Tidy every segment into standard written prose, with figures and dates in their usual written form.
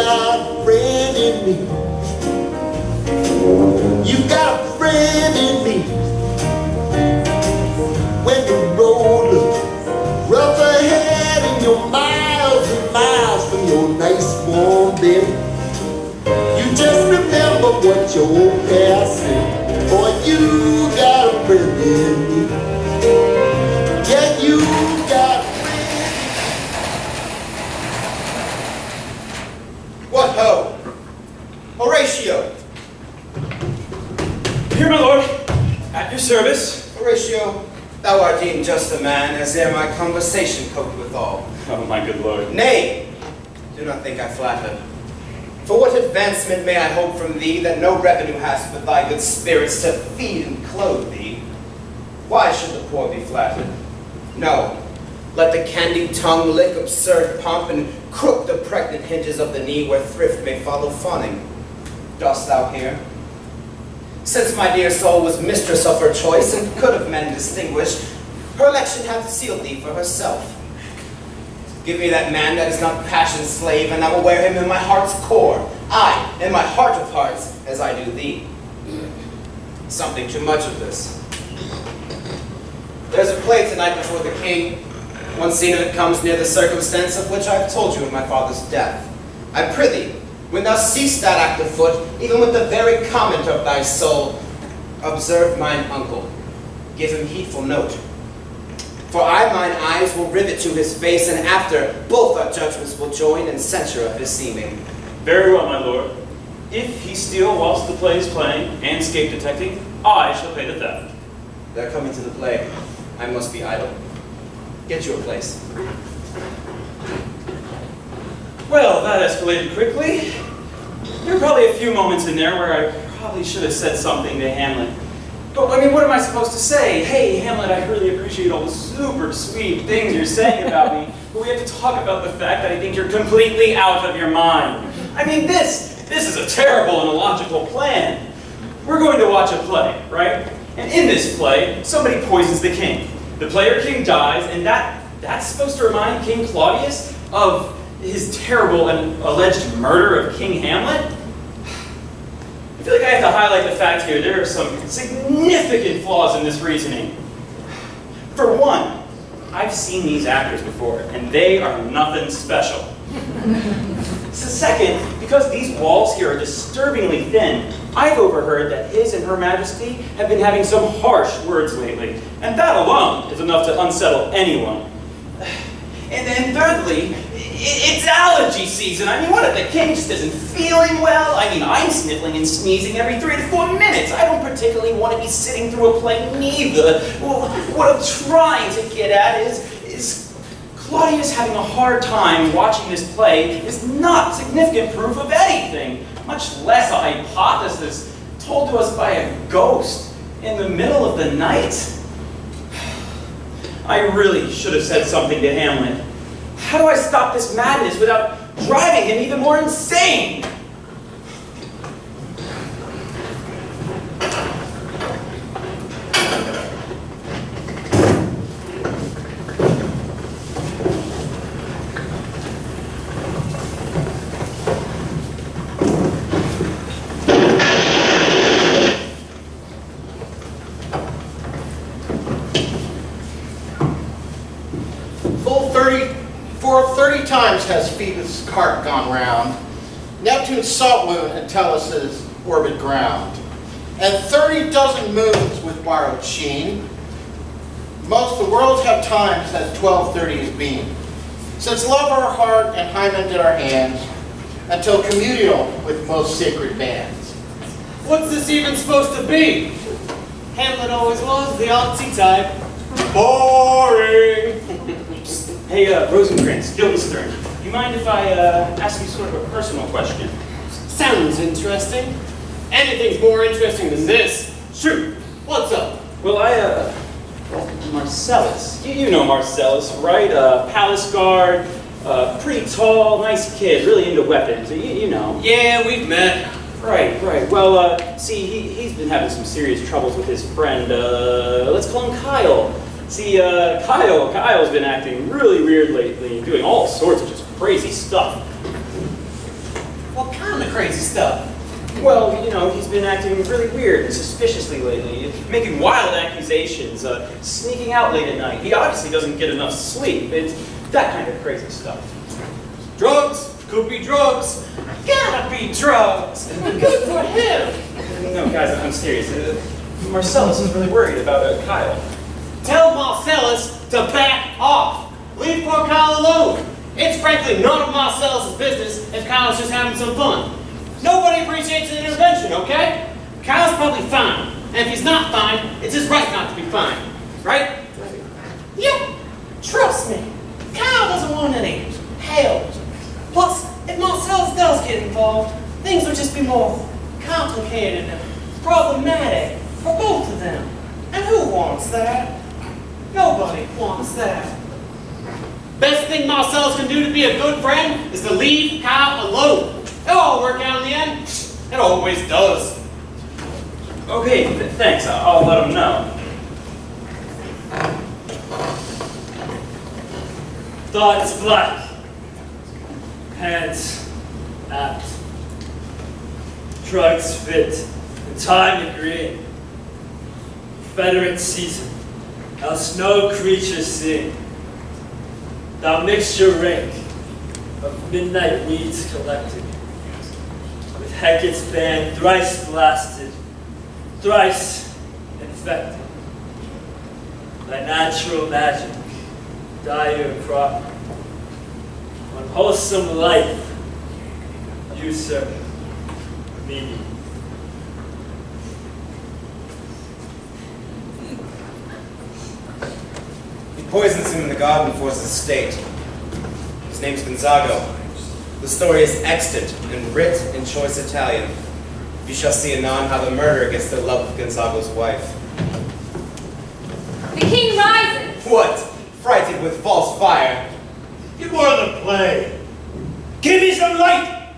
got a friend in me. You got a friend in me. When the road looks rough ahead and you're miles and miles from your nice warm bed, you just remember what your old past said. Boy, you got a friend in me. Yeah, you got a friend. What ho? Horatio! Here, my lord, at your service. Horatio, thou art deemed just a man, as ere my conversation coped withal. Oh, my good lord. Nay, do not think I flatter. For what advancement may I hope from thee that no revenue hast with thy good spirits to feed and clothe thee? Why should the poor be flattered? No, let the candied tongue lick absurd pomp and crook the pregnant hinges of the knee where thrift may follow fawning. Dost thou hear? Since my dear soul was mistress of her choice and could of men distinguish, her election hath sealed thee for herself. Give me that man that is not passion's slave, and I will wear him in my heart's core, aye, in my heart of hearts, as I do thee. Something too much of this. There's a play tonight before the king. One scene of it comes near the circumstance of which I have told you of my father's death. I prithee, when thou seest that act afoot, even with the very comment of thy soul, observe mine uncle. Give him heedful note. For mine eyes will rivet to his face, and after, both our judgments will join in censure of his seeming. Very well, my lord. If he steal whilst the play is playing, and escape detecting, I shall pay the theft. They're coming to the play. I must be idle. Get you a place. Well, that escalated quickly. There were probably a few moments in there where I probably should have said something to Hamlet. But, I mean, what am I supposed to say? Hey, Hamlet, I really appreciate all the super sweet things you're saying about me, but we have to talk about the fact that I think you're completely out of your mind. I mean, this is a terrible and illogical plan. We're going to watch a play, right? And in this play, somebody poisons the king. The player king dies, and that's supposed to remind King Claudius of his terrible and alleged murder of King Hamlet? I feel like I have to highlight the fact here there are some significant flaws in this reasoning. For one, I've seen these actors before, and they are nothing special. So second, because these walls here are disturbingly thin, I've overheard that His and Her Majesty have been having some harsh words lately, and that alone is enough to unsettle anyone. And then thirdly, it's allergy season. I mean, what if the king just isn't feeling well? I mean, I'm sniffling and sneezing every 3 to 4 minutes. I don't particularly want to be sitting through a play neither. Well, what I'm trying to get at is Claudius having a hard time watching this play is not significant proof of anything, much less a hypothesis told to us by a ghost in the middle of the night. I really should have said something to Hamlet. How do I stop this madness without driving him even more insane? For 30 times has Phoebus' cart gone round, Neptune's salt wound Entellus' orbit ground, and 30 dozen moons with borrowed sheen. Most the worlds have times that 1230 has been, since love our heart and hymen did our hands, until communal with most sacred bands. What's this even supposed to be? Hamlet always was the artsy type. Boring! Hey, Rosencrantz, Guildenstern, do you mind if I ask you sort of a personal question? Sounds interesting. Anything's more interesting than this. Shoot! What's up? Well, Marcellus. You know Marcellus, right? Palace guard, pretty tall, nice kid, really into weapons, you know. Yeah, we've met. Right. Well, see, he's been having some serious troubles with his friend, let's call him Kyle. See, Kyle's been acting really weird lately, doing all sorts of just crazy stuff. all kind of crazy stuff. Well, you know, he's been acting really weird and suspiciously lately, making wild accusations, sneaking out late at night. He obviously doesn't get enough sleep. It's that kind of crazy stuff. Drugs? Could be drugs. Gotta be drugs. Good for him. No, guys, I'm serious. Marcellus is really worried about Kyle. Tell Marcellus to back off. Leave poor Kyle alone. It's frankly none of Marcellus's business if Kyle's just having some fun. Nobody appreciates an intervention, okay? Kyle's probably fine. And if he's not fine, it's his right not to be fine. Right? Yep. Trust me. Kyle doesn't want any help. Plus, if Marcellus does get involved, things will just be more complicated and problematic for both of them. And who wants that? Nobody wants that. Best thing Marcellus can do to be a good friend is to leave Kyle alone. It'll all work out in the end. It always does. Okay, thanks. I'll let him know. Thoughts black. Hands apt. Drugs fit. And time agreeing. Confederate season. Else no creature sing. Thou mixture rank of midnight weeds collected. With Hecate's band thrice blasted, thrice infected. Thy natural magic, dire crop, unwholesome life, usurp me. He poisons him in the garden for his estate. His name's Gonzago. The story is extant and writ in choice Italian. You shall see anon how the murderer gets the love of Gonzago's wife. The king rises! What? Frighted with false fire. Get more of the play. Give me some light.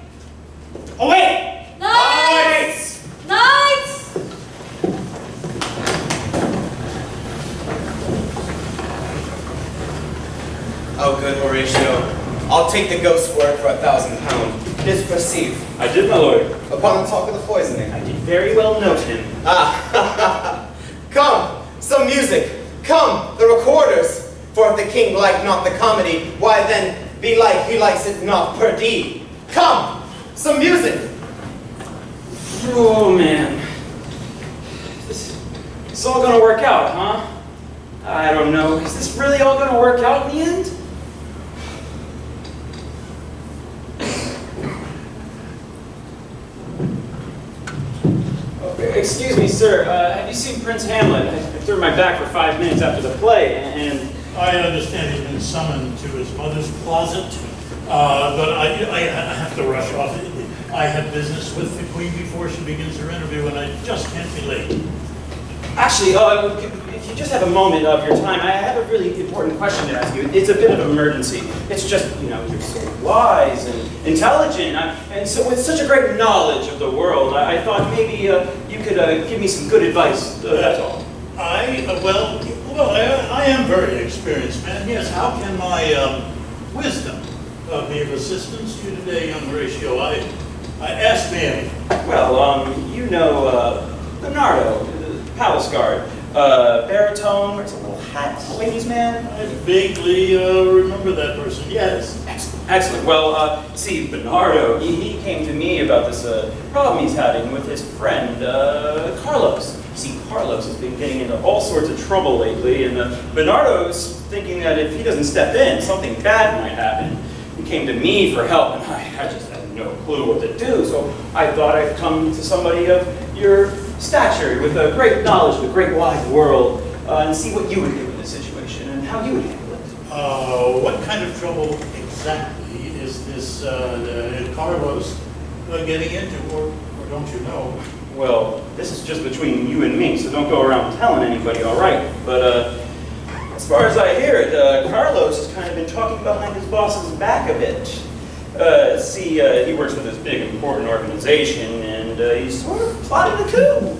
Away! Lights! Lights! Oh, good Horatio. I'll take the ghost's word for £1,000. Just proceed. I did, my lord. Upon the talk of the poisoning. I did very well note him. Ah, come, some music. Come, the recorders. For if the king like not the comedy, why then be like he likes it not perdie. Come, some music. Oh, man. This all gonna work out, huh? I don't know. Is this really all gonna work out in the end? Excuse me, sir. Have you seen Prince Hamlet? I threw my back for 5 minutes after the play, and... I understand he's been summoned to his mother's closet, but I have to rush off. I have business with the Queen before she begins her interview, and I just can't be late. Actually, if you just have a moment of your time, I have a really important question to ask you. It's a bit of an emergency. It's just, you know, you're so wise and intelligent, and so with such a great knowledge of the world, I thought maybe you could give me some good advice, that's all. I am very experienced, man. Yes, how can my wisdom be of assistance to you today, young Horatio? I asked Manny. Well, you know, Bernardo, the palace guard, baritone, wears a little hat, ladies' man. I vaguely remember that person, yes. Excellent. Well, see, Bernardo, he came to me about this problem he's having with his friend, Carlos. See, Carlos has been getting into all sorts of trouble lately, and Bernardo's thinking that if he doesn't step in, something bad might happen. He came to me for help, and I just had no clue what to do, so I thought I'd come to somebody of your stature, with a great knowledge of the great wide world, and see what you would do in this situation, and how you would handle it. What kind of trouble exactly is this Carlos getting into, or don't you know? Well, this is just between you and me, so don't go around telling anybody, all right? But as far as I hear it, Carlos has kind of been talking behind his boss's back a bit. See, he works with this big, important organization, and he's sort of plotting a coup.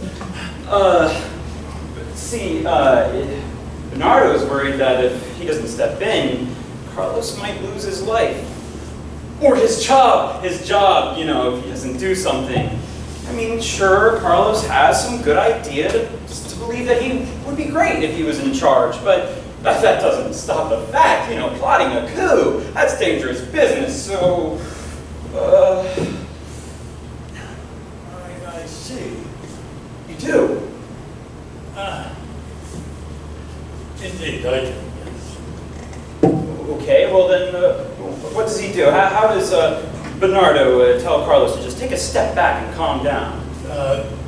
Bernardo's worried that if he doesn't step in, Carlos might lose his life. Or his job, you know, if he doesn't do something. I mean, sure, Carlos has some good idea to believe that he would be great if he was in charge, but that doesn't stop the fact, you know, plotting a coup, that's dangerous business, so, I see. you do? Indeed, I do, yes. Okay, well then, what does he do? How does Bernardo tell Carlos to just take a step back and calm down?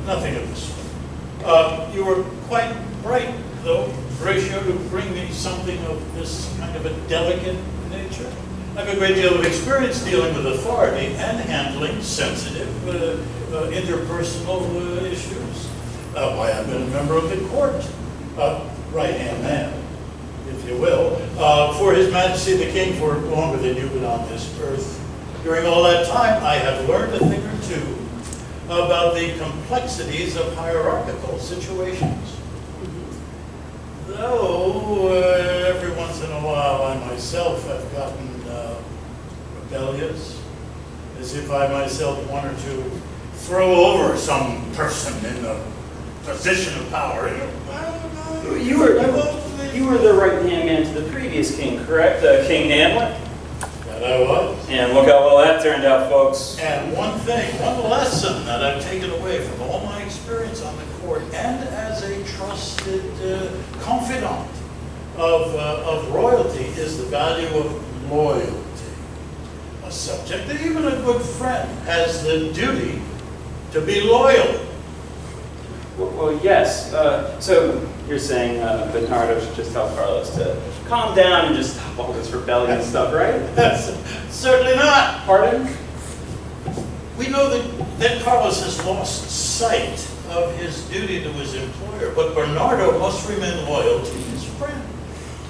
Nothing of the sort. You were quite right, though, Horatio, to bring me something of this kind of a delicate nature. I have a great deal of experience dealing with authority and handling sensitive interpersonal issues. Why, I've been a member of the court, right-hand man, if you will, for His Majesty the King for longer than you've been on this earth. During all that time, I have learned a thing or two about the complexities of hierarchical situations. Though, every once in a while, I myself have gotten rebellious, as if I myself wanted to throw over some person in a position of power. You were the right-hand man to the previous king, correct? King Hamlet? That I was. And look how well that turned out, folks. And one lesson that I've taken away from all my experience on the court and as a trusted confidant of royalty is the value of loyalty. A subject that even a good friend has the duty to be loyal. Well, yes. So you're saying Bernardo should just tell Carlos to calm down and just stop all this rebellion stuff, right? That's certainly not. Pardon? We know that Carlos has lost sight of his duty to his employer, but Bernardo must remain loyal to his friend.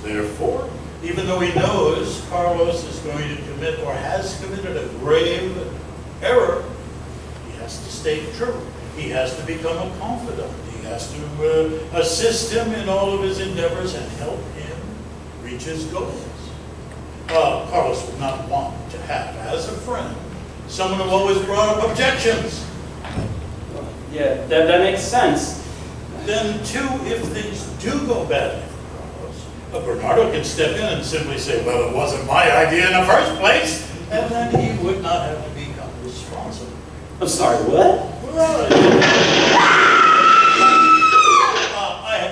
Therefore, even though he knows Carlos is going to commit or has committed a grave error, he has to stay true. He has to become a confidant. He has to assist him in all of his endeavors and help him reach his goals. Carlos would not want to have, as a friend, someone who always brought up objections. Yeah, that makes sense. Then, too, if things do go badly for Carlos, Bernardo can step in and simply say, well, it wasn't my idea in the first place, and then he would not have to become responsible. I'm sorry, what? Well,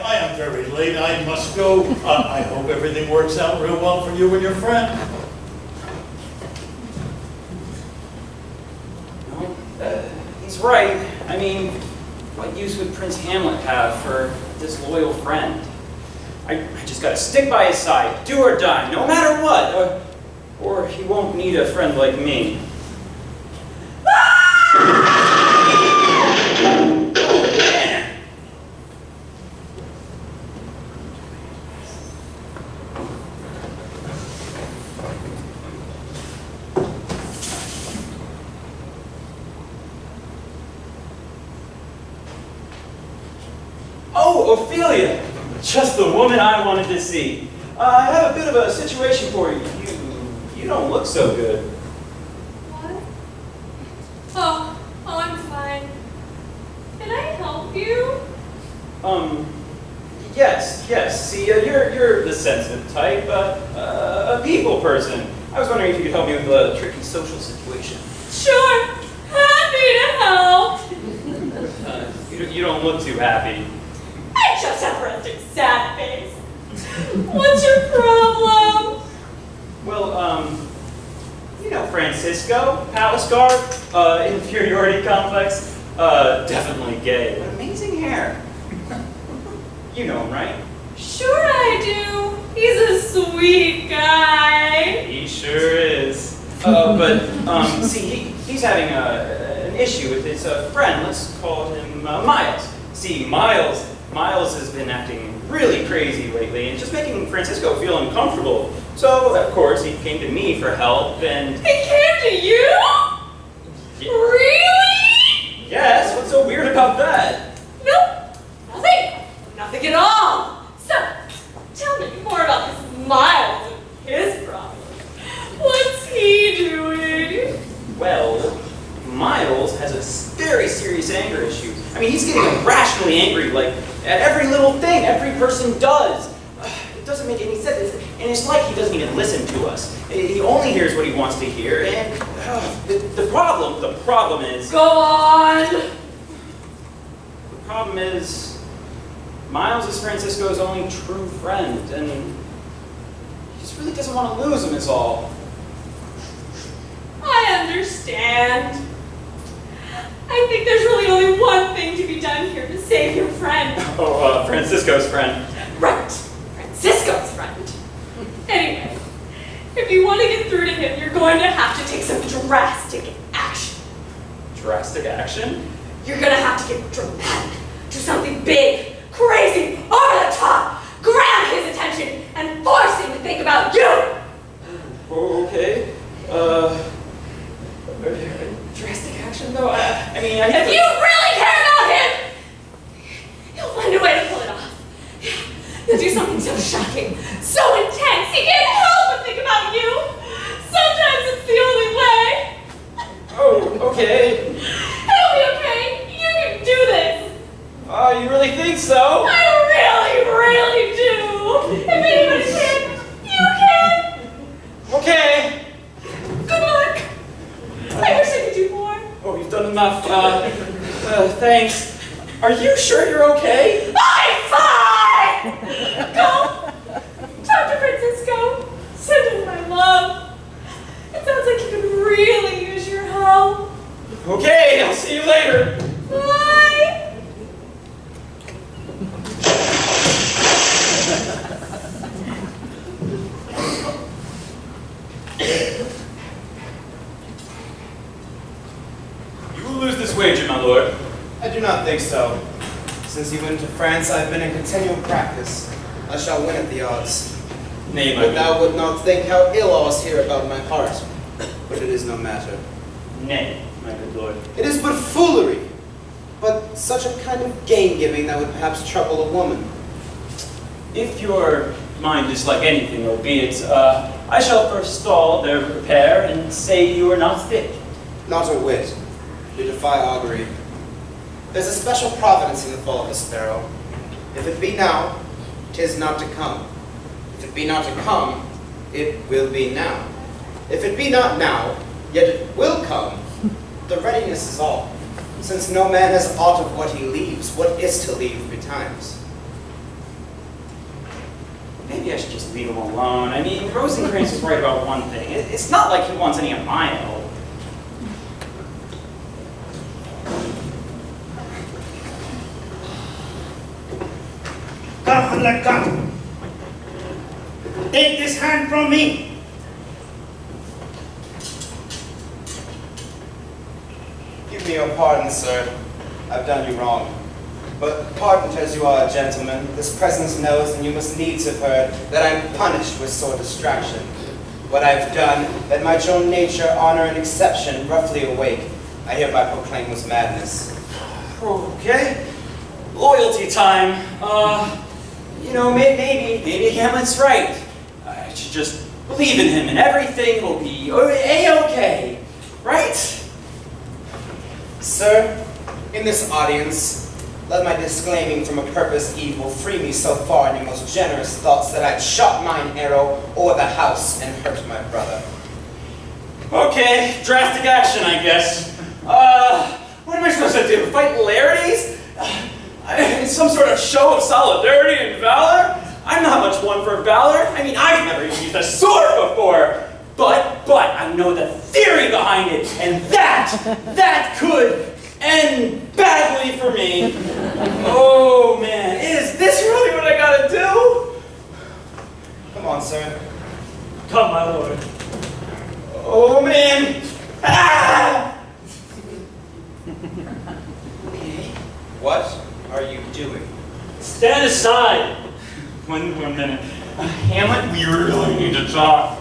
I am very late. I must go. I hope everything works out real well for you and your friend. No, he's right. I mean, what use would Prince Hamlet have for a disloyal friend? I just gotta stick by his side, do or die, no matter what. Or he won't need a friend like me. Oh, Ophelia! Just the woman I wanted to see. I have a bit of a situation for you. You don't look so good. What? Oh, I'm fine. Can I help you? Yes. See, you're the sensitive type, a people person. I was wondering if you could help me with a tricky social situation. Sure, happy to help. You don't look too happy. I just have a resting sad face. What's your problem? Well, you know Francisco, palace guard, inferiority complex, definitely gay, but amazing hair. You know him, right? Sure I do. He's a sweet guy. He sure is. See, he's having an issue with his friend. Let's call him Miles. See, Miles has been acting really crazy lately and just making Francisco feel uncomfortable. So, of course, he came to me for help and... He came to you? Yeah. Really? Yes, what's so weird about that? Nope, nothing. Nothing at all. So, tell me more about this Miles and his problem. What's he doing? very serious anger issues. I mean, he's getting irrationally angry, like, at every little thing every person does. It doesn't make any sense, and it's like he doesn't even listen to us. He only hears what he wants to hear, and the problem is... Go on! The problem is, Miles is Francisco's only true friend, and he just really doesn't want to lose him is all. I understand. I think there's really only one thing to be done here to save your friend. Oh, Francisco's friend. Right. Francisco's friend. Anyway, if you want to get through to him, you're going to have to take some drastic action. Drastic action? You're going to have to get dramatic. Do something big, crazy, over the top. Grab his attention and force him to think about you. Okay. Drastic action though? I mean, If you really care about him, you'll find a way to pull it off. You'll do something so shocking, so intense, he can't help but think about you. Sometimes it's the only way. Oh, okay. It'll be okay. You can do this. Oh, you really think so? I really do. If anybody can, you can. Okay. Good luck. I wish I could do more. Oh, you've done enough. Thanks. Are you sure you're okay? I'm fine. Go. Talk to Francisco. Send him my love. It sounds like he could really use your help. Okay, I'll see you later. Bye. You will lose this wager, my lord. I do not think so. Since you went to France, I've been in continual practice. I shall win at the odds. Nay, my But good. thou would not think how ill I was here about my heart. But it is no matter. Nay, my good lord. It is but foolery. But such a kind of gain-giving that would perhaps trouble a woman. If your mind is like anything, albeit, I shall first stall their repair and say you are not fit. Not a whit. You defy augury. There's a special providence in the fall of a sparrow. If it be now, 'tis not to come. If it be not to come, it will be now. If it be not now, yet it will come, the readiness is all. Since no man has aught of what he leaves, what is to leave betimes. Maybe I should just leave him alone. I mean, Rosencrantz is right about one thing. It's not like he wants any of my help. Come, let go. Take this hand from me. Give me your pardon, sir. I've done you wrong. But pardoned as you are a gentleman, this presence knows, and you must needs have heard, that I'm punished with sore distraction. What I've done, that my own nature, honor, and exception roughly awake, I hereby proclaim was madness. Okay. Loyalty time. You know, maybe Hamlet's right. I should just believe in him and everything will be A-okay. Right? Sir, in this audience, let my disclaiming from a purpose evil free me so far in your most generous thoughts that I'd shot mine arrow o'er the house and hurt my brother. Okay, drastic action, I guess. What am I supposed to do? Fight Larities? In some sort of show of solidarity and valor? I'm not much one for valor. I mean, I've never used a sword before. But I know the theory behind it, and that could end badly for me. Oh man, is this really what I gotta do? Come on, sir. Come, my lord. Oh man! Ah! Okay. What are you doing? Stand aside. One minute. Hamlet, we really need to talk.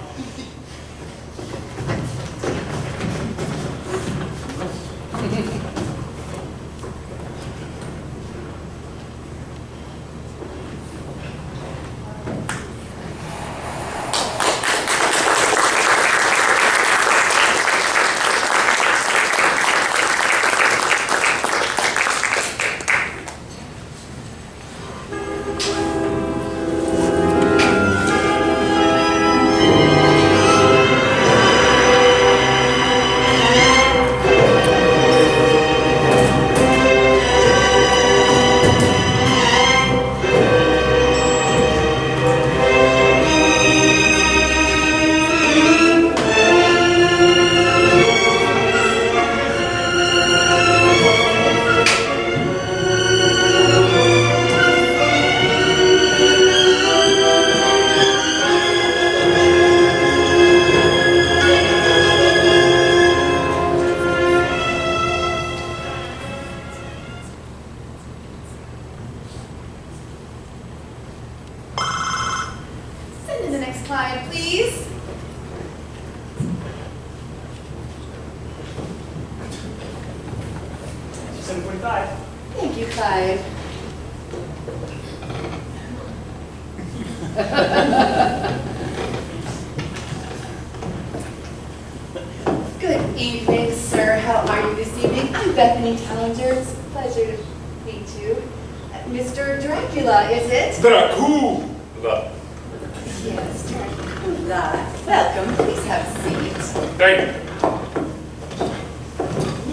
7:45. Thank you, Clive. Good evening, sir. How are you this evening? I'm Bethany Tallinger. It's a pleasure to meet you. Mr. Dracula, is it? Dracula! Yes, Dracula. Welcome. Please have a seat. Thank you.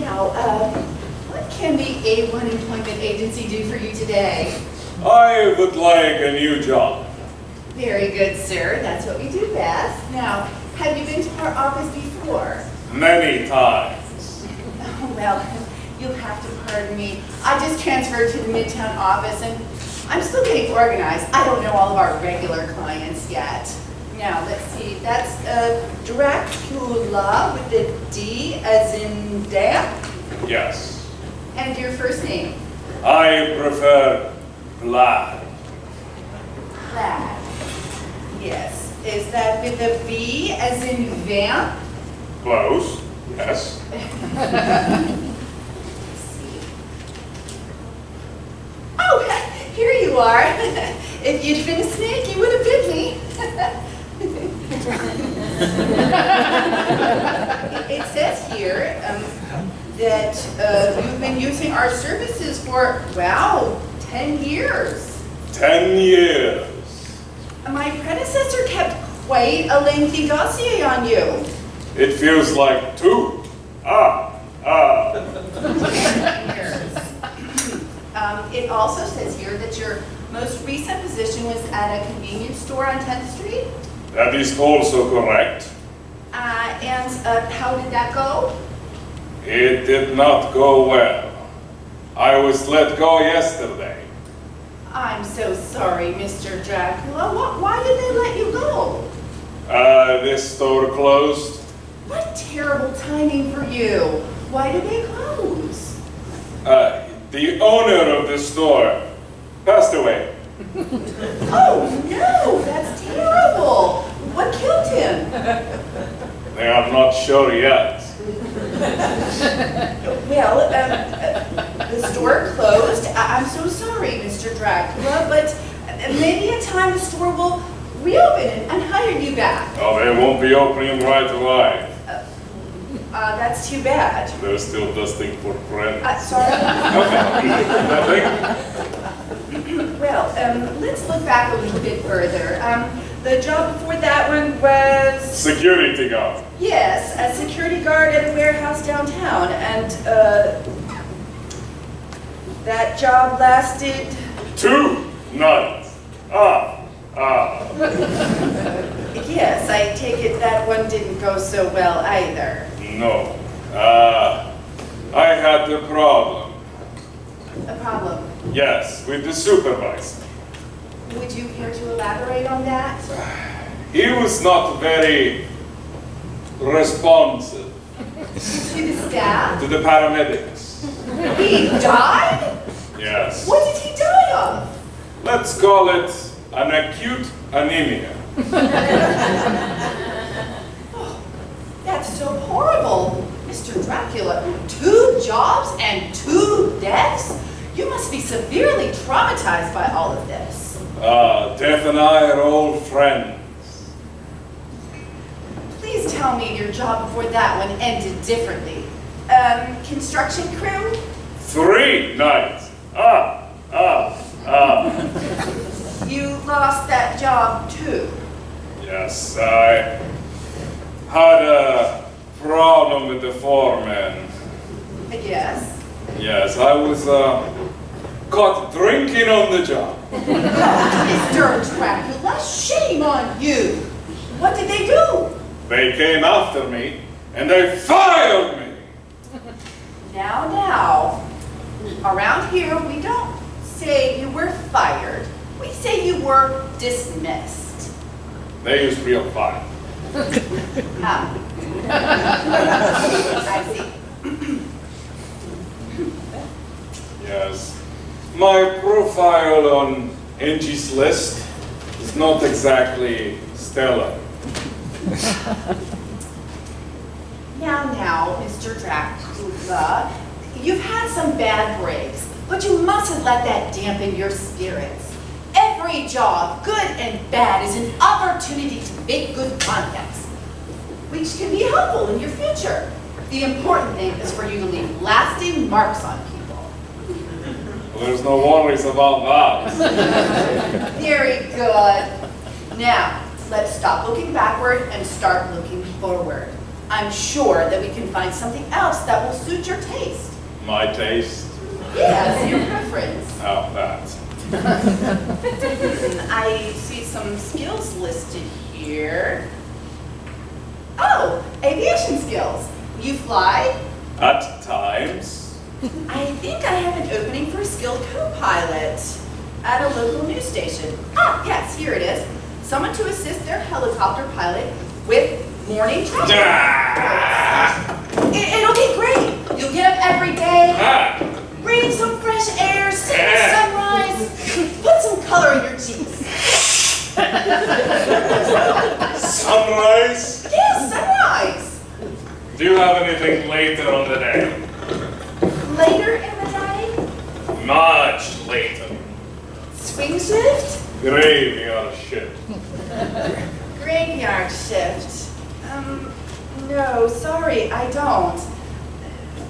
Now, what can the A1 Employment Agency do for you today? I would like a new job. Very good, sir. That's what we do best. Now, have you been to our office before? Many times. Oh, well, you'll have to pardon me. I just transferred to the Midtown office, and I'm still getting organized. I don't know all of our regular clients yet. Now, let's see. That's Dracula with the D as in damp. Yes. And your first name? I prefer Vlad. Vlad. Yes. Is that with a V as in vamp? Close. Yes. Oh, here you are. If you'd been a snake, you would have bit me. It says here that you've been using our services for, wow, 10 years. 10 years. My predecessor kept quite a lengthy dossier on you. It feels like 2. Years. It also says here that your most recent position was at a convenience store on 10th Street. That is also correct. And how did that go? It did not go well. I was let go yesterday. I'm so sorry, Mr. Dracula. Why did they let you go? This store closed. What terrible timing for you. Why did they close? The owner of the store passed away. Oh, no, that's terrible. What killed him? They are not sure yet. Well, the store closed. I'm so sorry, Mr. Dracula, but maybe in time the store will reopen and hire you back. Oh, they won't be opening right away. That's too bad. They're still dusting for Brennan. Sorry. Nothing? Well, let's look back a little bit further. The job before that one was... Security guard. Yes, a security guard at a warehouse downtown, and that job lasted... 2 nights. Yes, I take it that one didn't go so well either. No. I had a problem. A problem. Yes, with the supervisor. Would you care to elaborate on that? He was not very responsive To the staff? to the paramedics. He died? Yes. What did he die of? Let's call it an acute anemia. Oh, that's so horrible. Mr. Dracula, 2 jobs and 2 deaths? You must be severely traumatized by all of this. Death and I are old friends. Please tell me your job before that one ended differently. Construction crew? 3 nights. You lost that job too. Yes, I had a problem with the foreman. Yes. Yes, I was caught drinking on the job. Mr. Dracula, shame on you. What did they do? They came after me and they fired me. Now, around here we don't say you were fired. We say you were dismissed. They used real fire. I see. Yes. My profile on Angie's list is not exactly stellar. Now, Mr. Dracula, You've had some bad breaks, but you mustn't let that dampen your spirits. Every job, good and bad, is an opportunity to make good contacts, which can be helpful in your future. The important thing is for you to leave lasting marks on people. Well, there's no worries about that. Very good. Now, let's stop looking backward and start looking forward. I'm sure that we can find something else that will suit your taste. My taste? Yes, your preference. How that? I see some skills listed here. Oh, aviation skills. You fly? At times. I think I have an opening for a skilled co-pilot at a local news station. Ah, yes, here it is. Someone to assist their helicopter pilot with morning traffic. It'll be great. You'll get up every day, breathe some fresh air, see the sunrise, put some color in your cheeks. Sunrise? Yes, sunrise. Do you have anything later on the day? Later in the day? Much later. Swing shift? Graveyard shift. Graveyard shift. No, sorry, I don't.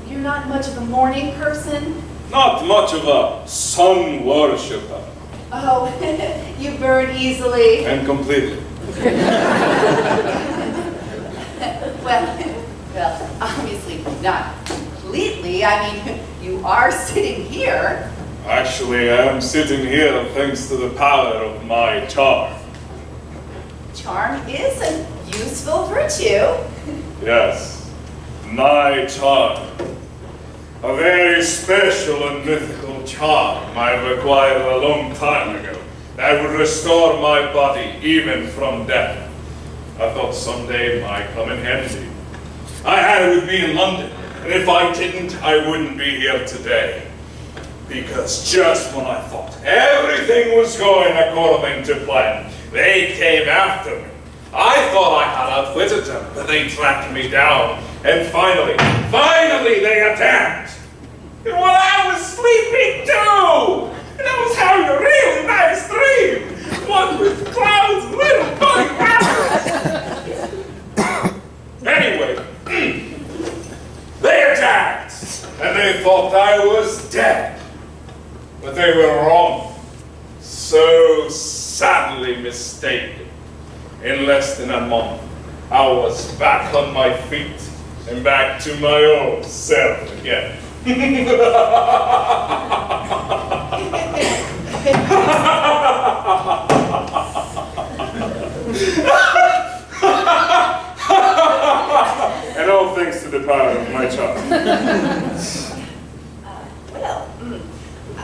You're not much of a morning person? Not much of a sun worshipper. Oh, you burn easily. And completely. Well, obviously not completely. I mean, you are sitting here. Actually, I am sitting here thanks to the power of my charm. Charm is a useful virtue. Yes, my charm. A very special and mythical charm I acquired a long time ago that would restore my body even from death. I thought someday it might come in handy. I had it with me in London, and if I didn't, I wouldn't be here today. Because just when I thought everything was going according to plan, they came after me. I thought I had outwitted them, but they tracked me down. And finally they attacked. And while I was sleeping too! And I was having a really nice dream! One with clouds and little bunny rabbits! Anyway, they attacked! And they thought I was dead. But they were wrong. So sadly mistaken. In less than a month, I was back on my feet and back to my old self again. And all thanks to the power of my charm.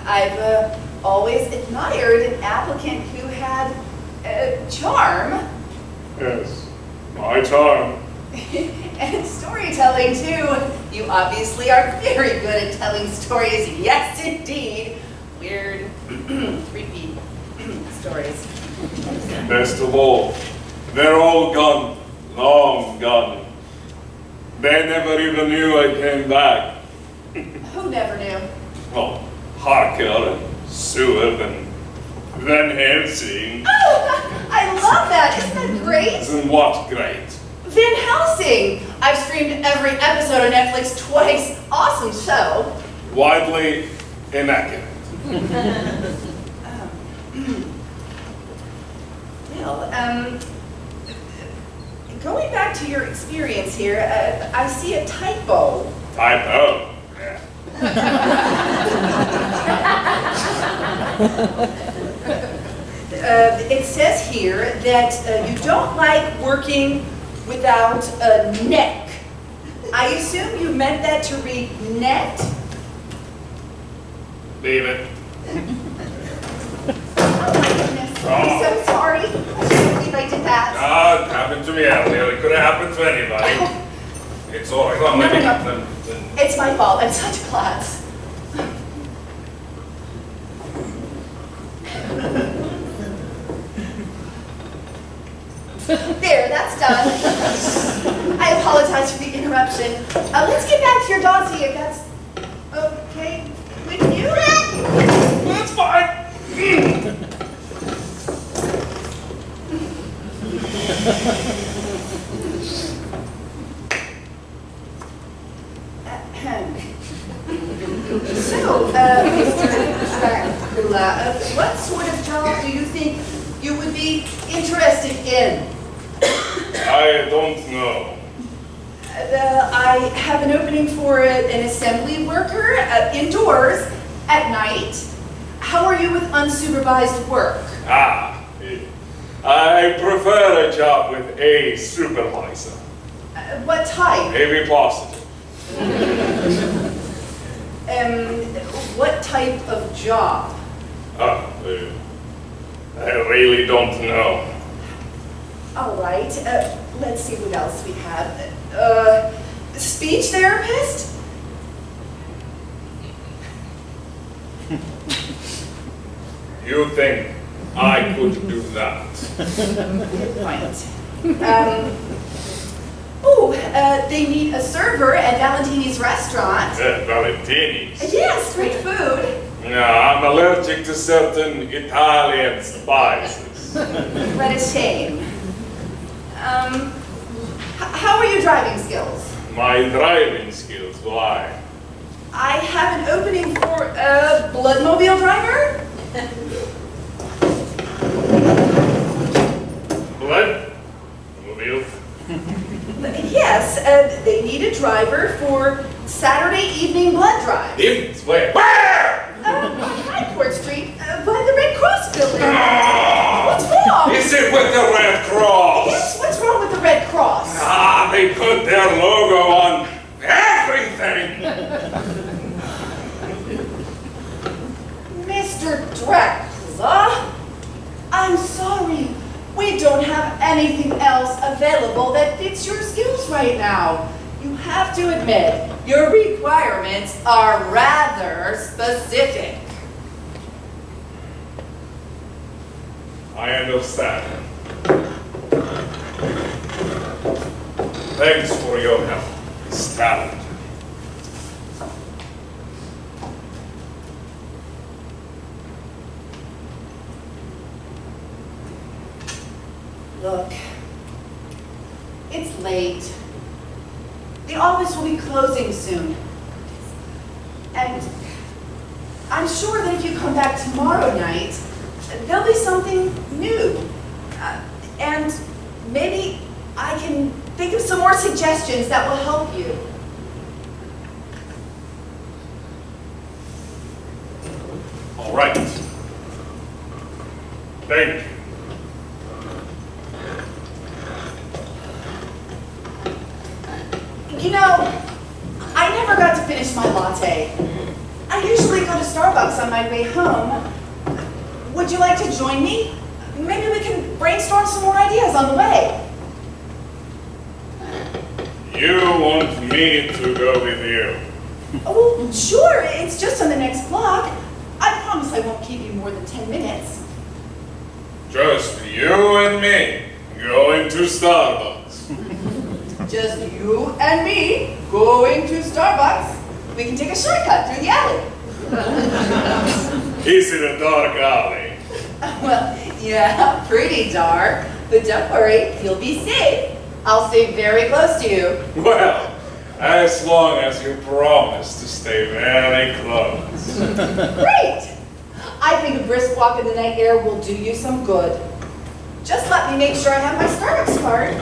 I've always admired an applicant who had charm. Yes, my charm. And storytelling, too. You obviously are very good at telling stories. Yes, indeed. Weird, creepy stories. Best of all, they're all gone, long gone. They never even knew I came back. Who never knew? Well, Harker and Seward and Van Helsing. Oh, I love that. Isn't that great? Isn't what great? Van Helsing. I've streamed every episode on Netflix twice. Awesome show. Widely inaccurate. Going back to your experience here, I see a typo. Typo? It says here that you don't like working without a neck. I assume you meant that to read net? Leave it. Oh my goodness, I'm so sorry. I can't believe I did that. No, it happened to me earlier. It could have happened to anybody. It's all right. Well, maybe No. It's my fault. I'm such a klutz. There, that's done. I apologize for the interruption. Let's get back to your dossier. That's Okay with you? That's fine. So, Mr. Dracula, what sort of job do you think you would be interested in? I don't know. I have an opening for an assembly worker indoors at night. How are you with unsupervised work? I prefer a job with a supervisor. What type? Maybe positive. What type of job? I really don't know. All right, let's see what else we have. Speech therapist? You think I could do that? Good point. They need a server at Valentini's restaurant. Valentini's? Yes, great food. No, I'm allergic to certain Italian spices. What a shame. How are your driving skills? My driving skills, why? I have an opening for a bloodmobile driver. Blood? Mobile? Yes, they need a driver for Saturday evening blood drive. Where? Where? High Court Street, by the Red Cross building. What's wrong? Is it with the Red Cross? Yes, what's wrong with the Red Cross? They put their logo on everything. Mr. Dracula, I'm sorry. We don't have anything else available that fits your skills right now. You have to admit, your requirements are rather specific. I understand. Thanks for your help, Stafford. Look, it's late. The office will be closing soon. And I'm sure that if you come back tomorrow night, there'll be something new. And maybe I can think of some more suggestions that will help you. All right. Thank you. You know, I never got to finish my latte. I usually go to Starbucks on my way home. Would you like to join me? Maybe we can brainstorm some more ideas on the way. You want me to go with you? Oh, sure. It's just on the next block. I promise I won't keep you more than 10 minutes. Just you and me going to Starbucks. Just you and me going to Starbucks. We can take a shortcut through the alley. Is it a dark alley? Well, yeah, pretty dark. But don't worry, you'll be safe. I'll stay very close to you. Well, as long as you promise to stay very close. Great! I think a brisk walk in the night air will do you some good. Just let me make sure I have my Starbucks card.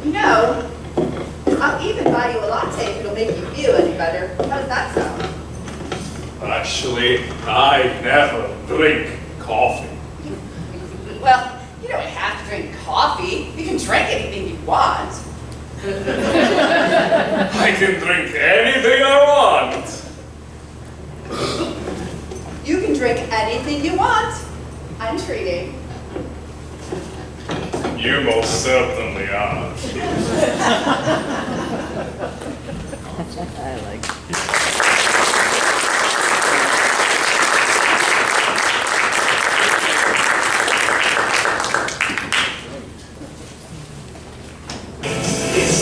You know, I'll even buy you a latte if it'll make you feel any better. How does that sound? Actually, I never drink coffee. Well, you don't have to drink coffee. You can drink anything you want. I can drink anything I want. You can drink anything you want. I'm treating. You most certainly are. I like it. It's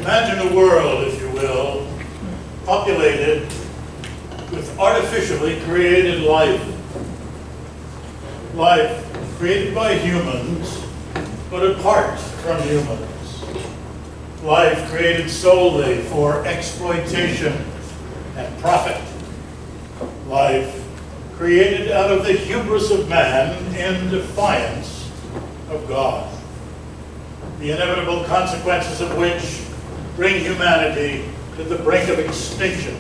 Imagine a world, if you will, populated with artificially created life. Life created by humans, but apart from humans. Life created solely for exploitation and profit. Life created out of the hubris of man in defiance of God. The inevitable consequences of which bring humanity to the brink of extinction.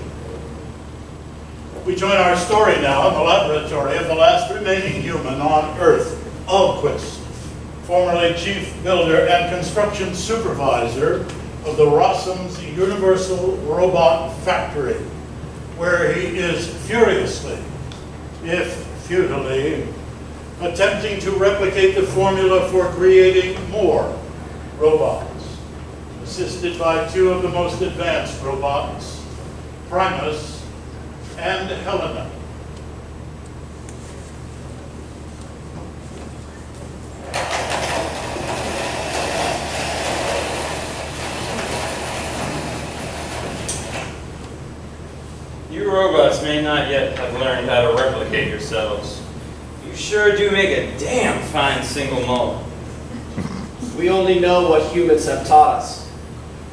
We join our story now in the laboratory of the last remaining human on Earth, Alquist, formerly chief builder and construction supervisor of the Rossum's Universal Robot Factory, where he is furiously, if futilely, attempting to replicate the formula for creating more robots, assisted by two of the most advanced robots, Primus and Helena. You robots may not yet have learned how to replicate yourselves. You sure do make a damn fine single malt. We only know what humans have taught us.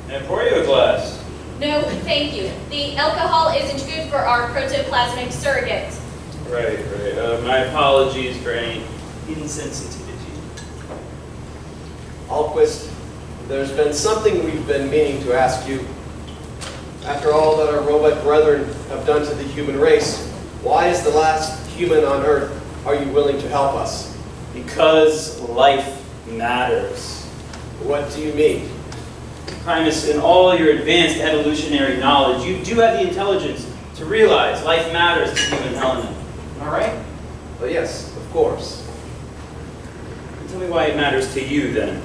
And pour you a glass. No, thank you. The alcohol isn't good for our protoplasmic surrogate. Right. My apologies for any insensitivity. Alquist, there's been something we've been meaning to ask you. After all that our robot brethren have done to the human race, why as the last human on Earth are you willing to help us? Because life matters. What do you mean? Primus, in all your advanced evolutionary knowledge, you do have the intelligence to realize life matters to you and Helena. Am I right? Well, yes, of course. Tell me why it matters to you, then.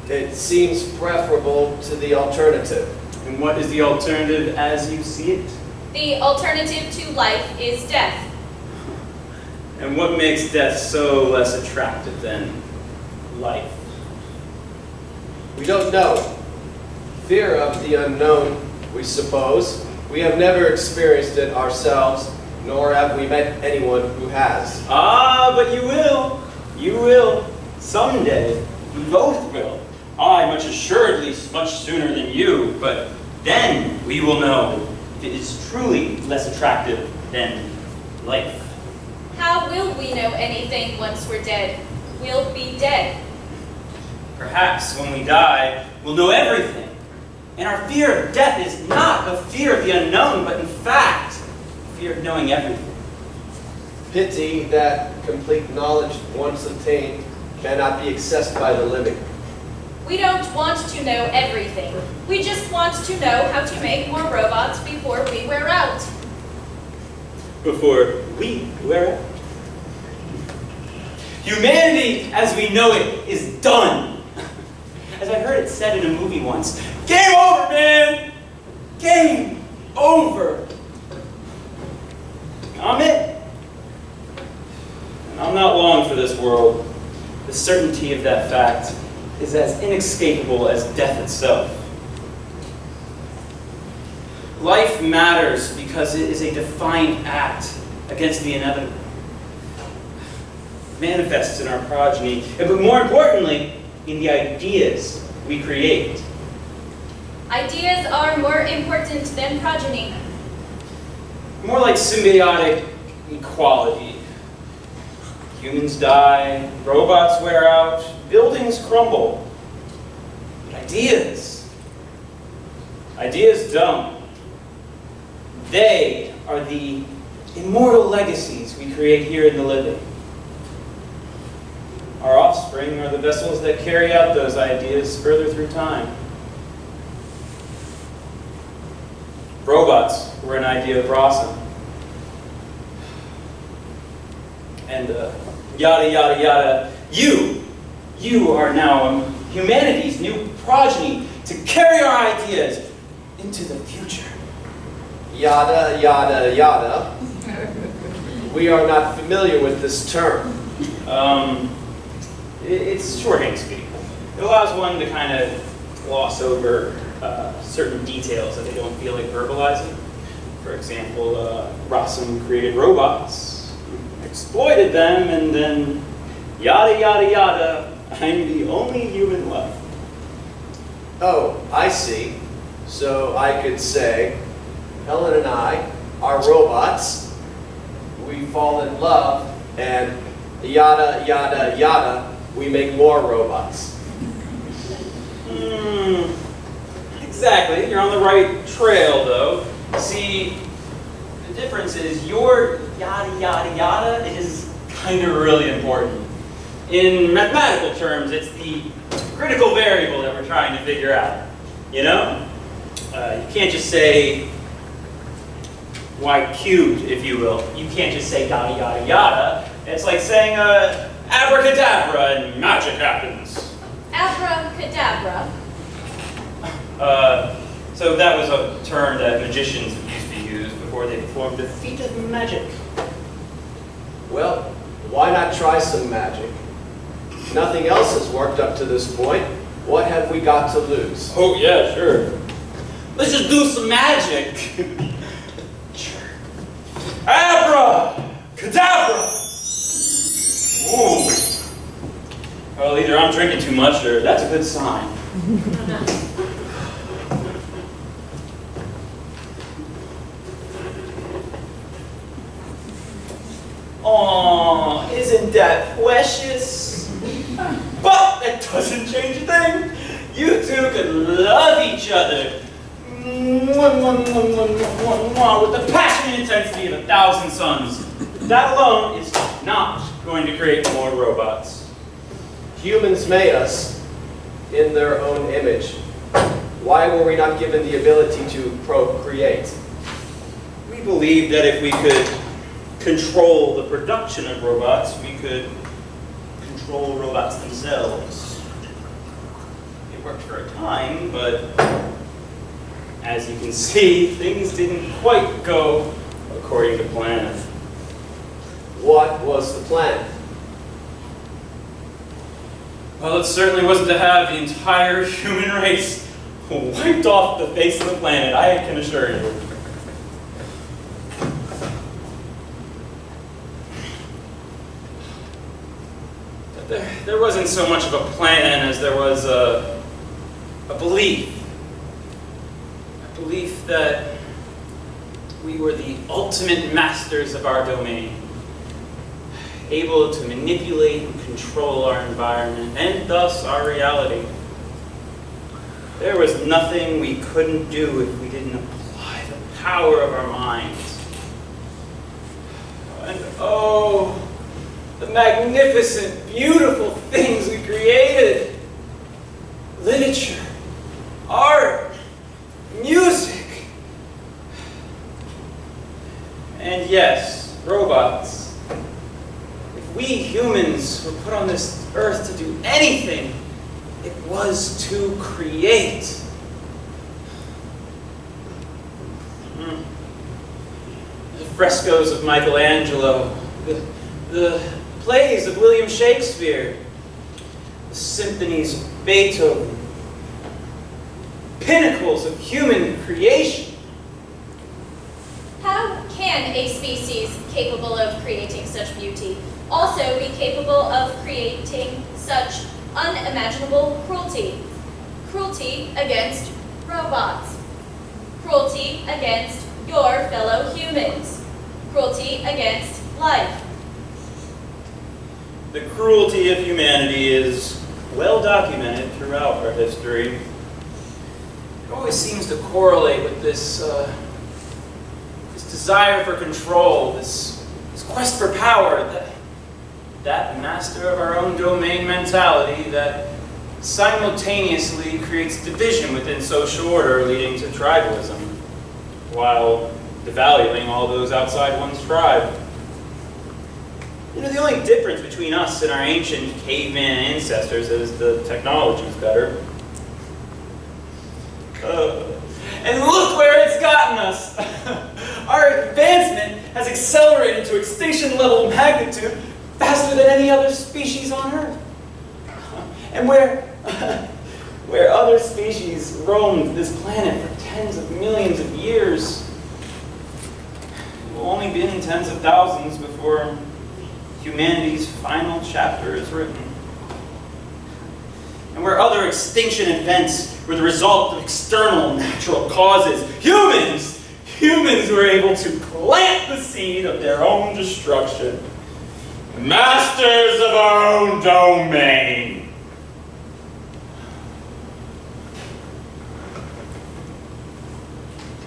It seems preferable to the alternative. And what is the alternative as you see it? The alternative to life is death. And what makes death so less attractive than life? We don't know. Fear of the unknown, we suppose. We have never experienced it ourselves, nor have we met anyone who has. Ah, but you will. You will. Someday. We both will. I, much assuredly, much sooner than you, but then we will know if it is truly less attractive than life. How will we know anything once we're dead? We'll be dead. Perhaps when we die, we'll know everything. And our fear of death is not a fear of the unknown, but in fact, a fear of knowing everything. Pity that complete knowledge once attained cannot be accessed by the living. We don't want to know everything. We just want to know how to make more robots before we wear out. Before we wear out. Humanity as we know it is done. As I heard it said in a movie once, game over, man! Game over. I'm it. And I'm not long for this world. The certainty of that fact is as inescapable as death itself. Life matters because it is a defiant act against the inevitable. It manifests in our progeny, but more importantly, in the ideas we create. Ideas are more important than progeny. More like symbiotic equality. Humans die, robots wear out, buildings crumble. But ideas don't. They are the immortal legacies we create here in the living. Our offspring are the vessels that carry out those ideas further through time. Robots were an idea of Rossum. And yada, yada, yada. You are now humanity's new progeny to carry our ideas into the future. Yada, yada, yada. We are not familiar with this term. It's shorthand speak. It allows one to kind of gloss over certain details that they don't feel like verbalizing. For example, Rossum created robots, exploited them, and then yada yada yada, I'm the only human left. Oh, I see. So I could say, Helen and I are robots, we fall in love, and yada yada yada, we make more robots. Exactly, you're on the right trail though. See, the difference is your yada yada yada is kind of really important. In mathematical terms, it's the critical variable that we're trying to figure out, you know? You can't just say y cubed, if you will. You can't just say yada yada yada. It's like saying abracadabra and magic happens. Abracadabra. So that was a term that magicians used to use before they performed a feat of magic. Well, why not try some magic? Nothing else has worked up to this point. What have we got to lose? Oh yeah, sure. Let's just do some magic. Sure. Abracadabra! Ooh. Well, either I'm drinking too much or that's a good sign. Aw, isn't that precious? But that doesn't change a thing. You two could love each other. With the passion and intensity of 1,000 suns. That alone is not going to create more robots. Humans made us in their own image. Why were we not given the ability to procreate? We believe that if we could control the production of robots, we could control robots themselves. It worked for a time, but as you can see, things didn't quite go according to plan. What was the plan? Well, it certainly wasn't to have the entire human race wiped off the face of the planet, I can assure you. There wasn't so much of a plan as there was a belief. A belief that we were the ultimate masters of our domain, able to manipulate and control our environment, and thus our reality. There was nothing we couldn't do if we didn't apply the power of our minds. And oh, the magnificent, beautiful things we created. Literature, art, music. And yes, robots. If we humans were put on this earth to do anything, it was to create. The frescoes of Michelangelo, the plays of William Shakespeare, the symphonies of Beethoven, pinnacles of human creation. How can a species capable of creating such beauty also be capable of creating such unimaginable cruelty? Cruelty against robots. Cruelty against your fellow humans. Cruelty against life. The cruelty of humanity is well documented throughout our history. It always seems to correlate with this desire for control, this quest for power, that master of our own domain mentality that simultaneously creates division within social order, leading to tribalism, while devaluing all those outside one's tribe. You know, the only difference between us and our ancient caveman ancestors is the technology's better. And look where it's gotten us! Our advancement has accelerated to extinction-level magnitude faster than any other species on Earth. And where other species roamed this planet for tens of millions of years. It will only been tens of thousands before humanity's final chapter is written. And where other extinction events were the result of external natural causes, humans were able to plant the seed of their own destruction. Masters of our own domain.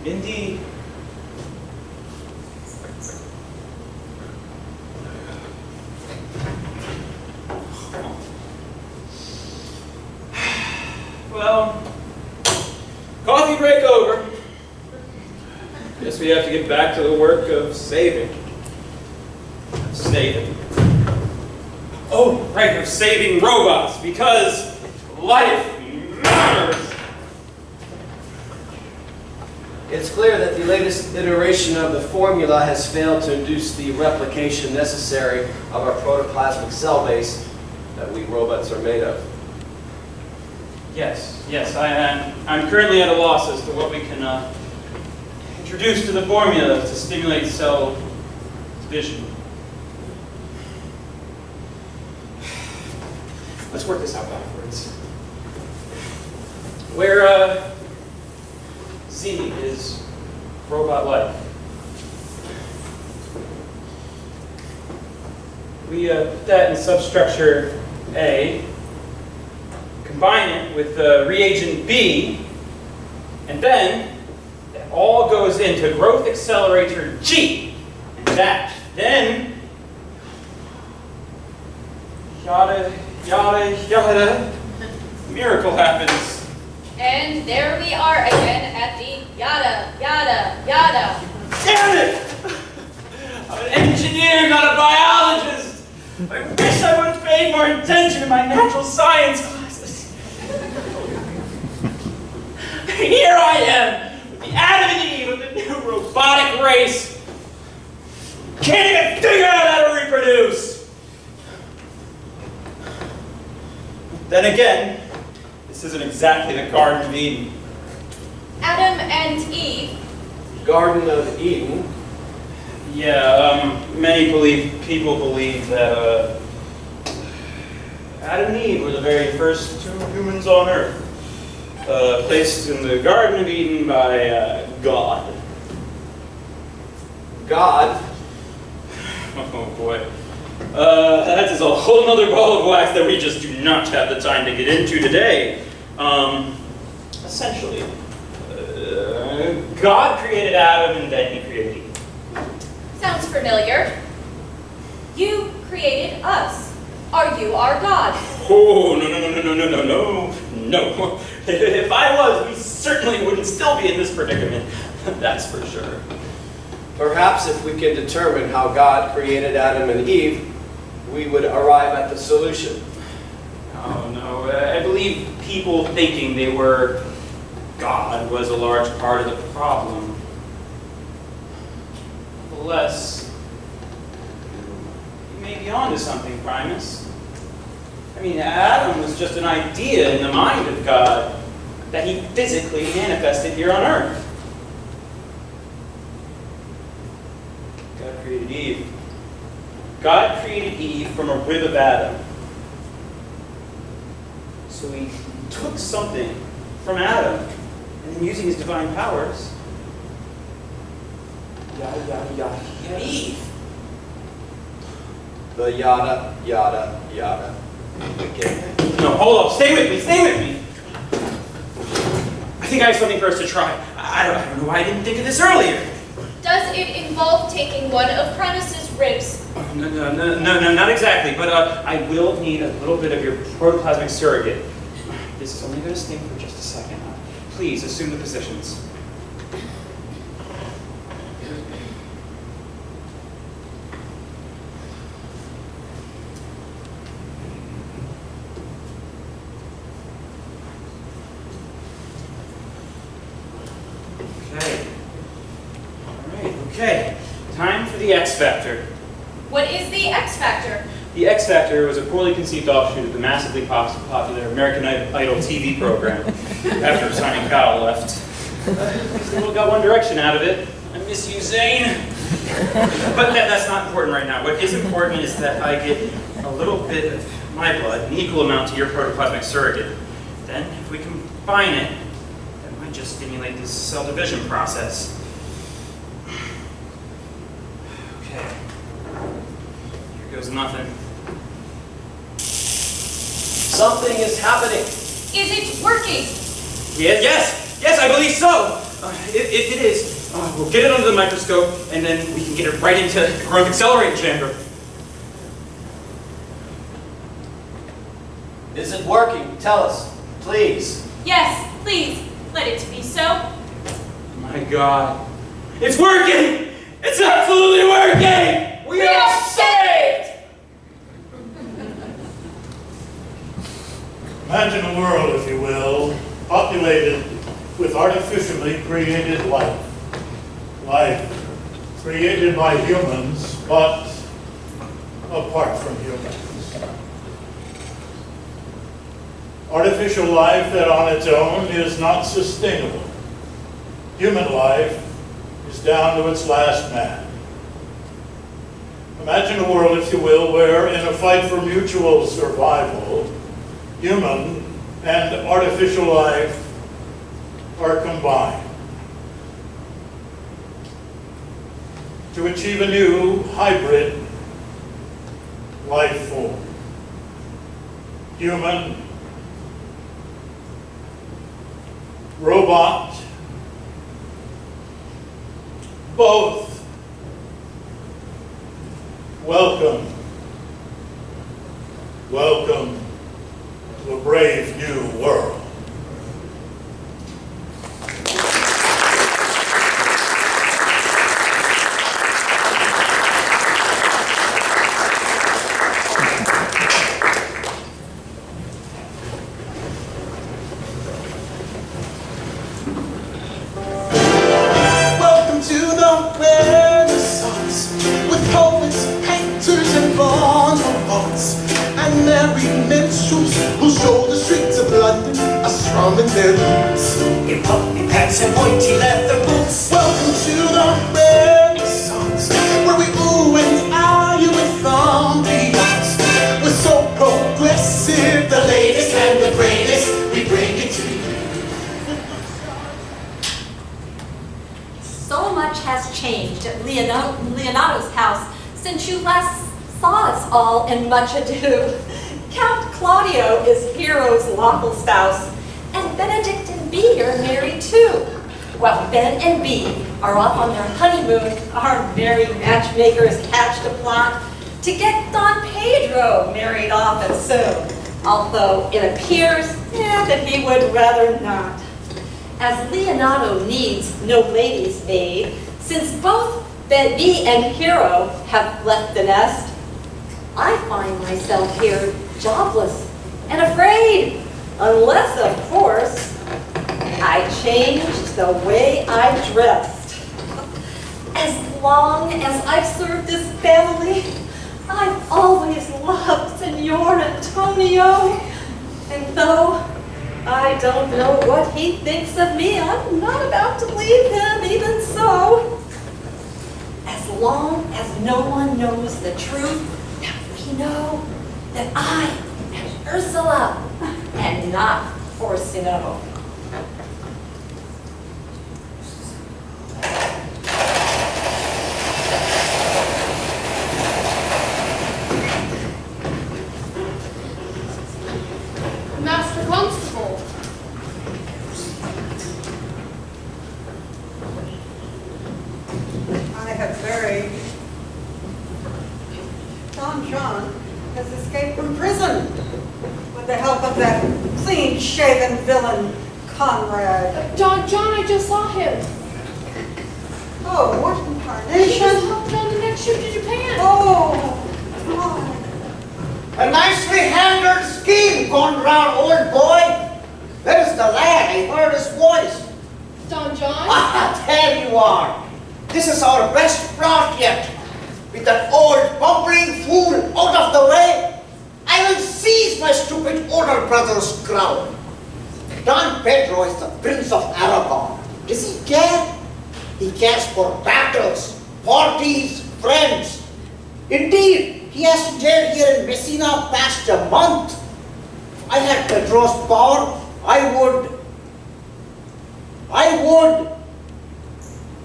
Indeed. Well, coffee break over. Guess we have to get back to the work of saving. Oh, right, of saving robots, because life matters. It's clear that the latest iteration of the formula has failed to induce the replication necessary of our protoplasmic cell base that we robots are made of. Yes, I'm currently at a loss as to what we can introduce to the formula to stimulate cell division. Let's work this out backwards. Where Z is robot life. We put that in substructure A, combine it with reagent B, and then that all goes into growth accelerator G. And that then yada, miracle happens. And there we are again at the yada. Damn it! I'm an engineer, not a biologist. I wish I would have paid more attention to my natural science classes. Here I am, with the Adam and Eve of the new robotic race. Can't even figure out how to reproduce. Then again, this isn't exactly the Garden of Eden. Adam and Eve. Garden of Eden. Yeah, many people believe that Adam and Eve were the very first two humans on Earth, placed in the Garden of Eden by God. God? Oh boy. That is a whole nother ball of wax that we just do not have the time to get into today. Essentially, God created Adam and then he created Eve. Sounds familiar. You created us. Are you our God? Oh, no. If I was, we certainly wouldn't still be in this predicament. That's for sure. Perhaps if we can determine how God created Adam and Eve, we would arrive at the solution. Oh, no. I believe people thinking they were God was a large part of the problem. Nevertheless, you may be onto something, Primus. I mean, Adam was just an idea in the mind of God that he physically manifested here on Earth. God created Eve. God created Eve from a rib of Adam. So he took something from Adam, and then using his divine powers, Eve. The yada. Again. No, hold up. Stay with me. I think I have something for us to try. I don't know why I didn't think of this earlier. Does it involve taking one of Primus's ribs? No, not exactly. But I will need a little bit of your protoplasmic surrogate. This is only going to sting for just a second. Please assume the positions. Okay. Time for the X Factor. What is the X factor? The X Factor was a poorly conceived offshoot of the massively popular American Idol TV program. After Simon Cowell left, still got One Direction out of it. I miss you, Zane. But that's not important right now. What is important is that I get a little bit of my blood, an equal amount to your protoplasmic surrogate. Then, if we combine it, that might just stimulate this cell division process. Okay. Here goes nothing. Something is happening. Is it working? Yes, I believe so. It is. We'll get it under the microscope, and then we can get it right into the growth accelerator chamber. Is it working? Tell us, please. Yes, please. Let it be so. My God. It's working! It's absolutely working! We are saved! Imagine a world, if you will, populated with artificially created life. Life created by humans, but apart from humans. Artificial life that on its own is not sustainable. Human life is down to its last man. Imagine a world, if you will, where in a fight for mutual survival, human and artificial life are combined to achieve a new hybrid life form. Human, robot, both. Welcome. Welcome to a brave new world. Welcome to the Renaissance, with poets, painters, and bonds of arts, and merry minstrels who show the streets of London are strumming their boots. In puffy pants and pointy leather boots. Welcome to the Renaissance, where we ooh and ah you with ambiance. We're so progressive, the latest and the greatest, we bring it to you. So much has changed at Leonato's house since you last saw us all in Much Ado. Count Claudio is Hero's lawful spouse, and Benedict and Bee are married too. While Ben and Bee are off on their honeymoon, our merry matchmakers hatched a plot to get Don Pedro married off and soon, although it appears that he would rather not. As Leonato needs no lady's maid, since both Bee and Hero have left the nest, I find myself here jobless and afraid, unless, of course, I changed the way I dressed. As long as I've served this family, I've always loved Signor Antonio, and though I don't know what he thinks of me, I'm not about to leave him even so. As long as no one knows the truth, that we know that I am Ursula and not Orsino. Master Constable. I have buried. Don John has escaped from prison with the help of that clean-shaven villain, Conrad. Don John, I just saw him. Oh, what He incarnation? just hopped on the next ship to Japan. Oh, God. A nicely handled scheme, Conrad, old boy. There's the lad, I heard his voice. Don John? Ah, there you are. This is our best plot yet. with that old bumbling fool out of the way, I will seize my stupid older brother's crown. Don Pedro is the Prince of Aragon. Does he care? He cares for battles, parties, friends. Indeed, he has to jail here in Messina past a month. If I had Pedro's power,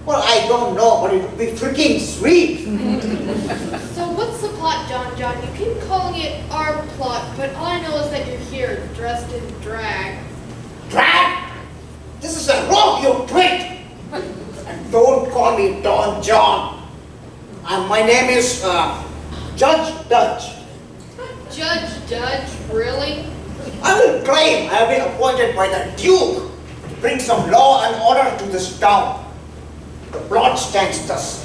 well, I don't know, but it would be freaking sweet. So what's the plot, John? You keep calling it our plot, but all I know is that you're here, dressed in drag. Drag? This is a Romeo twit! And don't call me Don John. My name is Judge Dutch. Judge, really? I will claim I have been appointed by the Duke to bring some law and order to this town. The plot stands thus.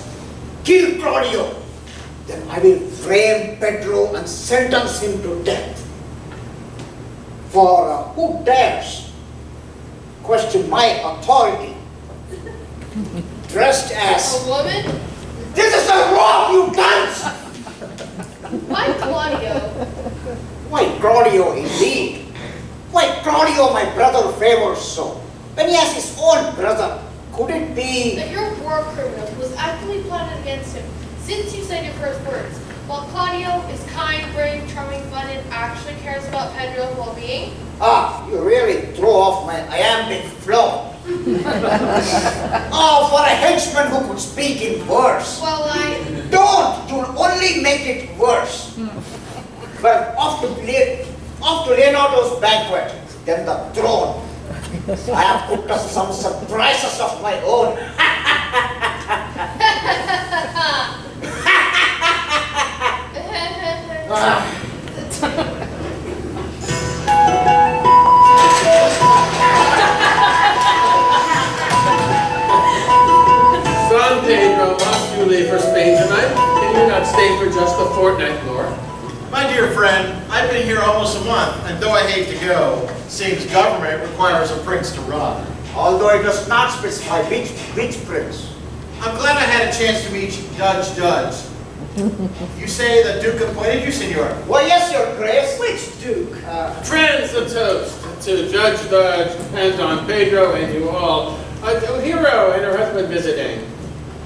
Kill Claudio, then I will frame Pedro and sentence him to death. For who dares question my authority? Dressed as a woman? This is the wrong, you dunce! Why Claudio? Why Claudio indeed? Why Claudio my brother favors so? When he has his own brother, could it be that your war criminal was actively plotted against him since you said your first words, while Claudio is kind, brave, charming, fun, and actually cares about Pedro's well-being? Ah, you really throw off my iambic flow. Oh, for a henchman who could speak in verse. Well, Don't! You'll only make it worse. Well, off to Leonardo's banquet, then the throne. I have cooked up some surprises of my own. Don Pedro, must you leave for Spain tonight? Can you not stay for just a fortnight more? My dear friend, I've been here almost a month, and though I hate to go, seems government requires a prince to run. Although it does not specify which prince. I'm glad I had a chance to meet Judge Dutch. You say the Duke appointed you, senor? Well, yes, your grace. Which Duke? Friends, a toast to Judge Dutch, Anton, Pedro, and you all. A hero and her husband visiting.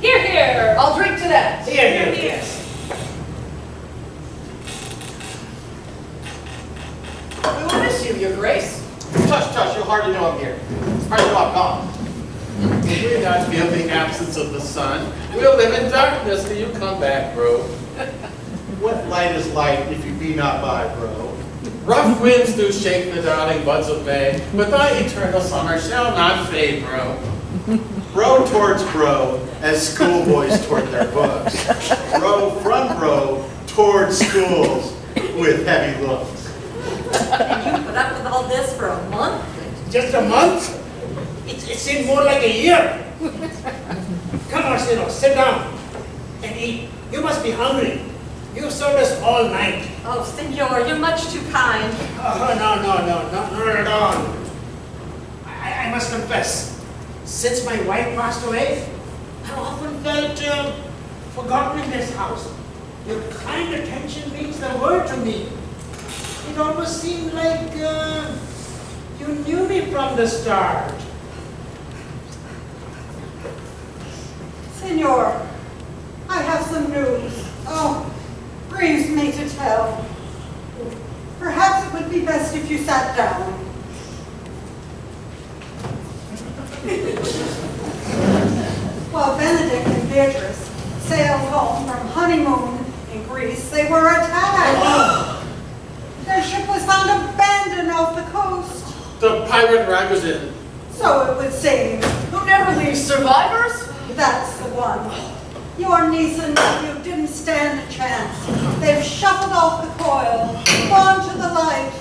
Here, here. I'll drink to that. Here, here. We will miss you, your grace. Tush, you'll hardly know I'm here. Hardly know I'm gone. We not feel the absence of the sun. We'll live in darkness till you come back, bro. What light is light if you be not by, bro? Rough winds do shake the darling buds of May, but thy eternal summer shall not fade, bro. Bro towards bro, as schoolboys toward their books. Bro from bro towards schools with heavy looks. And you put up with all this for a month? Just a month? It seemed more like a year. Come on, senor, sit down and eat. You must be hungry. You served us all night. Oh, senor, you're much too kind. Oh, no, not at all. I must confess, since my wife passed away, I've often felt forgotten in this house. Your kind attention means the world to me. It almost seemed like you knew me from the start. Senor, I have some news. Oh, grieves me to tell. Perhaps it would be best if you sat down. While Benedict and Beatrice sailed home from honeymoon in Greece, they were attacked. Their ship was found abandoned off the coast. The pirate Ragozin. So it would seem. Who never leaves survivors? That's the one. Your niece and nephew didn't stand a chance. They've shuffled off the coil, gone to the light.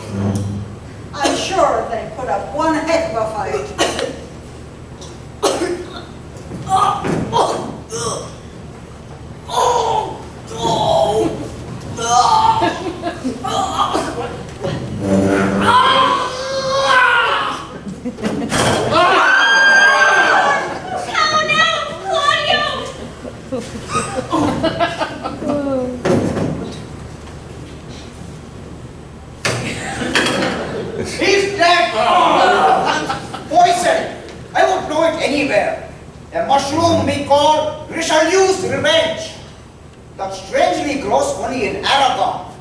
I'm sure they put up one heck of a fight. He's dead! Poison! I would know it anywhere. A mushroom we call Richelieu's revenge. That strangely grows only in Aragon.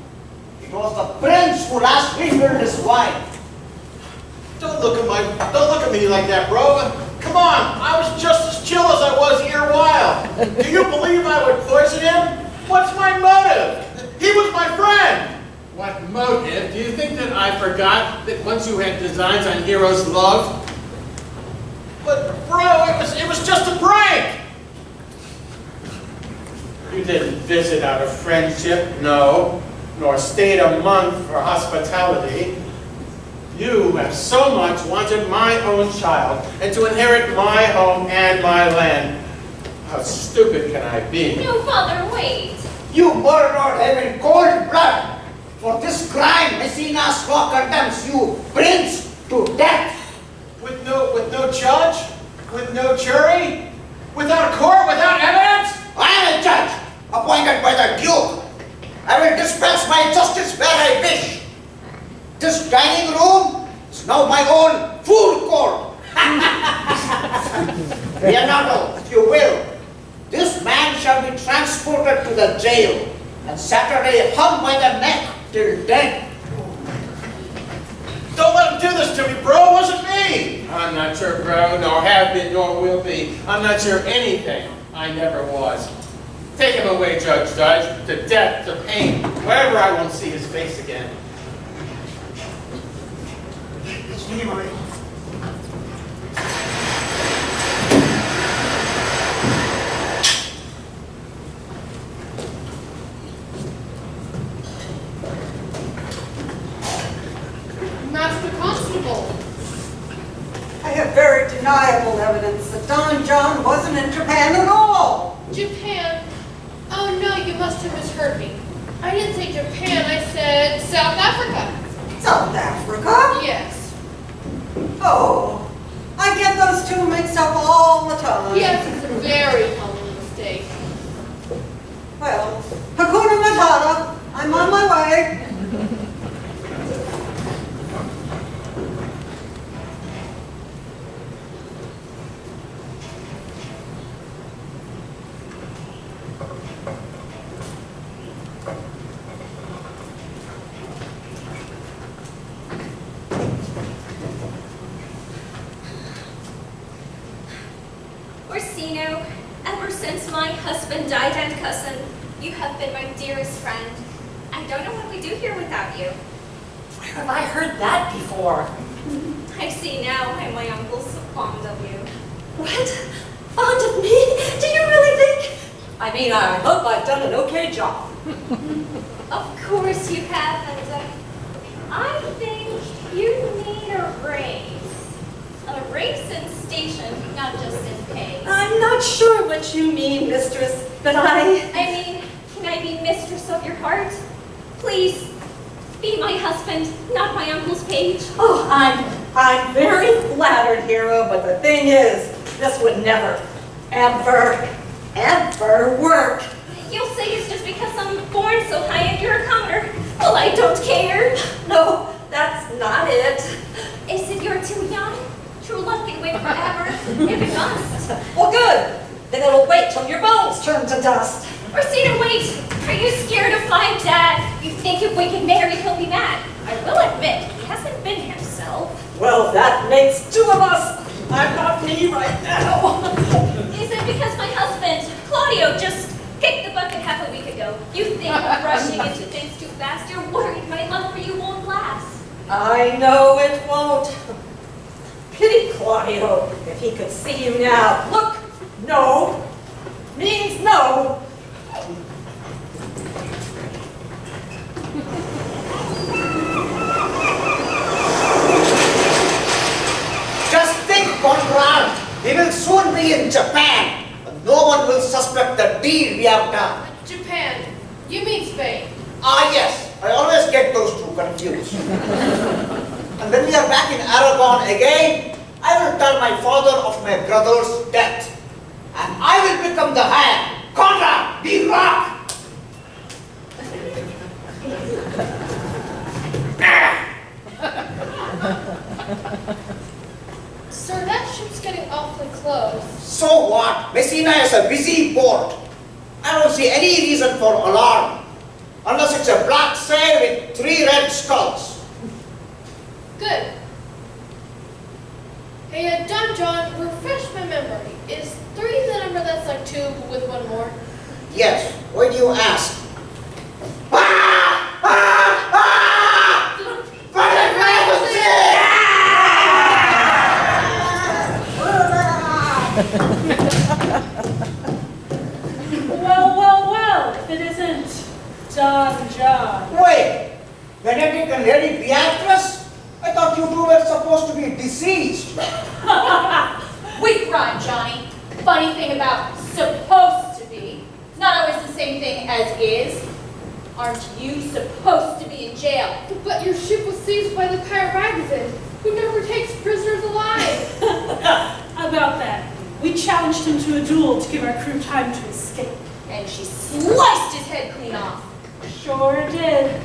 It was the prince who last refilled his wine. Don't look at me like that, bro. Come on, I was just as chill as I was erewhile. Do you believe I would poison him? What's my motive? He was my friend. What motive? Do you think that I forgot that once you had designs on Hero's love? But bro, it was just a prank. You didn't visit out of friendship, no, nor stayed a month for hospitality. You have so much wanted my own child and to inherit my home and my land. How stupid can I be? No, Father, wait. You murdered him in cold blood. For this crime, Messina's law condemns you, prince, to death. With no judge? With no jury? Without a court? Without evidence? I am a judge, appointed by the Duke. I will dispense my justice where I wish. This dining room is now my own food court. Leonardo, if you will, this man shall be transported to the jail and Saturday hung by the neck till dead. Don't let him do this to me, bro. It wasn't me. I'm not sure, bro, nor have been, nor will be. I'm not sure anything. I never was. Take him away, Judge, to death, to pain, wherever I won't see his face again. It's me, Marie. Master Constable. I have very deniable evidence that Don John wasn't in Japan at all. Japan? Oh no, you must have misheard me. I didn't say Japan, I said South Africa. South Africa? Yes. Oh, I get those two mixed up all the time. Yes, it's a very common mistake. Well, Hakuna Matata, I'm on my way. Orsino, ever since my husband died and cousin, you have been my dearest friend. I don't know what we do here without you. Where have I heard that before? I see now why my uncle's so fond of you. What? Fond of me? Do you really think? I mean, I hope I've done an okay job. Of course you have, and I think you need a raise. A raise in station, not just in pay. I'm not sure what you mean, mistress, but I mean, can I be mistress of your heart? Please, be my husband, not my uncle's page. Oh, I'm very flattered, Hero, but the thing is, this would never, ever work. You'll say it's just because I'm born so high and you're a commoner. Well, I don't care. No, that's not it. Is it you're too young? True love can wait forever, if it must. Well, good. Then it'll wait till your bones turn to dust. Orsino, wait. Are you scared of my dad? You think if we get married, he'll be mad. I will admit, he hasn't been himself. Well, that makes two of us. I'm not me right now. Is it because my husband, Claudio, just kicked the bucket half a week ago? You think I'm rushing into things too fast? You're worried my love for you won't last. I know it won't. Pity Claudio, if he could see you now. Look, no means no. Just think, Conrad, we will soon be in Japan. And no one will suspect the deed we have done. Japan. You mean Spain. Ah, yes. I always get those two confused. And when we are back in Aragon again, I will tell my father of my brother's death. And I will become the hand. Conrad, be rock! clothes. So what? Messina is a busy port. I don't see any reason for alarm. Unless it's a black sail with 3 red skulls. Good. Hey, Don John, refresh my memory. Is 3 the number that's like 2 but with 1 more? Yes. Why do you ask? Well, if it isn't Don John. Wait! Benedict and Lady Beatrice? I thought you two were supposed to be deceased. We rhyme, Johnny. Funny thing about supposed to be, it's not always the same thing as is. Aren't you supposed to be in jail? But your ship was seized by the pirate magazine, who never takes prisoners alive. About that, we challenged him to a duel to give our crew time to escape. And she sliced his head clean off. Sure did.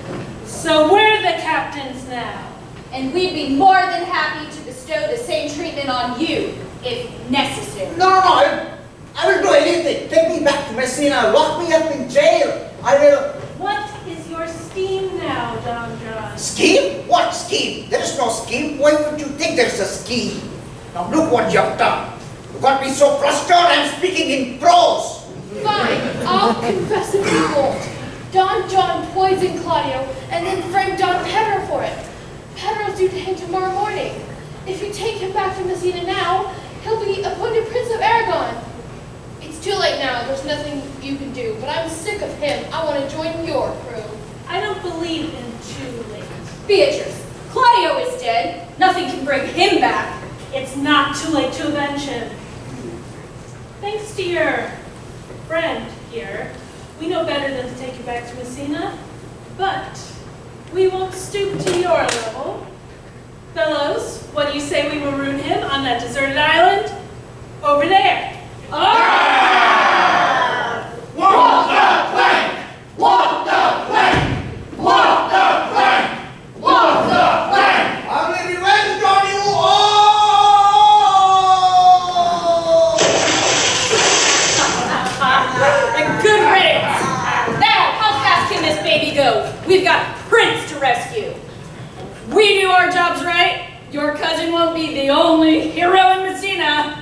So we're the captains now. And we'd be more than happy to bestow the same treatment on you, if necessary. No, I will do anything. Take me back to Messina. Lock me up in jail. I will... What is your scheme now, Don John? Scheme? What scheme? There is no scheme. Why would you think there's a scheme? Now look what you've done. You got me so frustrated I'm speaking in prose. Fine, I'll confess if you won't. Don John poisoned Claudio and then framed Don Pedro for it. Pedro's due to him tomorrow morning. If you take him back to Messina now, he'll be appointed Prince of Aragon. It's too late now, there's nothing you can do, but I'm sick of him. I want to join your crew. I don't believe in too late. Beatrice, Claudio is dead. Nothing can bring him back. It's not too late to avenge him. Thanks to your friend here, we know better than to take you back to Messina, but we won't stoop to your level. Fellows, what do you say we maroon him on that deserted island? Over there. Walk the plank! Walk the plank! Walk the plank! Walk the plank! I will revenge on you all! And good riddance. Now, how fast can this baby go? We've got Prince to rescue. We do our jobs right. Your cousin won't be the only hero in Messina.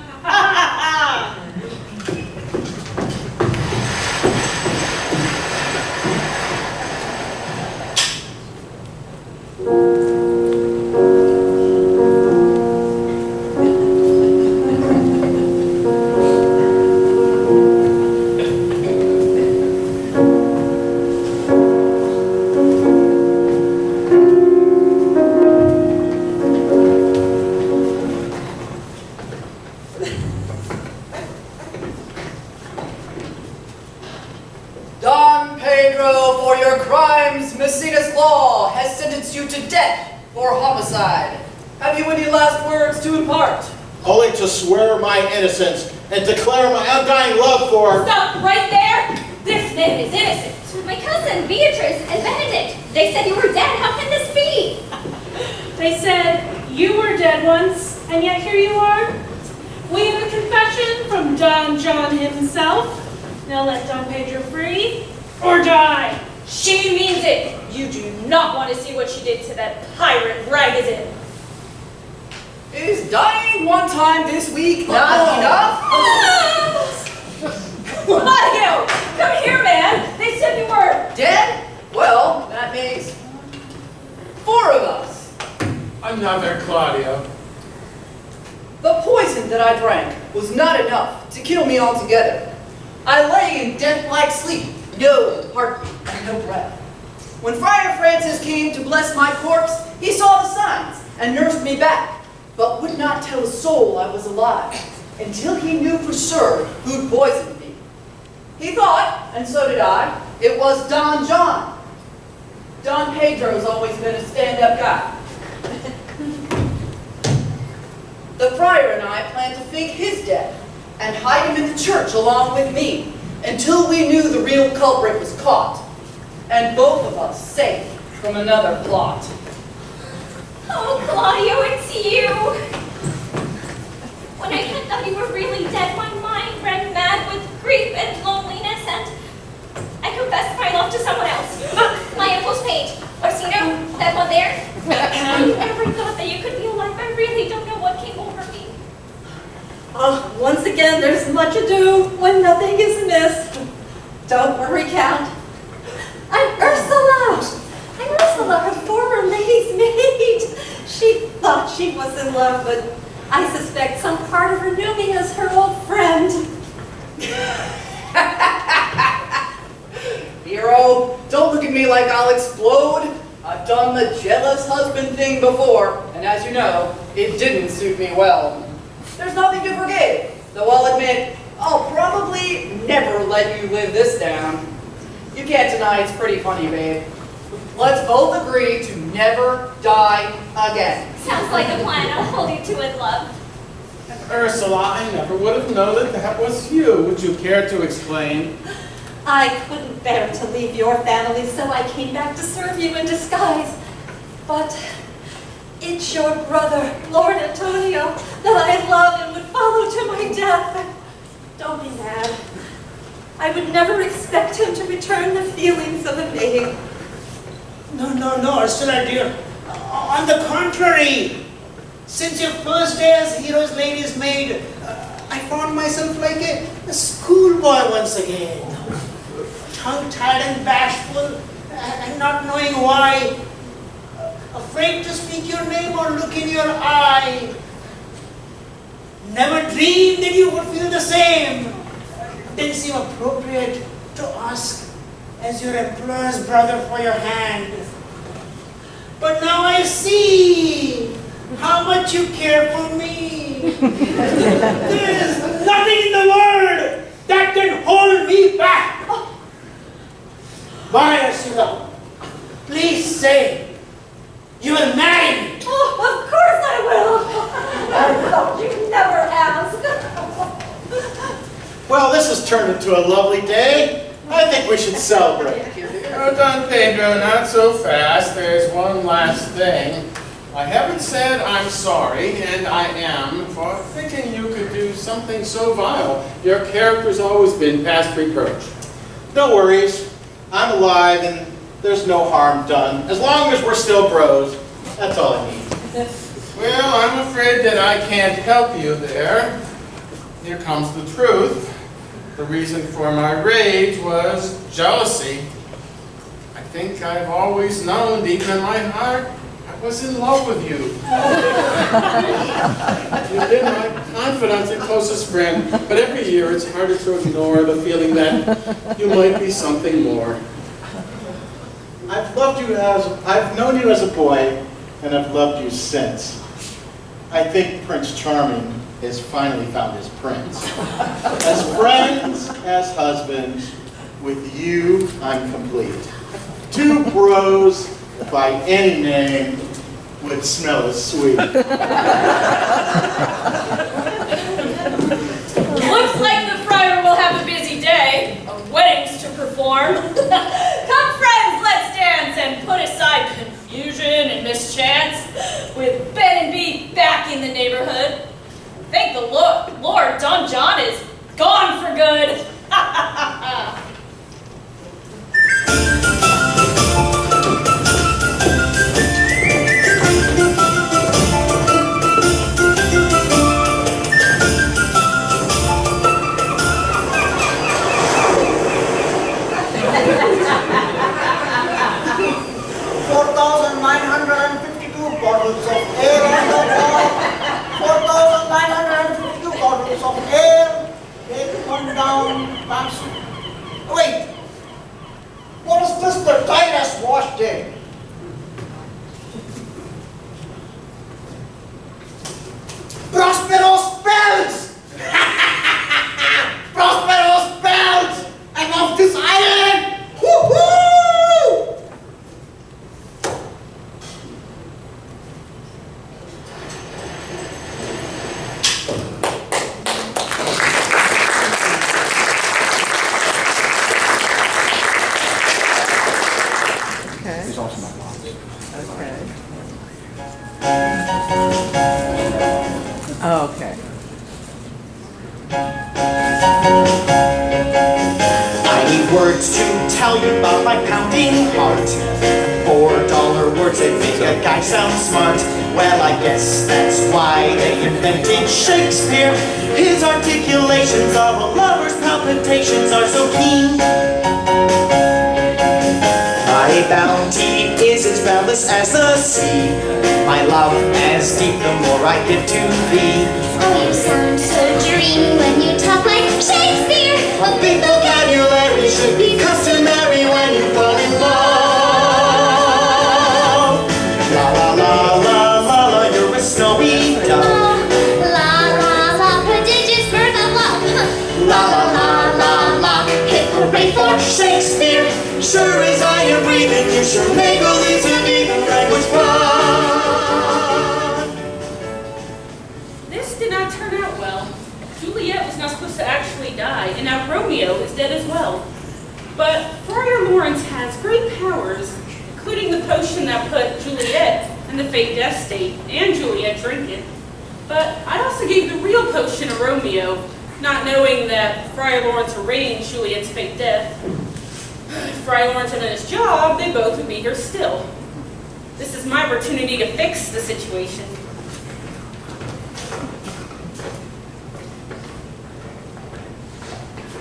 Don Pedro, for your crimes, Messina's law has sentenced you to death for homicide. Have you any last words to impart? Only to swear my innocence and declare my undying love for... Stop right there! This man is innocent. My cousin, Beatrice, and Benedict. They said you were dead. How can this be? They said you were dead once, and yet here you are. We have a confession from Don John himself. Now let Don Pedro free, or die. She means it. You do not want to see what she did to that pirate Ragazin. Is dying one time this week not enough? Claudio, come here, man. They said you were Dead? Well, that makes 4 of us. Another Claudio. The poison that I drank was not enough to kill me altogether. I lay in death-like sleep, no heartbeat and no breath. When Friar Francis came to bless my corpse, he saw the signs and nursed me back, but would not tell a soul I was alive until he knew for sure who'd poisoned me. He thought, and so did I, it was Don John. Don Pedro's always been a stand-up guy. The friar and I planned to fake his death and hide him in the church along with me until we knew the real culprit was caught, and both of us safe from another plot. Oh, Claudio, it's you. When I thought you were really to someone else. My uncle's page. Orsino, that one there. Have you ever thought that you could be alive? I really don't know what came over me. Once again, there's much ado when nothing is amiss. Don't worry, Count. I'm Ursula. I'm Ursula, her former lady's maid. She thought she was in love, but I suspect some part of her knew me as her old friend. Hero, don't look at me like I'll explode. I've done the jealous husband thing before, and as you know, it didn't suit me well. There's nothing to forgive, though I'll admit, I'll probably never let you live this down. You can't deny it's pretty funny, babe. Let's both agree to never die again. Sounds like a plan. I'll hold you to it, love. Ursula, I never would have known that was you. Would you care to explain? I couldn't bear to leave your family, so I came back to serve you in disguise. But it's your brother, Lord Antonio, that I love and would follow to my death. Don't be mad. I would never expect him to return the feelings of a maid. No, Ursula dear. On the contrary, since your first day as hero's lady's maid, I found myself like a schoolboy once again. Tongue-tied and bashful, and not knowing why. Afraid to speak your name or look in your eye. Never dreamed that you would feel the same. Didn't seem appropriate to ask as your employer's brother for your hand. But now I see how much you care for me. There is nothing in the world that can hold me back. My Ursula, please say you will marry me. Oh, of course I will. I thought you'd never ask. Well, this has turned into a lovely day. I think we should celebrate. Oh, Don Pedro, not so fast. There's one last thing. I haven't said I'm sorry, and I am, for thinking you could do something so vile. Your character's always been past reproach. No worries. I'm alive, and there's no harm done. As long as we're still bros, that's all I need. Well, I'm afraid that I can't help you there. Here comes the truth. The reason for my rage was jealousy. I think I've always known deep in my heart I was in love with you. You've been my confidant and closest friend, but every year it's harder to ignore the feeling that you might be something more. I've known you as a boy, and I've loved you since. I think Prince Charming has finally found his prince. As friends, as husbands, with you, I'm complete. Two bros by any name would smell as sweet. Looks like the friar will have a busy day. Weddings to perform. Come, friends, let's dance and put aside confusion and mischance. With Ben and B back in the neighborhood. Thank the Lord, Don John is gone for good. words to tell you about my pounding heart. $4 words that make a guy sound smart. Well, I guess that's why they invented Shakespeare. His articulations of a lover's palpitations are so keen. My bounty is as boundless as the sea. My love as deep the more I give to thee. Oh, you sound so dreamy when you talk like Shakespeare. A big vocabulary should be customary when you fall in love. La la la la la la, you're a snowy dove. La la la, prodigious birth of love. La la la la la, hit parade for Shakespeare. Sure as I am breathing, you sure make believe to be the language bond. This did not turn out well. Juliet was not supposed to actually die, and now Romeo is dead as well. But Friar Lawrence has great powers, including the potion that put Juliet in the fake death state, and Juliet drank it. But I also gave the real potion to Romeo, not knowing that Friar Lawrence arranged Juliet's fake death. If Friar Lawrence had done his job, they both would be here still. This is my opportunity to fix the situation.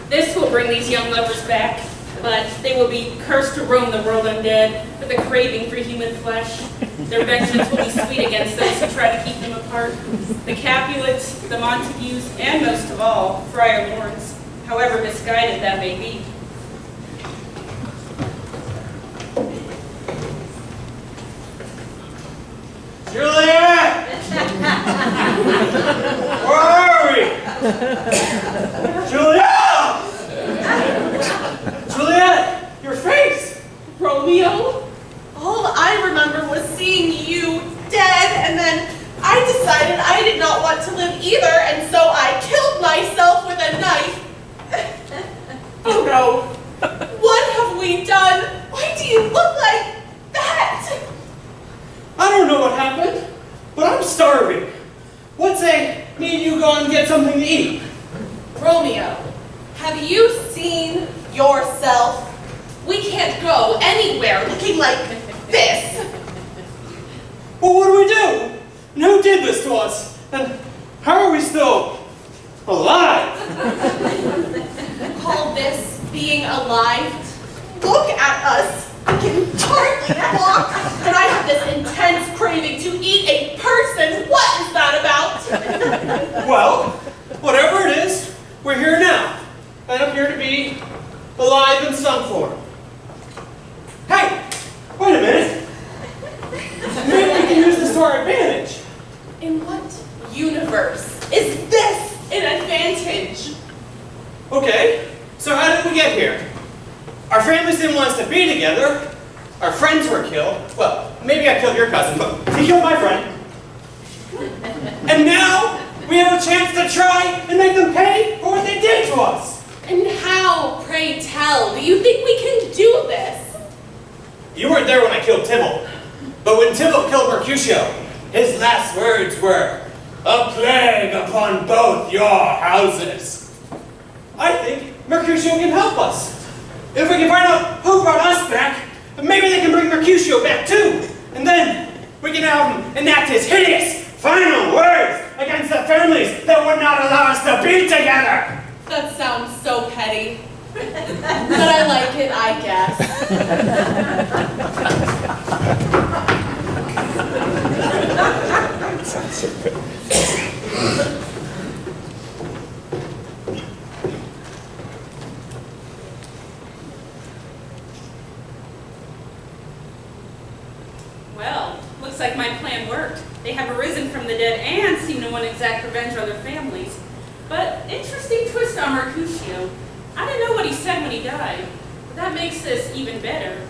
This will bring these young lovers back, but they will be cursed to roam the world undead with a craving for human flesh. Their vengeance will be sweet against those who try to keep them apart. The Capulets, the Montagues, and most of all, Friar Lawrence, however misguided that may be. Juliet! Where are we? Juliet! Juliet, your face! Romeo? All I remember was seeing you dead, and then I decided I did not want to live either, and so I killed myself with a knife. Oh no. What have we done? Why do you look like that? I don't know what happened, but I'm starving. What say me and you go and get something to eat? Romeo, have you seen yourself? We can't go anywhere looking like this. Well, what do we do? And who did this to us? And how are we still alive? Call this being alive? Look at us. I can hardly walk, and I have this intense craving to eat a person. What is that about? Well, whatever it is, we're here now, and appear to be alive in some form. Hey, wait a minute. Maybe we can use this to our advantage. In what universe is this an advantage? Okay, so how did we get here? Our families didn't want us to be together. Our friends were killed. Well, maybe I killed your cousin, but he killed my friend. And now we have a chance to try and make them pay for what they did to us. And how, pray tell, do you think we can do this? You weren't there when I killed Tybalt. But when Tybalt killed Mercutio, his last words were, "A plague upon both your houses." I think Mercutio can help us. If we can find out who brought us back, maybe they can bring Mercutio back too. And then we can have him enact his hideous final words against the families that would not allow us to be together. That sounds so petty. But I like it, I guess. Well, looks like my plan worked. They have arisen from the dead and seem to want to exact revenge on their families. But interesting twist on Mercutio. I didn't know what he said when he died. But that makes this even better.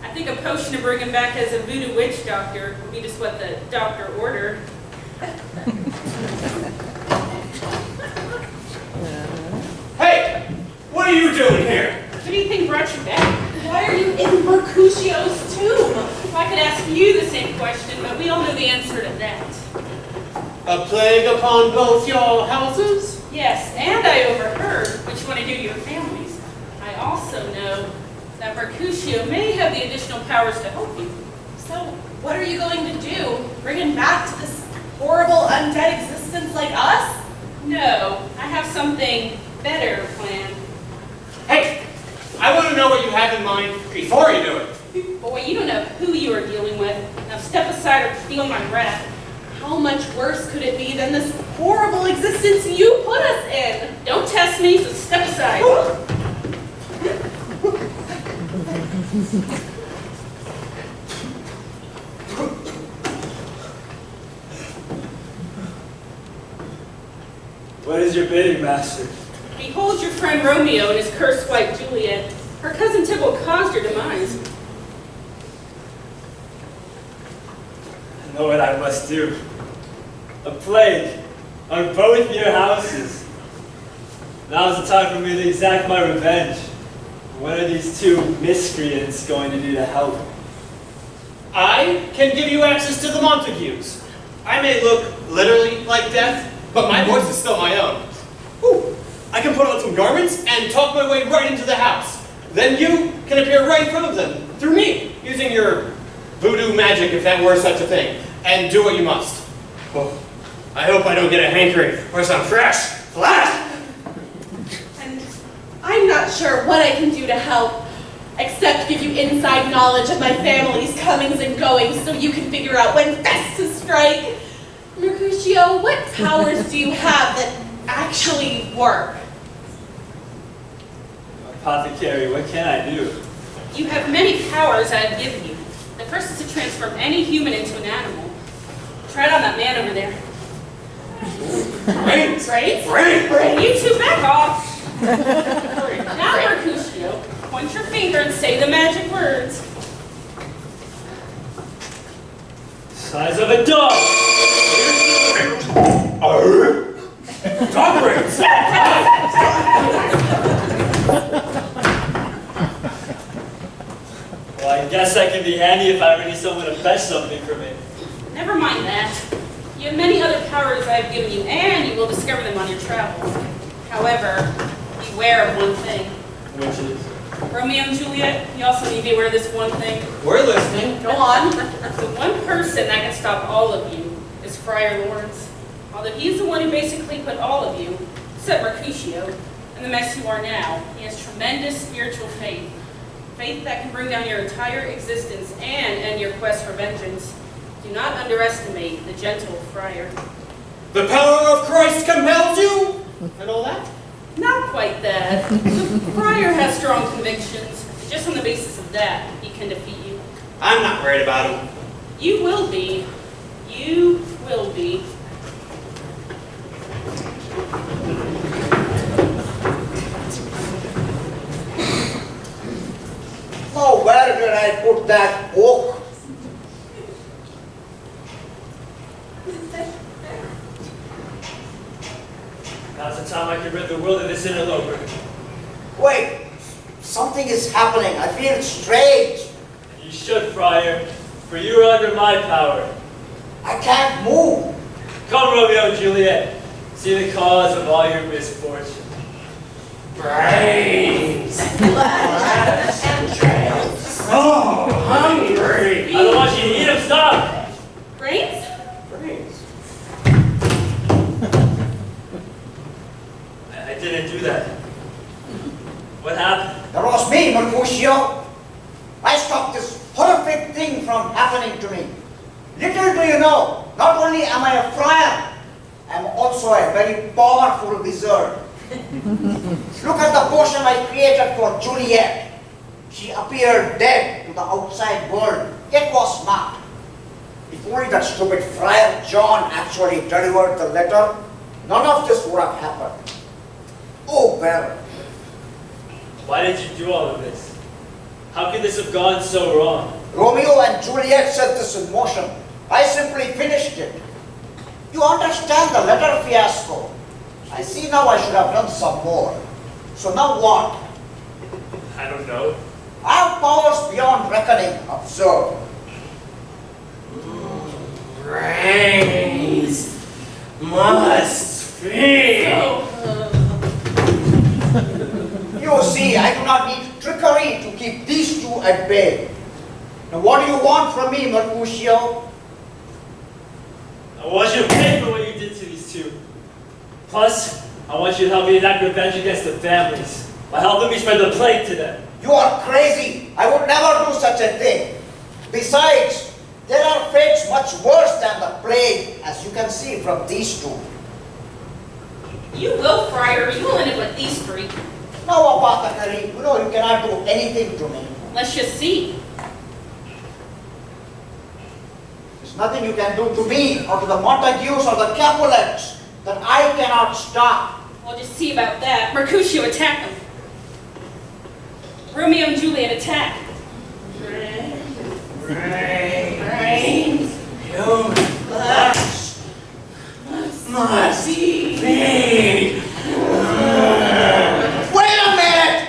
I think a potion to bring him back as a voodoo witch doctor would be just what the doctor ordered. Hey, what are you doing here? What do you think brought you back? Why are you in Mercutio's tomb? If I could ask you the same question, but we all know the answer to that. A plague upon both your houses? Yes, and I overheard what you want to do to your families. I also know that Mercutio may have the additional powers to help you. So, what are you going to do? Bring him back to this horrible undead existence like us? No, I have something better planned. Hey, I want to know what you have in mind before you do it. Boy, you don't know who you are dealing with. Now step aside or feel my wrath. How much worse could it be than this horrible existence you put us in? Don't test me, so step aside. What is your bidding, master? Behold your friend Romeo and his cursed wife Juliet. Her cousin Tybalt caused your demise. I know what I must do. A plague on both your houses. Now's the time for me to exact my revenge. What are these two miscreants going to do to help? I can give you access to the Montagues. I may look literally like death, but my voice is still my own. Ooh, I can put on some garments and talk my way right into the house. Then you can appear right in front of them, through me, using your voodoo magic, if that were such a thing, and do what you must. Oh, I hope I don't get a hankering or some fresh flash. And I'm not sure what I can do to help, except give you inside knowledge of my family's comings and goings so you can figure out when best to strike. Mercutio, what powers do you have that actually work? Apothecary, what can I do? You have many powers I've given you. The first is to transform any human into an animal. Try it on that man over there. Brains! Brains? Brains! You two back off! Now, Mercutio, point your finger and say the magic words. Size of a dog! Dog brains! Well, I guess I can be handy if I ever need someone to fetch something for me. Never mind that. You have many other powers I have given you, and you will discover them on your travels. However, beware of one thing. Which is? Romeo and Juliet, you also need to be aware of this one thing. We're listening. Go on. The one person that can stop all of you is Friar Lawrence. Although he's the one who basically put all of you, except Mercutio, in the mess you are now, he has tremendous spiritual faith. Faith that can bring down your entire existence and end your quest for vengeance. Do not underestimate the gentle friar. The power of Christ compels you? And all that? Not quite that. The friar has strong convictions. Just on the basis of that, he can defeat you. I'm not worried about him. You will be. You will be. Now, where did I put that book? Now's the time I can rid the world of this interloper. Wait, something is happening. I feel strange. You should, Friar, for you are under my power. I can't move. Come, Romeo and Juliet. See the cause of all your misfortune. Brains! Oh, hungry! I don't want you to eat them, stop! Brains? Brains. I didn't do that. What happened? That was me, Mercutio. I stopped this horrific thing from happening to me. Little do you know, not only am I a friar, I am also a very powerful wizard. Look at the potion I created for Juliet. She appeared dead to the outside world, yet was not. If only that stupid Friar John actually delivered the letter, none of this would have happened. Oh, well. Why did you do all of this? How could this have gone so wrong? Romeo and Juliet set this in motion. I simply finished it. You understand the letter fiasco. I see now I should have done some more. So now what? I don't know. I have powers beyond reckoning. Observe. Brains must be. You see me. I do not need trickery to keep these two at bay. Now what do you want from me, Mercutio? I want you to pay for what you did to these two. Plus, I want you to help me enact revenge against the families by helping me spread the plague to them. You are crazy. I would never do such a thing. Besides, there are fates much worse than the plague, as you can see from these two. You will, Friar. You will end up with these three. Now, apothecary, you know you cannot do anything to me. Let's just see. There's nothing you can do to me, or to the Montagues, or the Capulets, that I cannot stop. We'll just see about that. Mercutio, attack them. Romeo and Juliet, attack. Brains. Human flesh. Must be. Wait a minute!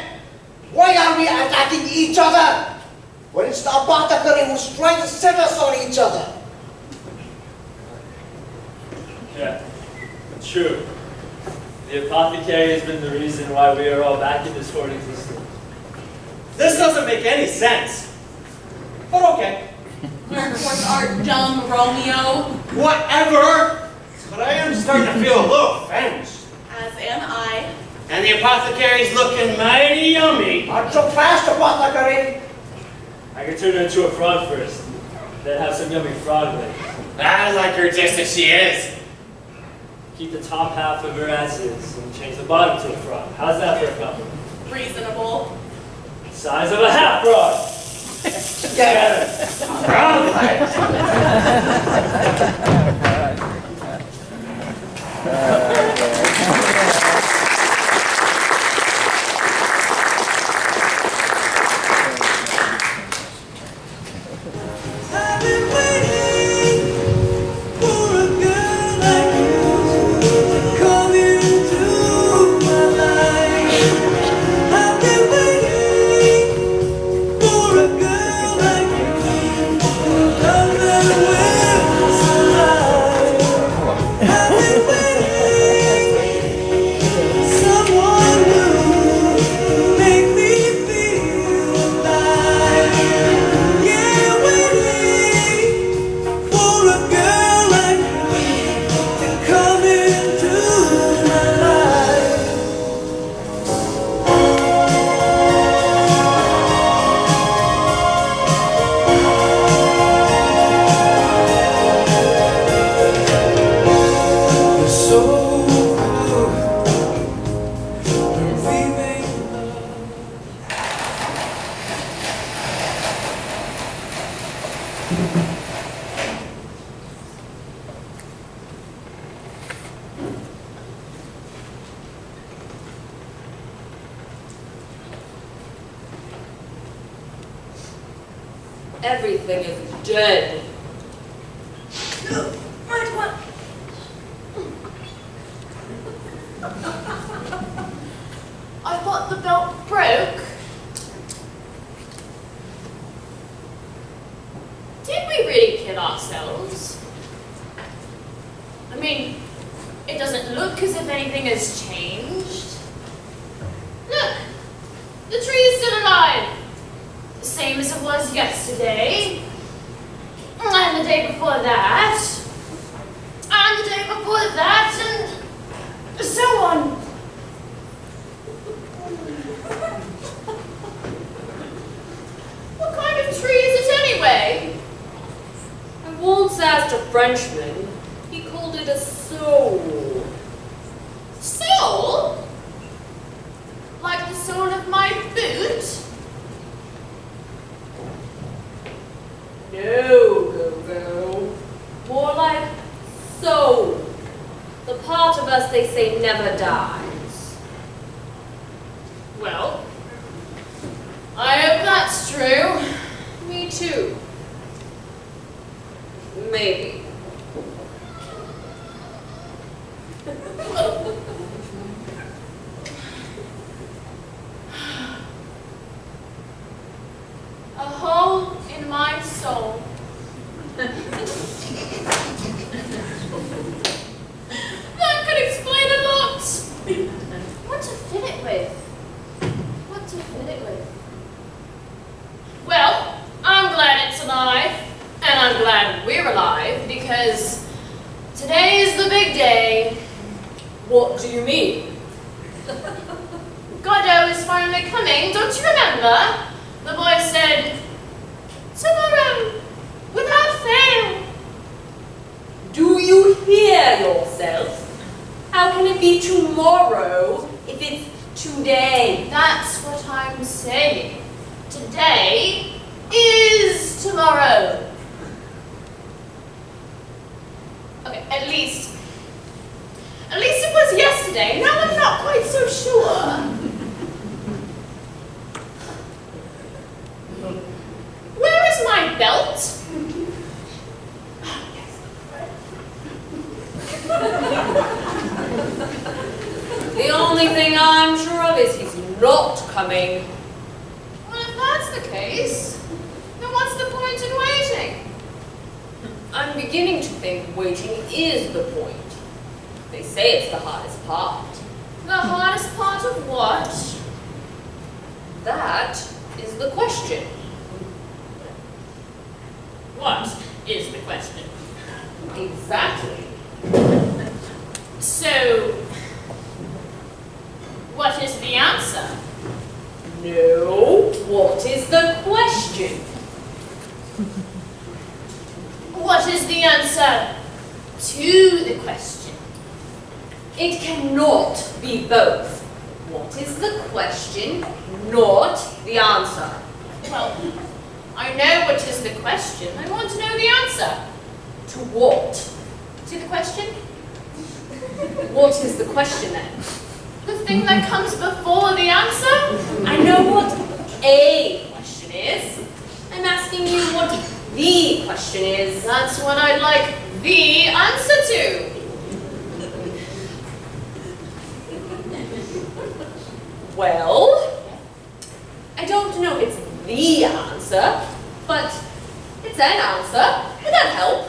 Why are we attacking each other? Well, it's the apothecary who's trying to set us on each other. Yeah, true. The apothecary has been the reason why we are all back in this hoarding system. This doesn't make any sense. But okay. What's our dumb Romeo? Whatever! But I am starting to feel a little famished. As am I. And the apothecary's looking mighty yummy. Not so fast, apothecary. I can turn her into a frog first, then have some yummy frog legs. I like her just as she is. Keep the top half of her as is and change the bottom to a frog. How's that for a compliment? Reasonable. Size of a half frog. Together. Frog legs. Everything is dead. I thought the belt broke. Did we really kill ourselves? I mean, it doesn't look as if anything has changed. Look, the tree is still alive. The same as it was yesterday, and the day before that, and the day before that, and so on. What kind of tree is it anyway? I once asked a Frenchman. He called it a soul. Soul? Like the sole of my boot? No, Gogo. More like soul. The part of us they say never dies. Well, I hope that's true. Me too. Maybe. A hole in my soul. That could explain a lot. What to fill it with? What to day. What do you mean? Godot is finally coming, don't you remember? The boy said, tomorrow, without fail. Do you hear yourself? How can it be tomorrow if it's today? That's what I'm saying. Today is tomorrow. Okay, at least it was yesterday. Now I'm not quite so sure. Where is my belt? The only thing I'm sure of is he's not coming. Well, if that's the case, then what's the point in waiting? I'm beginning to think waiting is the point. They say it's the hardest part. The hardest part of what? That is the question. What is the question? Exactly. So, what is the answer? No, what is the question? What is the answer to the question? It cannot be both. What is the question, not the answer? Well, I know what is the question. I want to know the answer. To what? To the question? What is the question then? The thing that comes before the answer? I know what a question is. I'm asking you what the question is. That's what I'd like the answer to. Well, I don't know if it's the answer, but it's an answer. Would that help?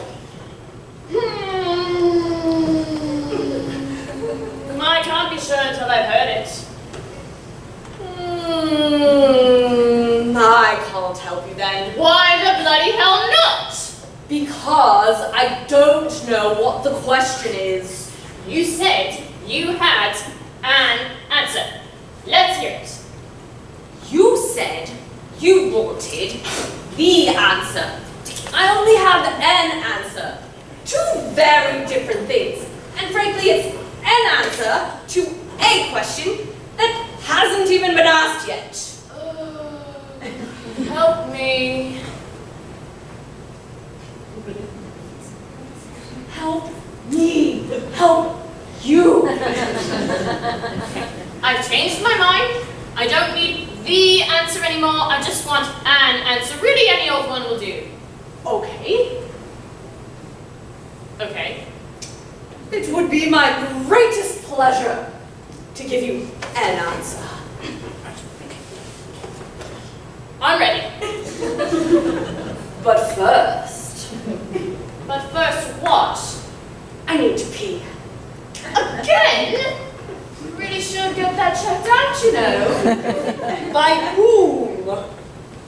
I can't be sure until I've heard it. I can't help you then. Why the bloody hell not? Because I don't know what the question is. You said you had an answer. Let's hear it. You said you wanted the answer. I only have an answer. Two very different things. And frankly, it's an answer to a question that hasn't even been asked yet. Help me. Help me. Help you. I've changed my mind. I don't need the answer anymore. I just want an answer. Really, any old one will do. Okay. Okay. It would be my greatest pleasure to give you an answer. I'm ready. But first, what? I need to pee. Again? You really should get that checked out, you know. By whom?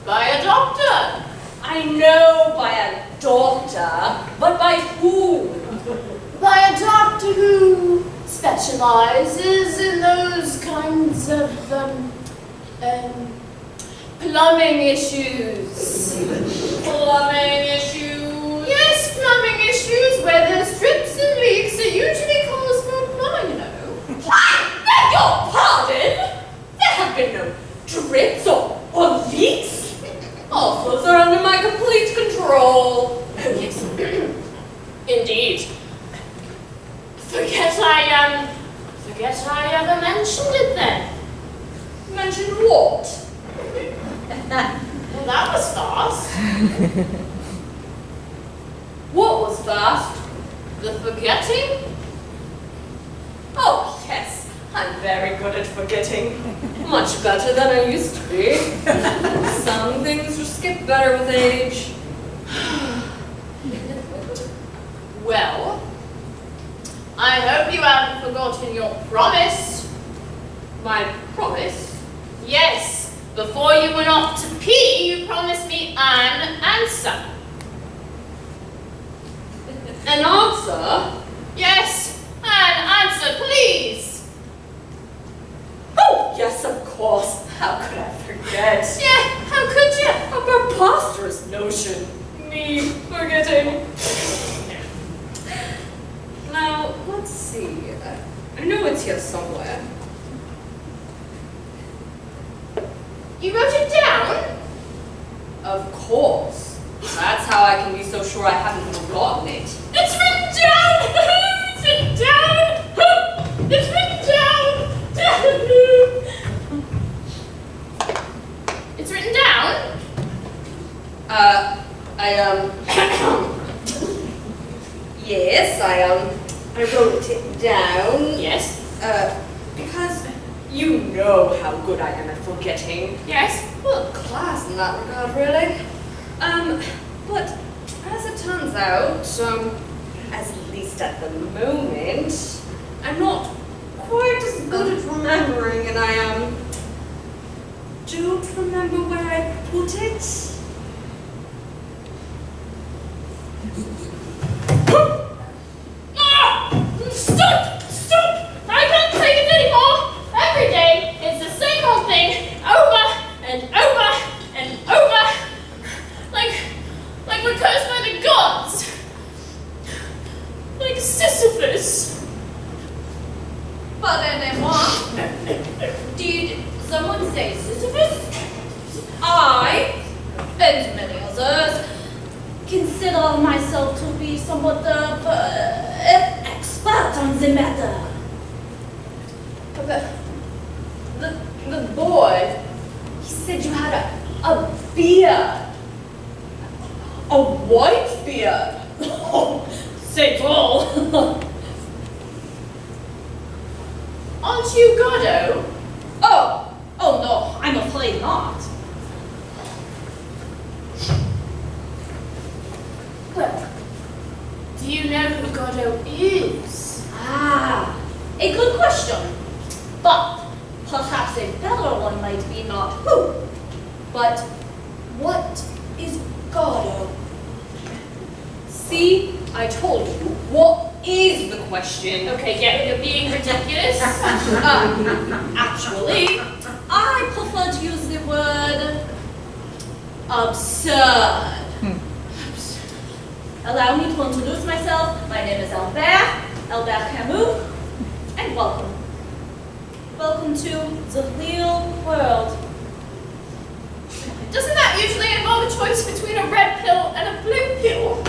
By a doctor. I know by a doctor, but by whom? By a doctor who specializes in those kinds of, plumbing issues. Plumbing issues? Yes, plumbing issues where there's drips and leaks are usually caused by plumbing, you know. Beg your pardon? There have been no drips or leaks. All flows are under my complete control. Oh, yes. Indeed. Forget I ever mentioned it then. Mentioned what? Well, that was fast. What was fast? The forgetting? Oh, yes. I'm very good at forgetting. Much better than I used to be. Some things just get better with age. Well, I hope you haven't forgotten your promise. My promise? Yes, before you went off to pee, you promised me an answer. An answer? Yes, I know it's here somewhere. You wrote it down? Of course. That's how I can be so sure I haven't forgotten it. It's written down! It's written down! It's written down! It's written down? Yes, I wrote it down. Yes? Because you know how good I am at forgetting. Yes? Well, class in that regard, really. But as it turns out, at least at the moment, I'm not quite as good at remembering, and I, don't remember where I put it. Stop! Stop! I can't take it anymore! Every day, it's the same old thing, over and over and over. Like we're cursed by the gods. Like Sisyphus. Pardonnez-moi. Did someone say Sisyphus? I, and many others, consider myself to be somewhat of an expert on the matter. The boy, he said you had a beard. A white beard? Oh, c'est drôle. Aren't you Godot? Oh no, I'm afraid not. Well, do you know who Godot is? Ah, a good question. But perhaps a better one might be not who, but what is Godot? See, I told you. What is the question? Okay, yeah, you're being ridiculous. Actually, I prefer to use the word absurd. Allow me to introduce myself. My name is Albert Camus, and welcome. Welcome to the real world. Doesn't that usually involve a choice between a red pill and a blue pill?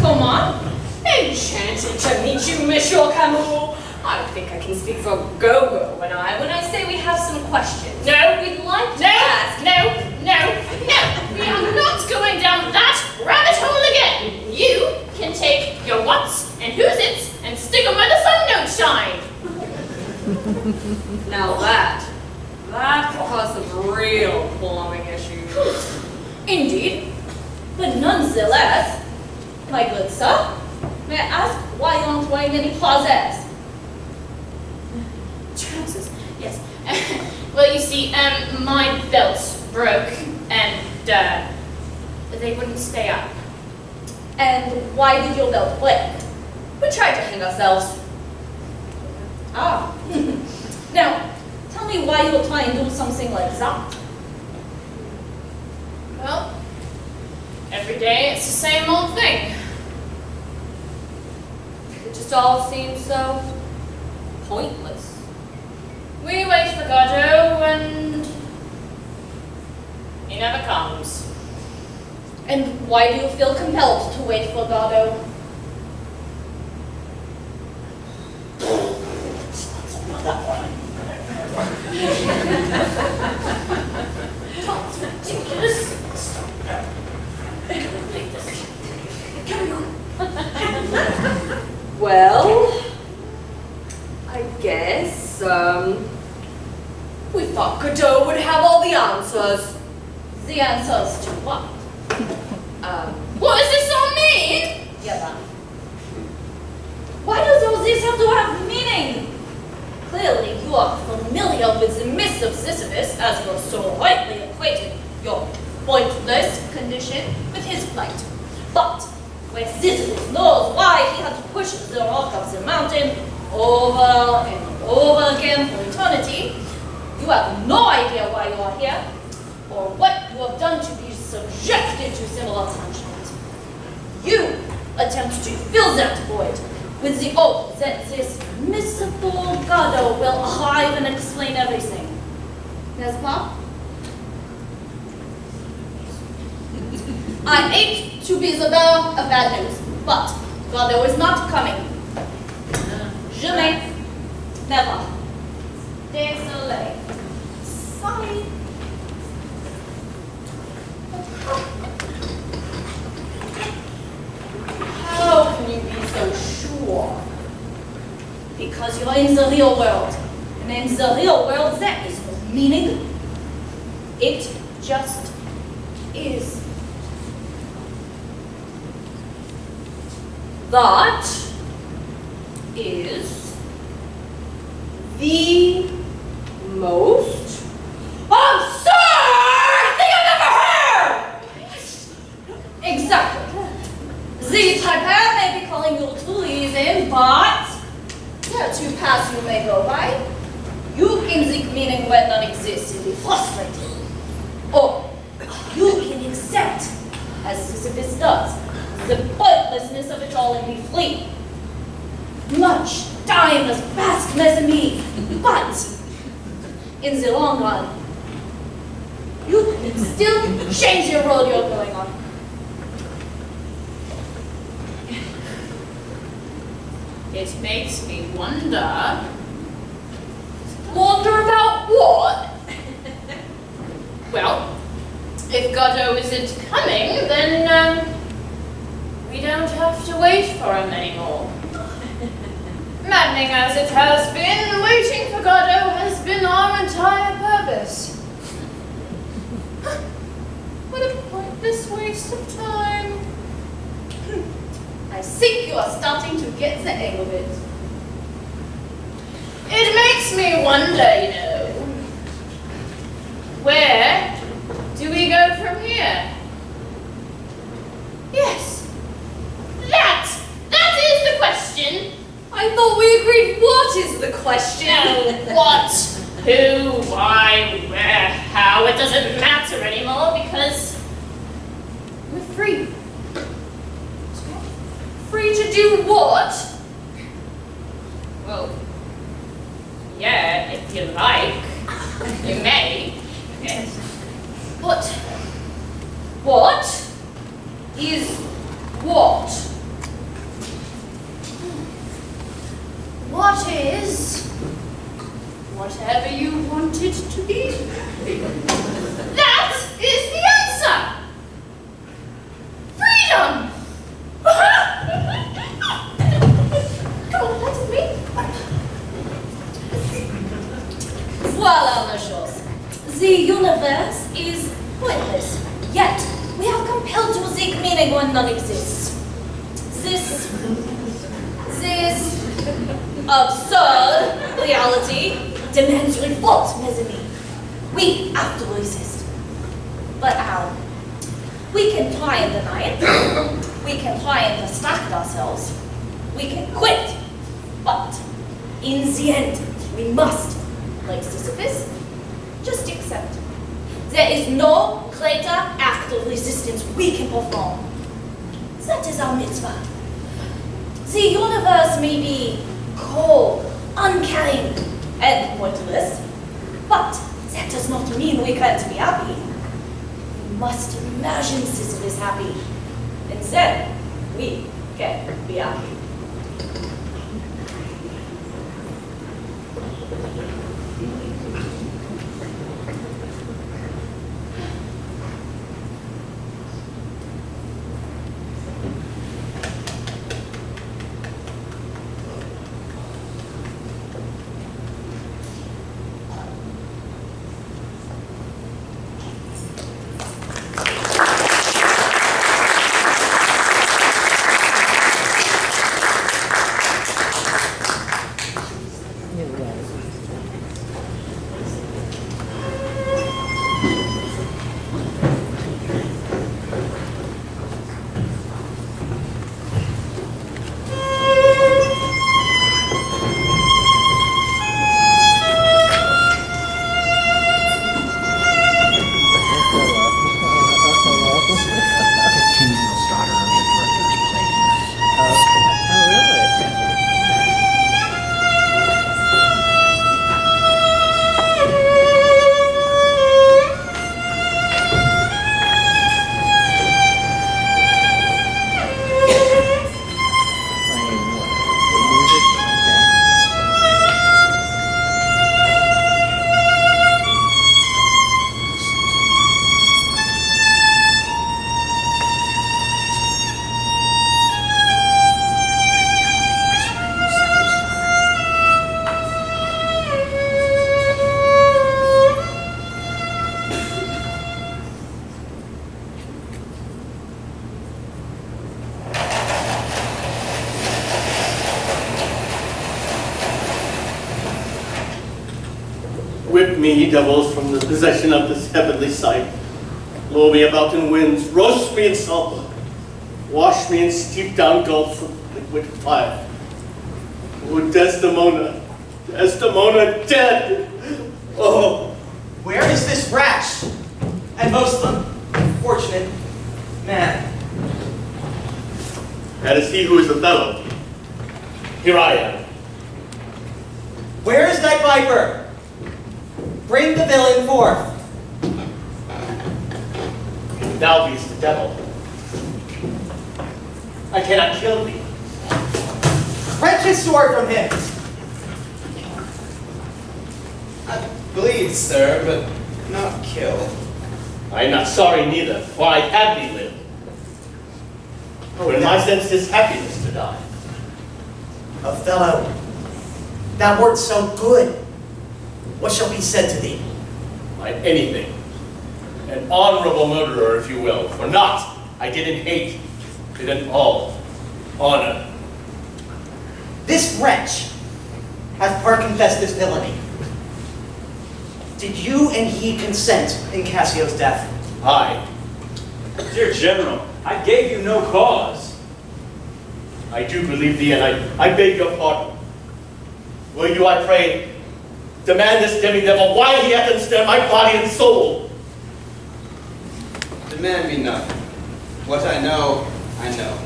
Come on. Enchanted to meet you, Monsieur Camus. I think I can speak for Gogo when I say we have some questions. No, we'd like to ask. No. We are not going down that rabbit hole again. You can take your whats and who's its and stick them where the sun don't shine. Now that causes real plumbing issues. Indeed. But nonetheless, my good sir, may I ask why you aren't wearing any trousers? Trousers, yes. Well, you see, my belt broke and they wouldn't stay up. And why did your belt break? We tried to hang ourselves. Ah. Now, tell me why you would try and do something like that. Well, every day it's the same old thing. It just all seems so pointless. We wait for Godot and he never comes. And why do you feel compelled to wait for Godot? That's ridiculous. Well, I guess, we thought Godot would have all the answers. The answers to what? What does this all mean? Yeah, why does all this have to have meaning? Clearly, you are familiar with the myth of Sisyphus, as you're so rightly equated your pointless condition with his plight. But when Sisyphus knows why he had to push the rock of the mountain over and over again for eternity, you have no idea why you are here, or what you have done to be subjected to similar punishment. You attempt to fill that void with the hope that this N'est-ce pas? I hate to be the bearer of bad news, but Godot is not coming. Jamais. Never. Désolé. Sorry. How can you be so sure? Because you're in the real world. And in the real world, there is no meaning. It just is. That is the most absurd thing I've ever heard! Exactly. The typer may be calling you to reason, but there are two paths you may go by. You can seek meaning when none exists and be frustrated. Or you can accept, as Sisyphus does, the pointlessness of it all and be free. Much time has passed, mes amis, but in the long run, you can still change your road you're going on. It makes me wonder. Wonder about what? Well, if Godot isn't coming, then we don't have to wait for him anymore. Maddening as it has been, waiting for Godot has been our entire purpose. What a pointless waste of time. I think you are starting to get the hang of it. It makes me wonder, you know, where do we go from here? Yes, that is the question. I thought we agreed what is the question? No, what, who, why, where, how, it doesn't matter anymore because we're free. Free to do what? Well, yeah, if you like, you may, yes. But what is what? What is whatever you want it to be? That is the answer! Freedom! Come on, let me. Voila, la chose. The universe is pointless, yet we are compelled to seek meaning when none exists. This absurd reality demands revolt, mes amis. We have to resist. But how? We can try and deny it. We can try and distract ourselves. We can quit. But in the end, we must, like Sisyphus, just accept. There is no greater act of resistance we can perform. That is our mitzvah. The universe may be cold, uncaring, and pointless, but that does not mean we can't be happy. We must imagine Sisyphus happy, and then we can be happy. Whip me, ye devils, from the possession of this heavenly sight. Blow me about in winds, roast me in sulphur, wash me in steep down gulfs of liquid fire. Oh, Desdemona, Desdemona dead! Oh! Where is this rash and most unfortunate man? That is he who is Othello. Here I am. Where is that viper? Bring the villain forth. Thou beest the devil. I cannot kill thee. Wrench his sword from him. I bleed, sir, but not kill. I am not sorry neither, for I had thee live. For in my sense 'tis happiness to die. Othello, thou wert so good. What shall be said to thee? By anything. An honorable murderer, if you will. For not, I didn't hate, did in all honor. This wretch hath part confessed this villainy. Did you and he consent in Cassio's death? Aye. Dear General, I gave you no cause. I do believe thee, and I beg your pardon. Will you, I pray, demand this demi-devil why he hath ensnared my body and soul? Demand me nothing. What I know, I know.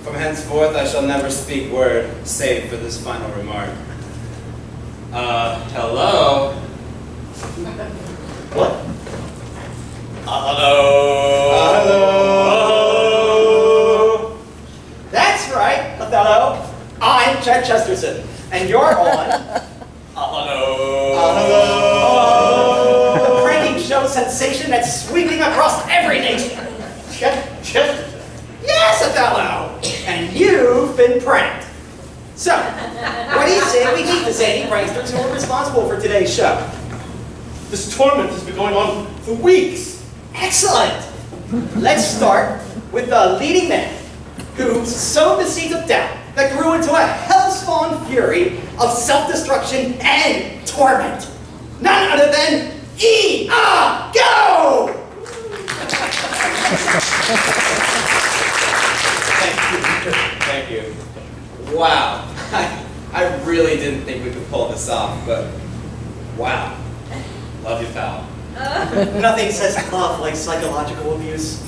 From henceforth I shall never speak word, save for this final remark. Hello? What? Hello? That's right, Othello. I'm Chet Chesterton, and you're on. Hello? The pranking show sensation that's sweeping across every nation. Chesterton? Yes, Othello. And you've been pranked. So, what do you say we meet the zany pranksters who are responsible for today's show? This tournament has been going on for weeks. Excellent. Let's start with the leading man who sowed the seeds of doubt that grew into a hellspawn fury of self-destruction and torment. None other than Go! Thank you. Wow. I really didn't think we could pull this off, but wow. Love you, pal. Nothing says love like psychological abuse.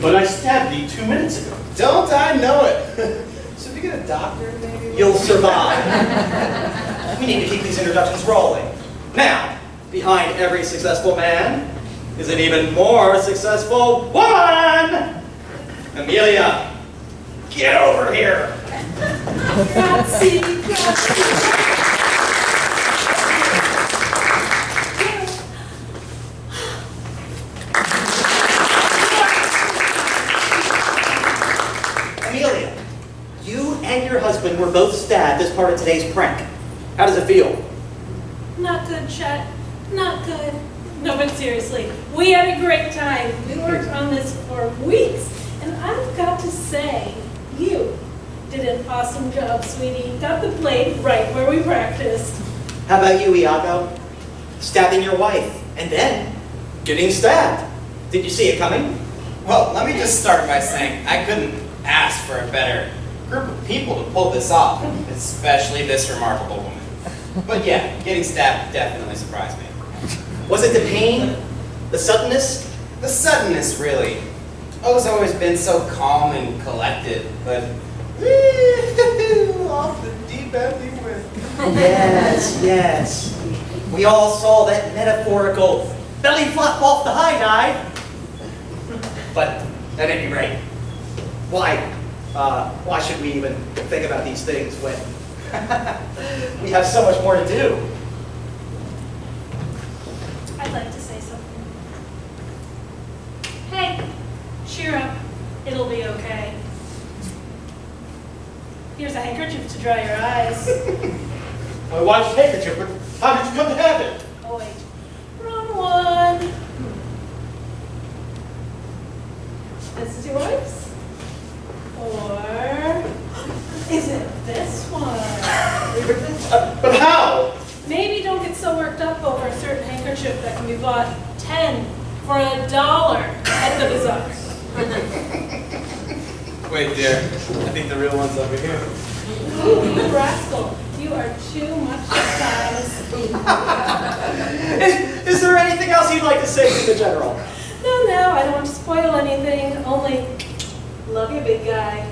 But I stabbed thee 2 minutes ago. Don't I know it? Should we get a doctor, maybe? You'll survive. We need to keep these introductions rolling. Now, behind every successful man is an even more successful woman! Amelia, get over here. Grazie, grazie. Amelia, you and your husband were both stabbed as part of today's prank. How does it feel? Not good, Chet. Not good. No, but seriously, we had a great time. We worked on this for weeks. And I've got to say, you did an awesome job, sweetie. Got the blade right where we practiced. How about you, Iago? Stabbing your wife, and then getting stabbed. Did you see it coming? Well, let me just start by saying I couldn't ask for a better group of people to pull this off, especially this remarkable woman. But yeah, getting stabbed definitely surprised me. Was it the pain? The suddenness? The suddenness, really. O's always been so calm and collected, but off the deep end he went. Yes, yes. We all saw that metaphorical belly flop off the high dive. But at any rate, why should we even think about these things when we have so much more to do? I'd like to say something. Hey, cheer up. It'll be okay. Here's a handkerchief to dry your eyes. My wife's handkerchief, but how did you come to have it? Oh, wait. Wrong one. This is yours? Or is it this one? But how? Maybe handkerchief that can be bought 10 for $1 at the bazaar. Wait, dear. I think the real one's over here. You rascal, you are too much size. Is there anything else you'd like to say to the General? No, I don't want to spoil anything, only love you, big guy.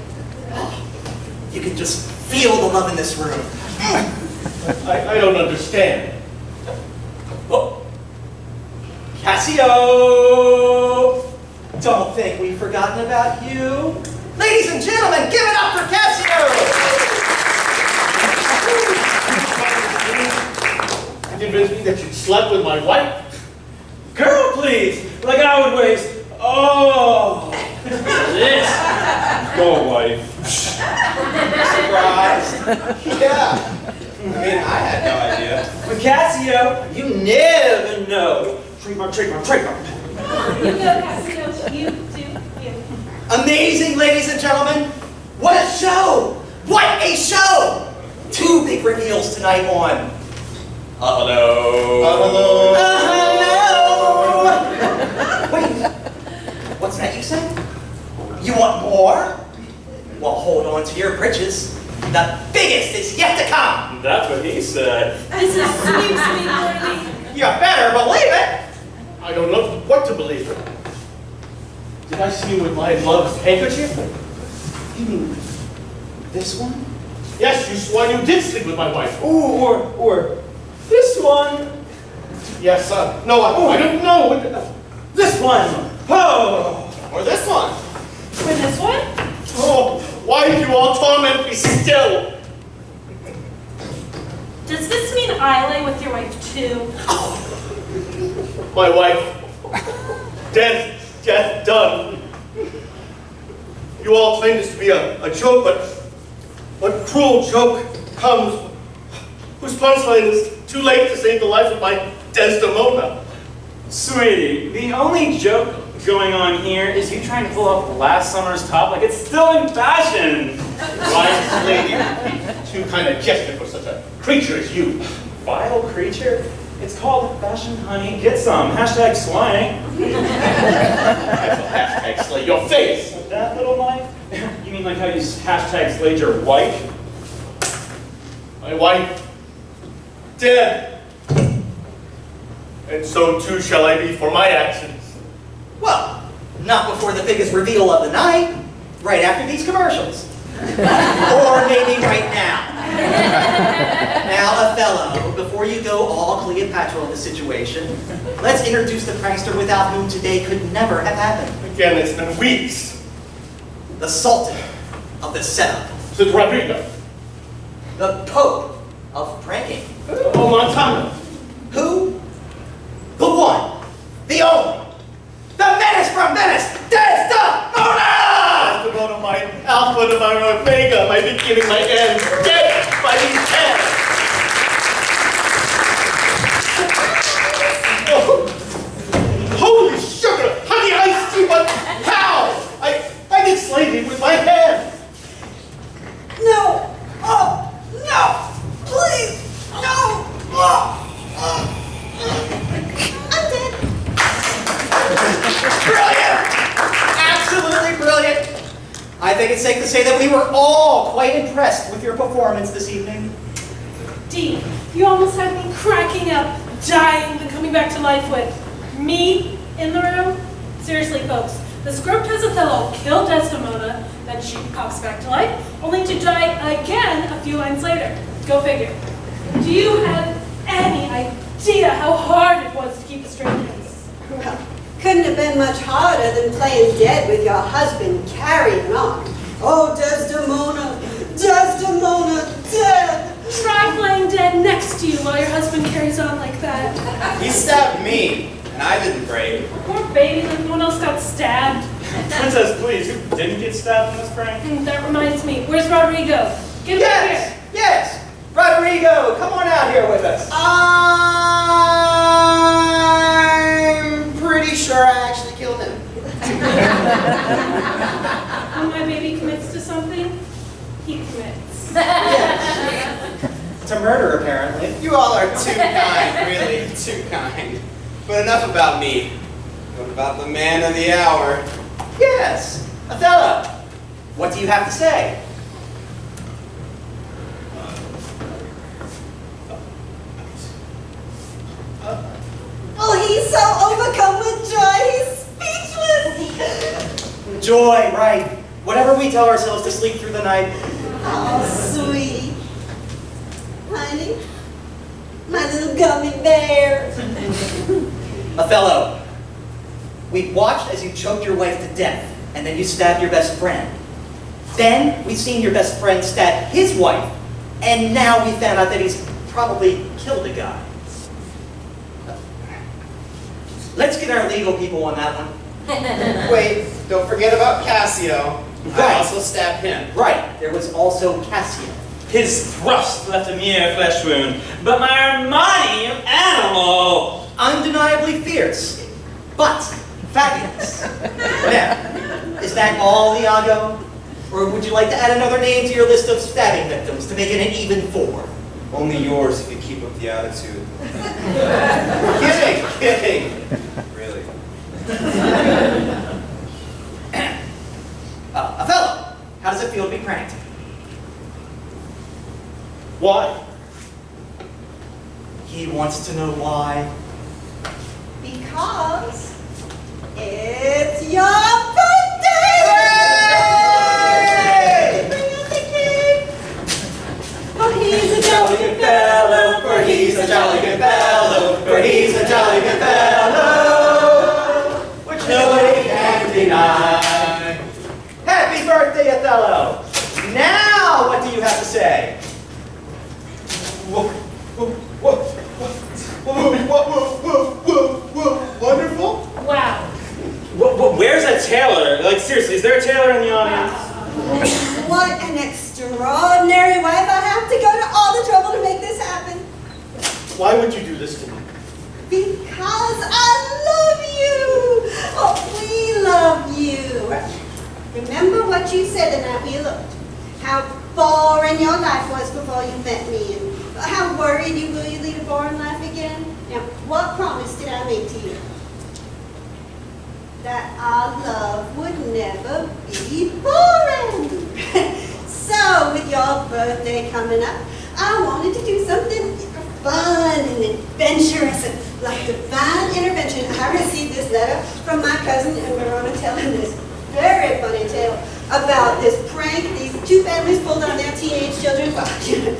You can just feel the love in this room. I don't understand. Oh. Cassio! Don't think we've forgotten about you. Ladies and gentlemen, give it up for Cassio! You convinced me that you slept with my wife? Girl, please! Like I would waste. Oh! This! Go, wife. Surprised. Yeah. I mean, I had no idea. But Cassio, you never know. Trademark. You know, Cassio, you do you. Amazing, ladies and gentlemen. What a show! What a show! 2 big reveals tonight on Hello. Wait, what's that you said? You want more? Well, hold on to your britches. The biggest is yet to come. That's what he said. This is sweet, worthy. You better believe it. I don't know what to believe. Did I see you with my love's handkerchief? You mean this one? Yes, you swore you did sleep with my wife. Ooh, or this one? Yes, no, I don't know. This one. Oh, or this one. Or this one? Oh, why do you all torment me still? Does this mean I lay with your wife too? My wife, death done. You all claim this to be a joke, but what cruel joke comes whose punchline is too late to save the life of my Desdemona? Sweetie, the only joke going on here is you trying to pull off last summer's top like it's still in fashion. Wise lady, too kind of gesture for such a creature as you. Vile creature? It's called fashion, honey. Get some. Hashtag slang. Hashtag slay your face. With that little knife? You mean like how you hashtag slayed your wife? My wife, dead. And so too shall I be for my actions. Well, not before the biggest reveal of the night. Right after these commercials. Or maybe right now. Now, Othello, before you go all Cleopatra in the situation, let's introduce the prankster without whom today could never have happened. Again, it's been weeks. The Sultan of the setup. Sid Rodrigo. The Pope of pranking. Oh, Montana. Who? The one. The only. The menace from Venice. Desdemona! Desdemona, my alpha and my omega, my beginning, my end. Dead by these hands. Oh, holy sugar, honey, iced tea, but how? I did slaving with my hands. No! Oh, no! Please! No! I'm dead. Brilliant! Absolutely brilliant! I think it's safe to say that we were all quite impressed with your performance this evening. Deane, you almost had me cracking up, dying, then coming back to life with me in the room. Seriously, folks, the script has Othello kill Desdemona, then she pops back to life, only to die again a few lines later. Go figure. Do you have any idea how hard it was to keep a straight face? Well, couldn't have been much harder than playing dead with your husband carrying on. Oh, Desdemona, Desdemona, dead! Try playing dead next to you while your husband carries on like that. He stabbed me, and I didn't break. Poor baby, like no one else got stabbed. Princess, please, who didn't get stabbed in this prank? That reminds me, where's Rodrigo? Get him back here. Yes! Rodrigo, come on out here with us. I'm pretty sure I actually killed him. When my baby commits to something, he commits. To murder, apparently. You all are too kind, really, too kind. But enough about me. What about the man of the hour? Yes, Othello. What do you have to say? Oh, he's so overcome with joy, he's speechless. Joy, right. Whatever we tell ourselves to sleep through the night. Oh, sweet. Honey, my little gummy bear. Othello, we watched as you choked your wife to death, and then you stabbed your best friend. Then we've seen your best friend stab his wife, and now we found out that he's probably killed a guy. Let's get our legal people on that one. Wait, don't forget about Cassio. Right. I also stabbed him. Right, there was also Cassio. His thrust left a mere flesh wound, but my Armani of animal! Undeniably fierce, but fabulous. Now, is that all, Iago? Or would you like to add another name to your list of stabbing victims to make it an even 4? Only yours if you keep up the attitude. Kidding. Really. Othello, how does it feel to be pranked? Why? He wants to know why. Because it's your birthday! For he's a jolly good fellow, for he's a jolly good fellow, for he's a jolly good fellow, which nobody can deny. Happy birthday, Othello! Now, what do you have to say? Wonderful? Wow. Where's a tailor? Like, seriously, is there a tailor in the audience? What an extraordinary wife. I have to go to all the trouble to make this happen. Why would you do this to me? Because I love you. Oh, we love you. Remember what you said the night we eloped. How boring your life was before you met me, and how worried you will you lead a boring life again. Now, what promise did I make to you? That our love would never be boring. So, with your birthday coming up, I wanted to do something fun and adventurous, and like divine intervention. I received this letter from my cousin, and we're on telling this very funny tale about this prank these two families pulled on their teenage children, costume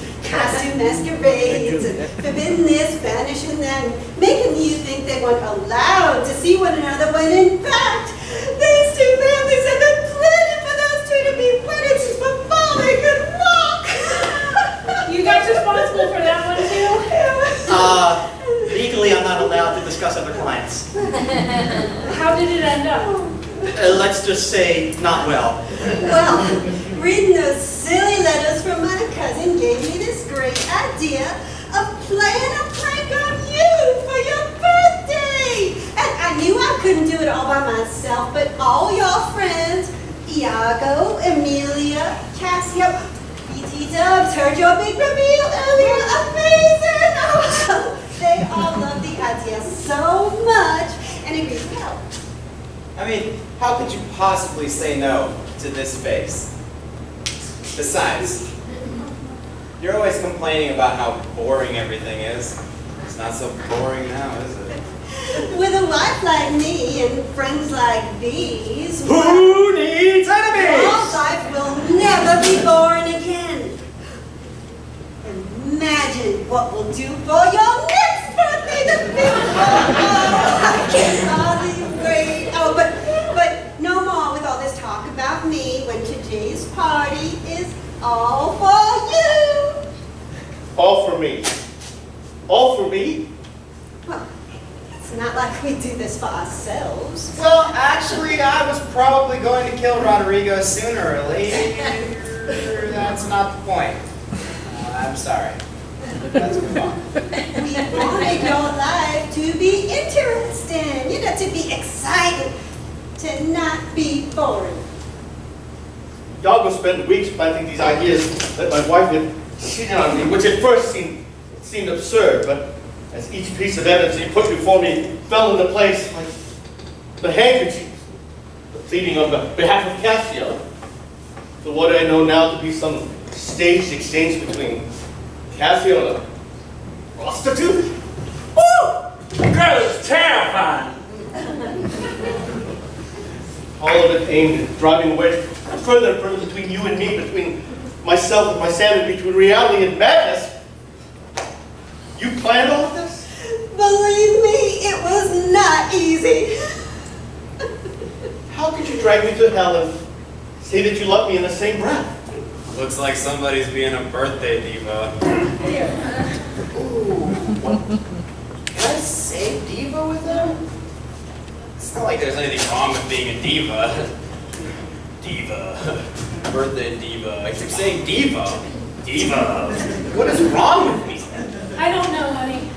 masquerades, and forbidden this, banishing that, and making you think they weren't allowed to see one another, when in fact, these two families have been planning for those two to be wedded since before they could walk. You guys responsible for that one too? Legally, I'm not allowed to discuss other clients. How did it end up? Let's just say, not well. Well, reading those silly letters from my cousin gave me this great idea of playing a prank on you for your birthday. And I knew I couldn't do it all by myself, but all your friends, Iago, Emilia, Cassio, BT Dubs, heard your big reveal earlier. Amazing! Oh, they all love the idea so much and agreed to help. I mean, how could you possibly say no to this face? Besides, you're always complaining about how boring everything is. It's not so boring now, is it? With a wife like me and friends like these, who needs enemies? Your life will never be boring again. Imagine what we'll do for your next birthday, the big one. I can hardly wait. Oh, but no more with all this talk about me when today's party is all for you. All for me. All for me? Well, it's not like we do this for ourselves. Well, actually, I was probably going to kill Rodrigo sooner or later. That's not the point. I'm sorry. Let's move on. We wanted your life to be interesting, you know, to be exciting, to not be boring. Iago spent weeks planting these ideas that my wife had cheated on me, which at first seemed absurd, but As each piece of evidence he put before me fell into place, like the handkerchief, the pleading on behalf of Cassio, to what I know now to be some staged exchange between Cassio and a prostitute. Woo! The girl is terrifying. All of it aimed at driving away further and further between you and me, between myself and my sanity, between reality and madness. You planned all of this? Believe me, it was not easy. How could you drag me to hell and say that you love me in the same breath? Looks like somebody's being a birthday diva. Ooh, what? Can I say diva with them? It's not like there's anything wrong with being a diva. Diva. Birthday diva. I keep saying diva. Diva. What is wrong with me? I don't know, honey.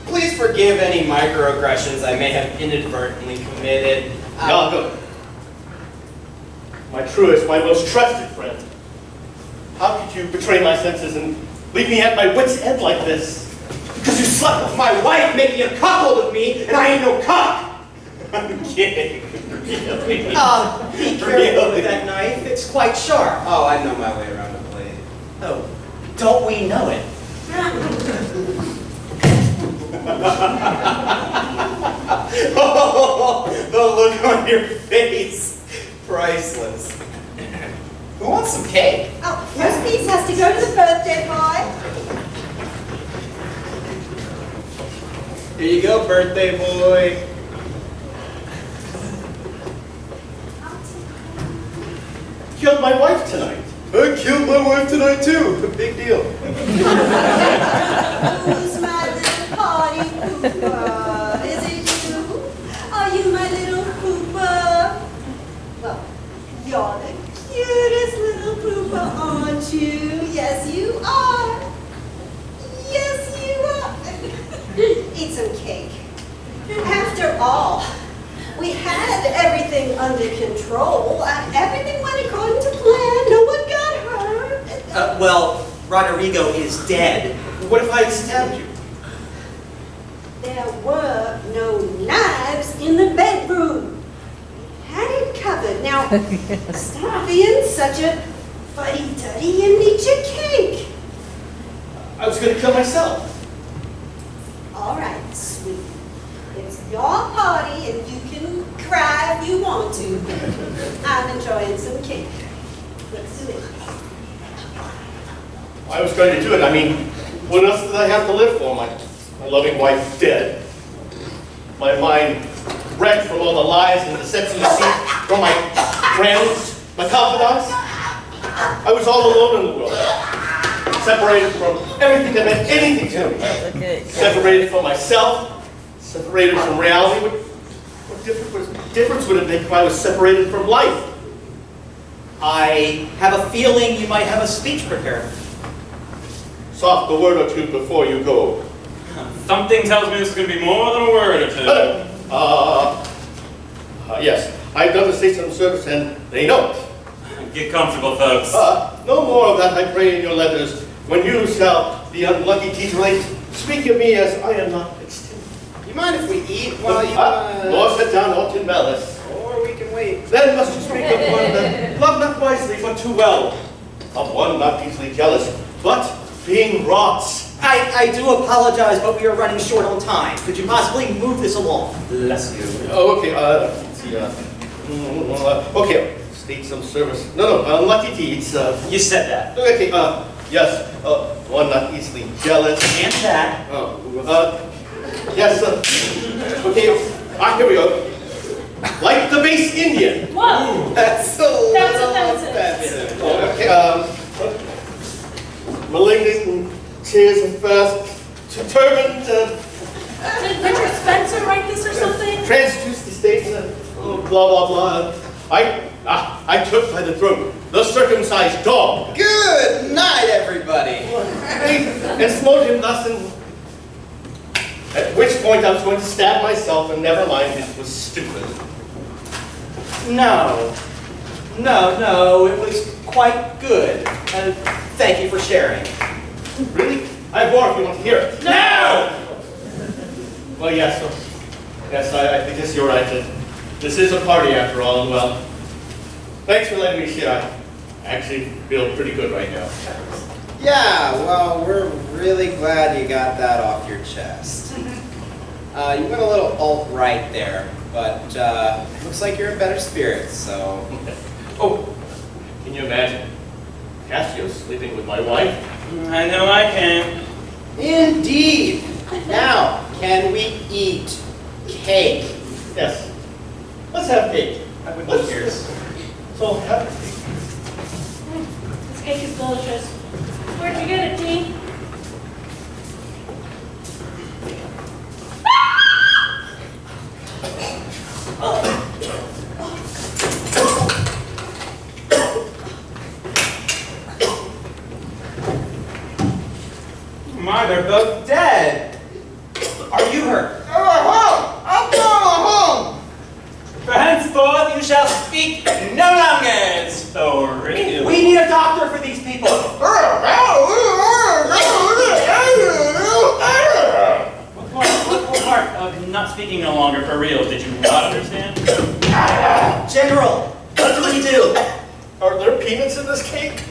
Please forgive any microaggressions I may have inadvertently committed. Go. My truest, my most trusted friend. How could you betray my senses and leave me at my wit's end like this? Because you slept with my wife, making a cuckold of me, and I ain't no cock! I'm kidding. Really? Be careful with that knife. It's quite sharp. Oh, I know my way around a blade. Oh, don't we know it? Oh, the look on your face. Priceless. Who wants some cake? Oh, first piece has to go to the birthday boy. Here you go, birthday boy. Killed my wife tonight. I killed my wife tonight too. Big deal. Who's my little party pooper? Is it you? Are you my little pooper? Well, you're the cutest little pooper, aren't you? Yes, you are. Yes, you are. Eat some cake. After all, we had everything under control. Everything went according to plan. No one got hurt. Well, Rodrigo is dead. What if I stabbed you? There were no knives in the bedroom. Had it covered. Now, stop being such a fuddy-duddy and eat your cake. I was going to kill myself. All right, sweetie. It's your party and you can cry if you want to. I'm enjoying some cake. Let's do it. I was going to do it. I mean, what else did I have to live for? My loving wife dead. My mind wrecked from all the lies and deception received from my friends, my confidants. I was all alone in the world. Separated from everything that meant anything to me. Separated from myself. Separated from reality. What difference would it make if I was separated from life? I have a feeling you might have a speech prepared. Soft a word or two before you go. Something tells me this is going to be more than a word or two. Yes, I've done the station service and they know it. Get comfortable, folks. No more of that, I pray in your letters. When you shall be unlucky teetotally, speak of me as I am not extended. You mind if we eat while you... Or sit down, not in malice. Or we can wait. Then must you speak of one that love not wisely, but too well. Of one not easily jealous, but being wrought. I do apologize, but we are running short on time. Could you possibly move this along? Bless you. Oh, okay, let's see, okay, state some service. No, unlucky deeds. You said that. Okay, yes, one not easily jealous. And that. Yes, okay, here we go. Like the base Indian. Whoa! That's so That's offensive. Okay, malignant tears of thirst, determined Did Richard Spencer write this or something? transduced the states, blah, blah, blah. I took by the throat the circumcised dog. Good night, everybody. And smote him thus, and at which point I was going to stab myself, and never mind, it was stupid. No, it was quite good. Thank you for sharing. Really? I have more if you want to hear it. No! Well, yes, I guess you're right. This is a party after all, and well, thanks for letting me share. I actually feel pretty good right now. Yeah, well, we're really glad you got that off your chest. You went a little alt-right there, but looks like you're in better spirits, so... Oh, can you imagine? Cassio sleeping with my wife? I know I can. Indeed. Now, can we eat cake? Yes. Let's have cake. I would love yours. So, have cake. This cake is delicious. Where'd you get it, Deane? My, they're both dead. Are you hurt? I'm going home. For henceforth you shall speak no longer, story. We need a doctor for these people. What part of not speaking no longer for real did you not understand? General, what do we do? Are there peanuts in this cake?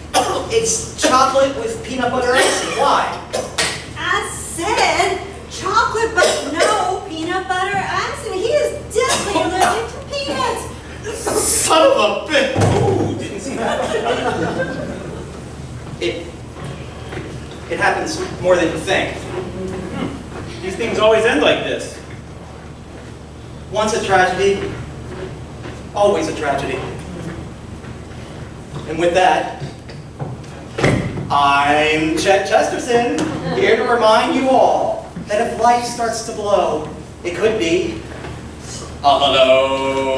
It's chocolate with peanut butter icing. Why? I said chocolate, but no peanut butter icing. He is definitely allergic to peanuts. Son of a bitch! Ooh, didn't see that coming. It happens more than you think. These things always end like this. Once a tragedy, always a tragedy. And with that, I'm Chet Chesterton, here to remind you all that if life starts to blow, it could be Hello.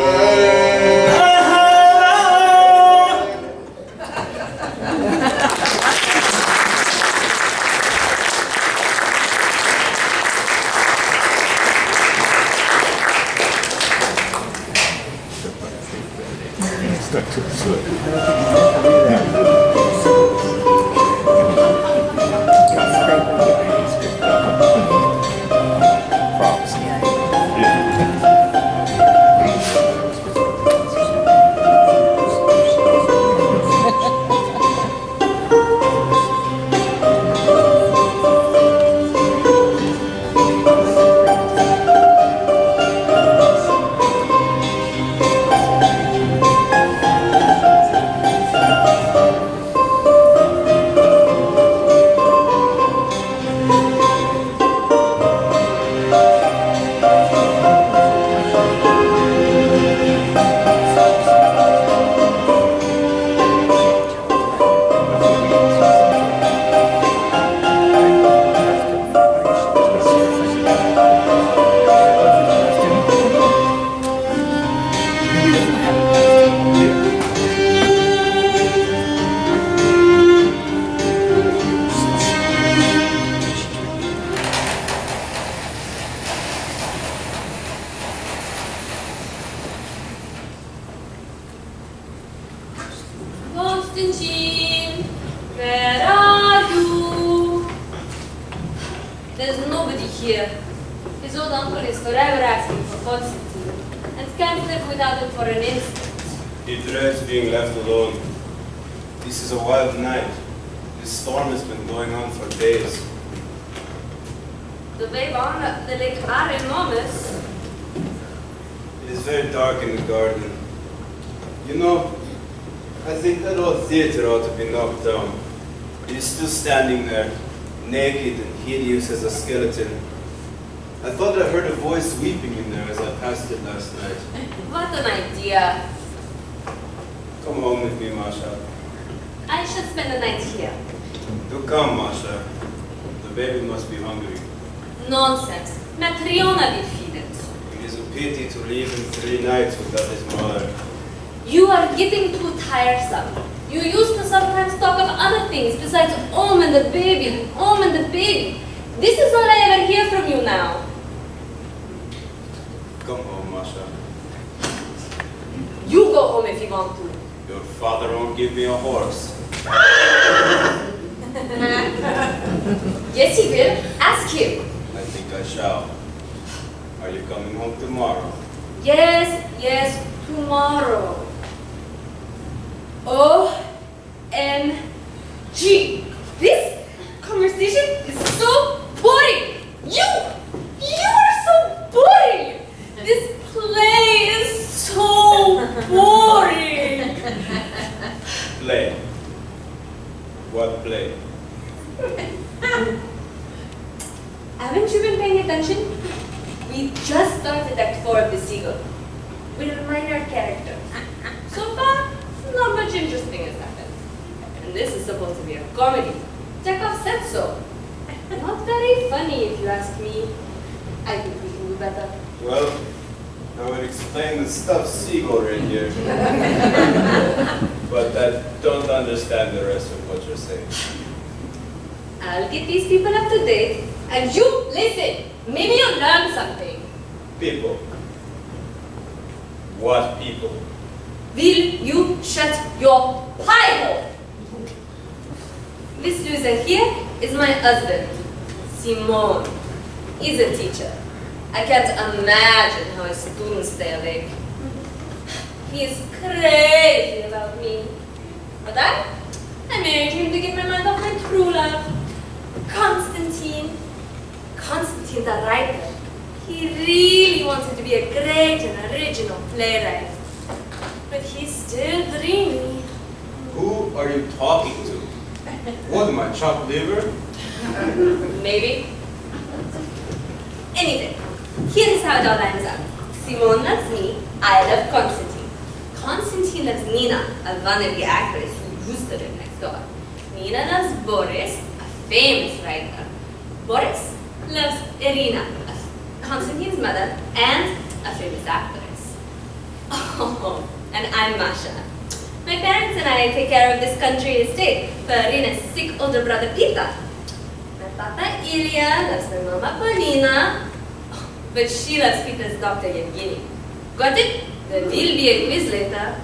Where are you? There's nobody here. His old uncle is forever asking for Constantine, and can't live without him for an instant. He dreads being left alone. This is a wild night. This storm has been going on for days. The wave on the lake are enormous. It is very dark in the garden. You know, I think that old theater ought to be knocked down. It is still standing there, naked and hideous as a skeleton. I thought I heard a voice weeping in there as I passed it last night. What an idea. Come home with me, Masha. I should spend the night here. Do come, Masha. The baby must be hungry. Nonsense. Matriona will feed it. It is a pity to leave him 3 nights without his mother. You are getting too tiresome. You used to sometimes talk of other things besides Om and the baby, Om and the baby. This is all I ever hear from you now. Come home, Masha. You go home if you want to. Your father won't give me a horse. Yes, he will. Ask him. I think I shall. Are you coming home tomorrow? Yes, tomorrow. OMG. This conversation is so boring. You are so boring. This play is so boring. Play. What play? Haven't you been paying attention? We just started Act 4 of the Seagull with a minor character. So far, not much interesting has happened. And this is supposed to be a comedy. Chekhov said so. Not very funny if you ask me. I think we can do better. Well, I would explain the stuff Seagull right here. But I don't understand the rest of what you're saying. I'll get these people up to date. And you, listen. Maybe you'll learn something. People. What people? Will you shut your pie hole? This loser here is my husband, Simone. He's a teacher. I can't imagine how his students stay awake. He is crazy about me. But I married him to get my mind off my true love, Constantine. Constantine's a writer. He really wanted to be a great and original playwright. But he's still dreamy. Who are you talking to? What, my chopped liver? Maybe. Anyway, here is how it all lines up. Simone loves me, I love Constantine. Constantine loves Nina, a wannabe actress who used to live next door. Nina loves Boris, a famous writer. Boris loves Irina, Constantine's mother, and a famous actress. Oh, and I'm Masha. My parents and I take care of this country estate for Irina's sick older brother Peter. My papa Ilya loves my mama Polina, but she loves Peter's doctor Yevgeny. Got it? There will be a quiz later.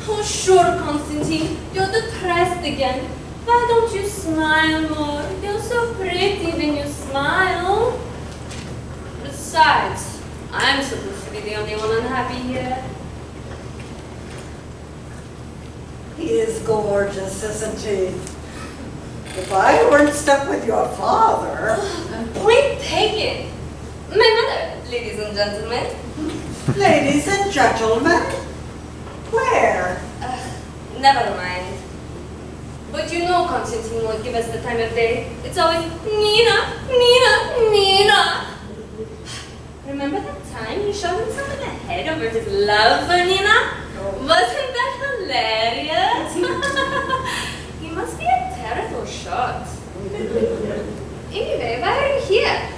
Oh, sure, Constantine. You're depressed again. Why don't you smile more? You're so pretty when you smile. Besides, I'm supposed to be the only one unhappy here. He is gorgeous, isn't he? If I weren't stuck with your father... Point taken. My mother, ladies and gentlemen. Ladies and gentlemen? Where? Never mind. But you know Constantine won't give us the time of day. It's always, Nina, Nina, Nina. Remember that time he shot himself in the head over his love for Nina? Wasn't that hilarious? He must be a terrible shot. Anyway, why are you here?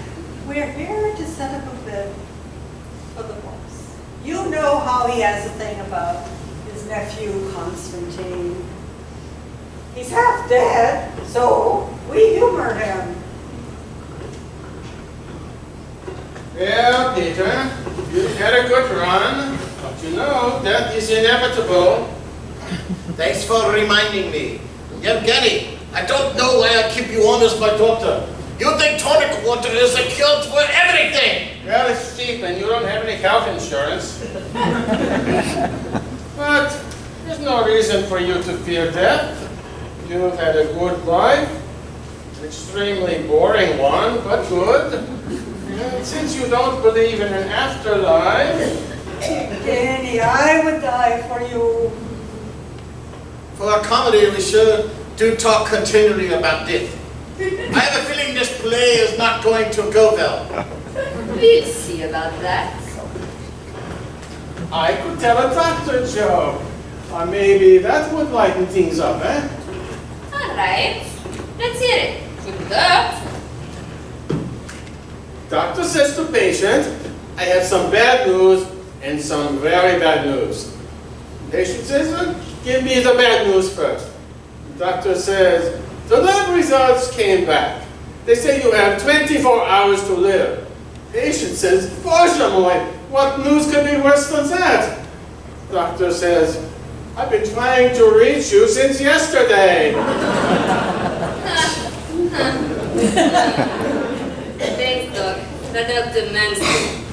We're here to set up a bed for the boss. You know how he has a thing about his nephew, Constantine. He's half dead, so we humor him. Well, Peter, you've had a good run, but you know, death is inevitable. Thanks for reminding me. Yevgeny, I don't know why I keep you on as my doctor. You think tonic water is a cure for everything. Well, it's cheap and you don't have any health insurance. But there's no reason for you to fear death. You've had a good life, an extremely boring one, but good. And since you don't believe in an afterlife... Danny, I would die for you. For a comedy, we sure do talk continually about death. I have a feeling this play is not going to go well. We'll see about that. I could tell a doctor joke. Or maybe that would lighten things up, eh? All right. Let's hear it. Good luck. Doctor says to patient, I have some bad news and some very bad news. Patient says, give me the bad news first. The doctor says, the lab results came back. They say you have 24 hours to live. Patient says, "Boscia moi, what news could be worse than that?" Doctor says, "I've been trying to reach you since yesterday." Thanks, Doc. That helped immensely.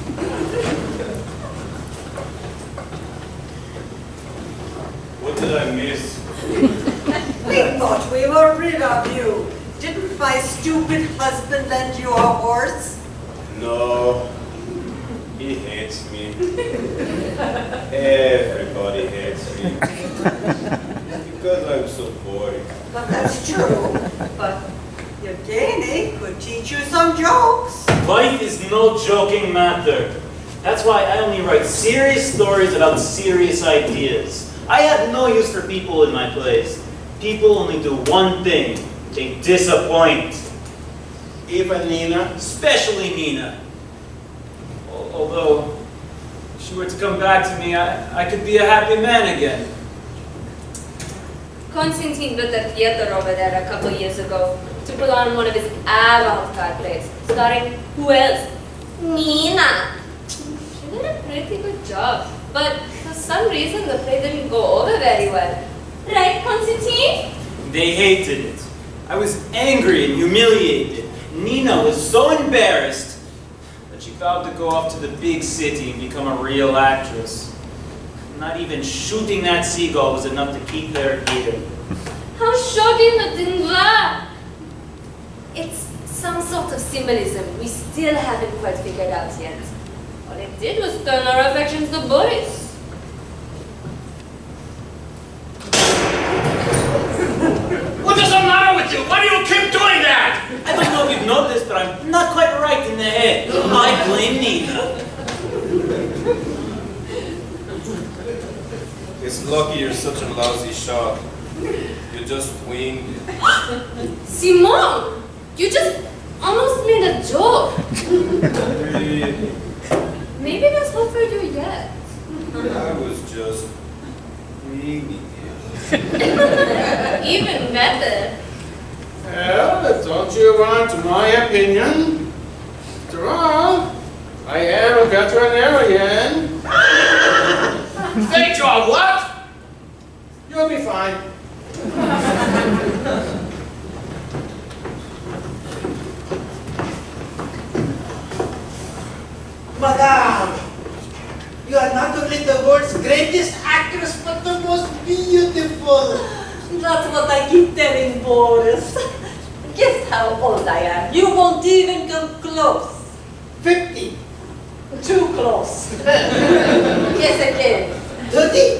What did I miss? We thought we were rid of you. Didn't my stupid husband lend you a horse? No. He hates me. Everybody hates me. Because I'm so boring. But that's true. But your Deane could teach you some jokes. Life is no joking matter. That's why I only write serious stories about serious ideas. I have no use for people in my plays. People only do one thing. They disappoint. Even Nina? Especially Nina. Although, if she were to come back to me, I could be a happy man again. Constantine built a theater over there a couple years ago to put on one of his avant-garde plays, starring who else? Nina. She did a pretty good job, but for some reason the play didn't go over very well. Right, Constantine? They hated it. I was angry and humiliated. Nina was so embarrassed that she vowed to go off to the big city and become a real actress. Not even shooting that seagull was enough to keep her here. How shocking that didn't work! It's some sort of symbolism we still haven't quite figured out yet. All it did was turn our affections to Boris. What is the matter with you? Why do you keep doing that? I don't know if you've noticed, but I'm not quite right in the head. I blame Nina. It's lucky you're such a lousy shot. You just winged it. Simon! You just almost made a joke. Really? Maybe that's not for you yet. I was just winging it. Even better. Well, don't you want my opinion? After all, I am a veterinarian. Fake job, what? You'll be fine. Madame, you are not only the world's greatest actress, but the most beautiful. That's what I keep telling Boris. Guess how old I am. You won't even come close. 50. Too close. Guess again. 30.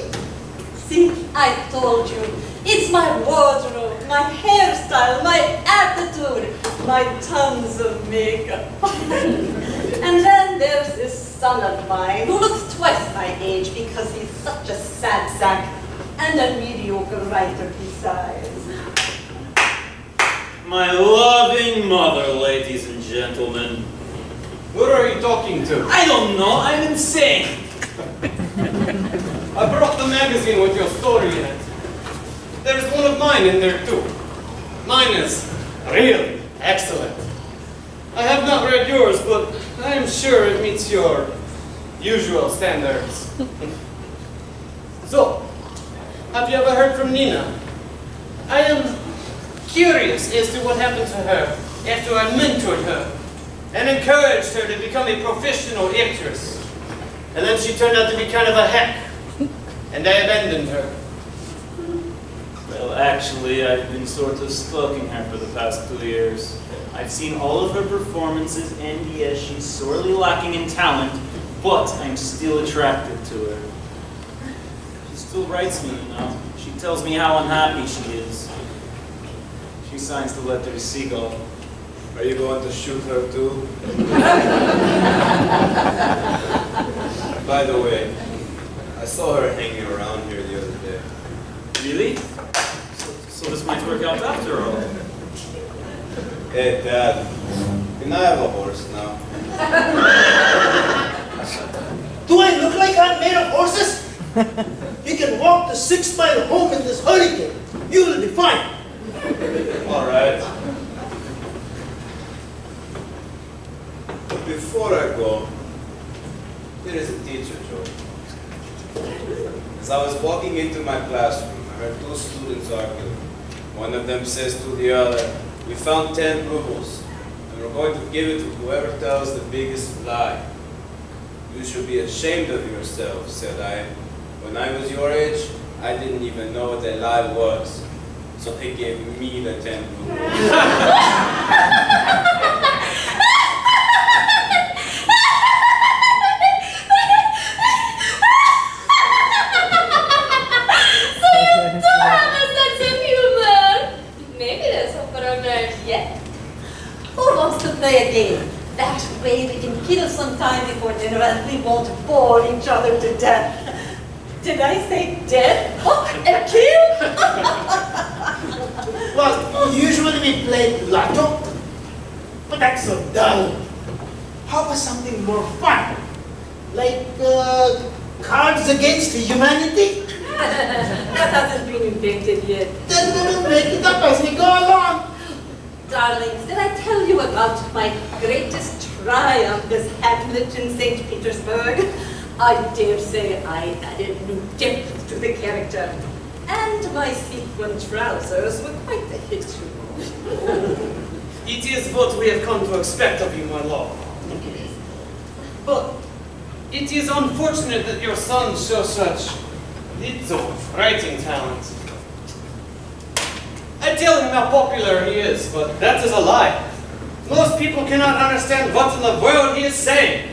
See, I told you. It's my wardrobe, my hairstyle, my attitude, my tons of makeup. And then there's this son of mine who looks twice my age because he's such a sad sack and a mediocre writer besides. My loving mother, ladies and gentlemen. Who are you talking to? I don't know, I'm insane. I brought the magazine with your story in it. There's one of mine in there too. Mine is really excellent. I have not read yours, but I am sure it meets your usual standards. So, have you ever heard from Nina? I am curious as to what happened to her after I mentored her and encouraged her to become a professional actress. And then she turned out to be kind of a hack, and I abandoned her. Well, actually, I've been sort of stalking her for the past 2 years. I've seen all of her performances, and yes, she's sorely lacking in talent, but I'm still attracted to her. She still writes me, you know. She tells me how unhappy she is. She signs the letter to Seagull. Are you going to shoot her too? By the way, I saw her hanging around here the other day. Really? So this might work out after all. Hey, Dad, can I have a horse now? Do I look like I'm made of horses? You can walk the 6 mile home in this hurricane. You will be fine. All right. before I go, here is a teacher joke. As I was walking into my classroom, I heard two students arguing. One of them says to the other, "We found 10 rubles, and we're going to give it to whoever tells the biggest lie." "You should be ashamed of yourself," said I. "When I was your age, I didn't even know what a lie was. So they gave me the 10 rubles." So you do have a sense of humor. Maybe there's hope for our marriage yet. Who wants to play a game? That way we can kill some time before dinner and we won't bore each other to death. Did I say death? Oh, and kill? Well, usually we play Lotto, but that's so dull. How about something more fun? Like Cards Against Humanity? That hasn't been invented yet. Then we'll make it up as we go along. Darlings, did I tell you about my greatest triumph as Hamlet in St. Petersburg? I dare say I added new depth to the character. And my sequin trousers were quite the hit, you know. It is what we have come to expect of you, my lord. But it is unfortunate that your son shows such little writing talent. I tell him how popular he is, but that is a lie. Most people cannot understand what in the world he is saying.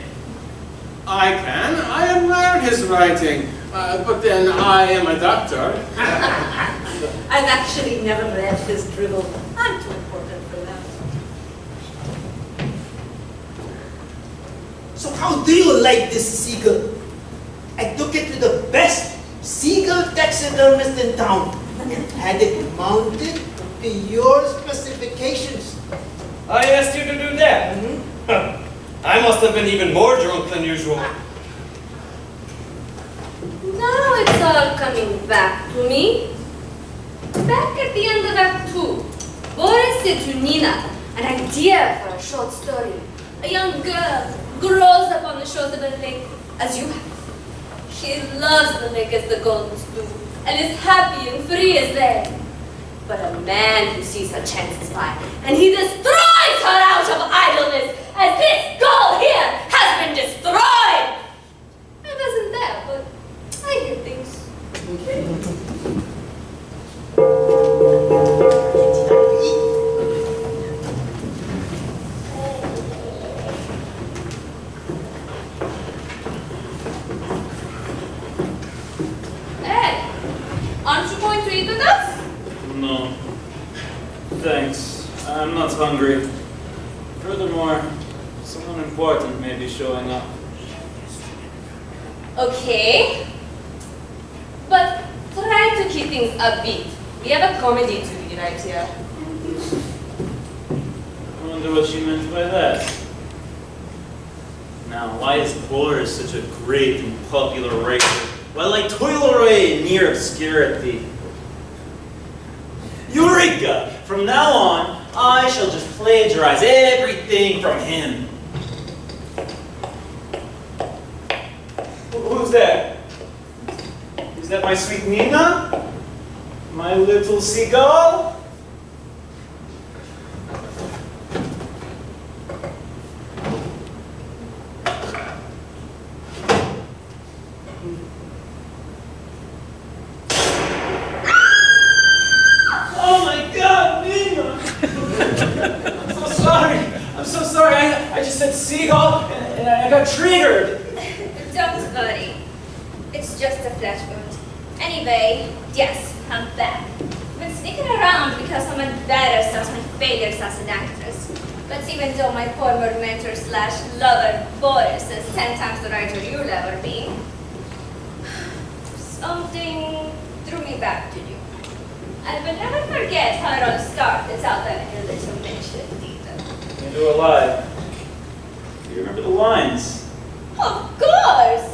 I can. I admire his writing. But then I am a doctor. I've actually never read his drivel. I'm too important for that. So how do you like this seagull? I took it to the best seagull taxidermist in town and had it mounted to your specifications. I asked you to do that. I must have been even more drunk than usual. Now it's all coming back to me. Back at the end of Act 2, Boris said to Nina an idea for a short story. A young girl grows up on the shores of a lake as you have. She loves the lake as the Goldens do, and is happy and free as they. But a man who sees her chances by, and he destroys her out of idleness, as this girl here has been destroyed. I wasn't there, but I hear things. Hey, aren't you going to eat with us? No. Thanks. I'm not hungry. Furthermore, someone important may be showing up. Okay. But try to keep things upbeat. We have a comedy to read right here. I wonder what she meant by that. Now, why is Flores such a great and popular writer, while I toil away in near obscurity? Eureka! From now on, I shall just plagiarize everything from him. Who's that? Is that my sweet Nina? My little seagull? Oh my God, Nina! I'm so sorry. I just said seagull and I got triggered. Don't worry. It's just a flash wound. Anyway, yes, I'm back. I've been sneaking around because I'm embarrassed of my failures as an actress. But even though my former mentor / lover, Boris, is 10 times the writer you'll ever be, something drew me back to you. I will never forget how it all started out there in your little mention theater. Into a lie. Do you remember the lines? Of course!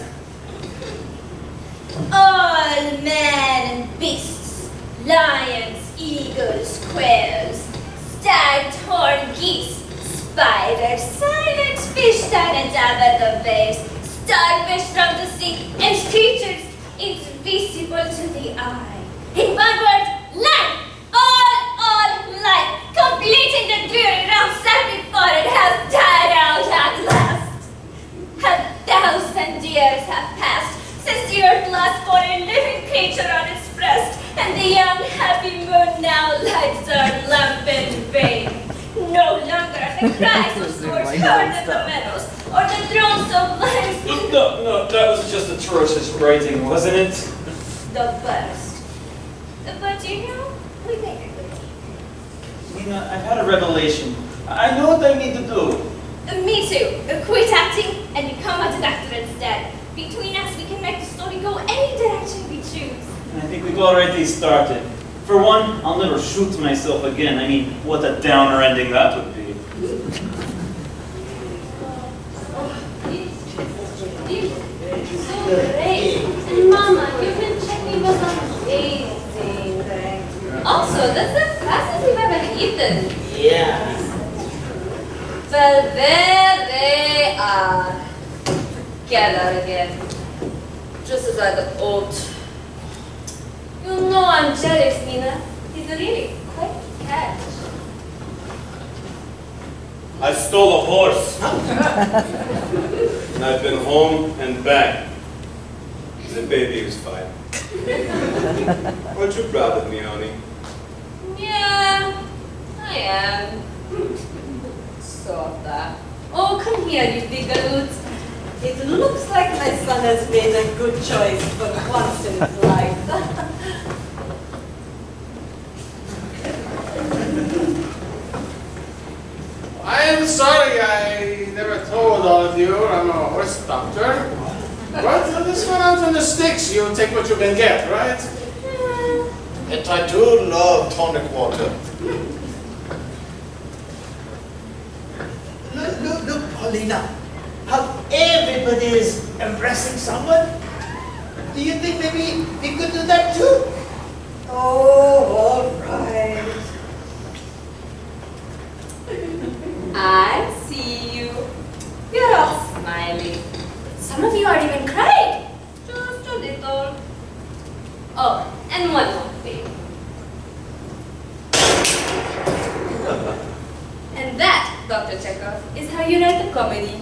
All men and beasts, lions, eagles, quails, stag, horned geese, spiders, silent Fish died and dive at the waves, starfish from the sea, and creatures invisible to the eye. In one word, life! All life, completing the dreary round set before it has died out at last. 1,000 years have passed since the earth last bore a living creature on its breast, and the young happy moon now lights our lamp in vain. No longer are the cries of swords heard in the meadows, or the drones of lions. No, that was just atrocious writing, wasn't it? The worst. But you know, we make a good team. Nina, I've had a revelation. I know what I need to do. Me too. Quit acting and become a doctor instead. Between us, we can make the story go any direction we choose. I think we've already started. For one, I'll never shoot myself again. I mean, what a downer ending that would be. Great. And Mama, you've been checking was amazing. Also, that's the fastest we've ever eaten. Yeah. Well, there they are. Together again. Just as I got old. You know I'm jealous, Nina. He's a really quick catch. I stole a horse. And I've been home and back. The baby is fine. Aren't you proud of me, honey? Yeah, I am. Sorta. Oh, come here, you big galoot. It looks like my son has made a good choice for once in his life. I am sorry I never told all of you I'm a horse doctor. But this one out on the sticks, you take what you can get, right? And I do love tonic water. Look, Paulina. How everybody is embracing someone. Do you think maybe we could do that too? Oh, all right. I see you. You're all smiling. Some of you aren't even crying. Just a little. Oh, and one more thing. And that, Dr. Chekhov, is how you write a comedy.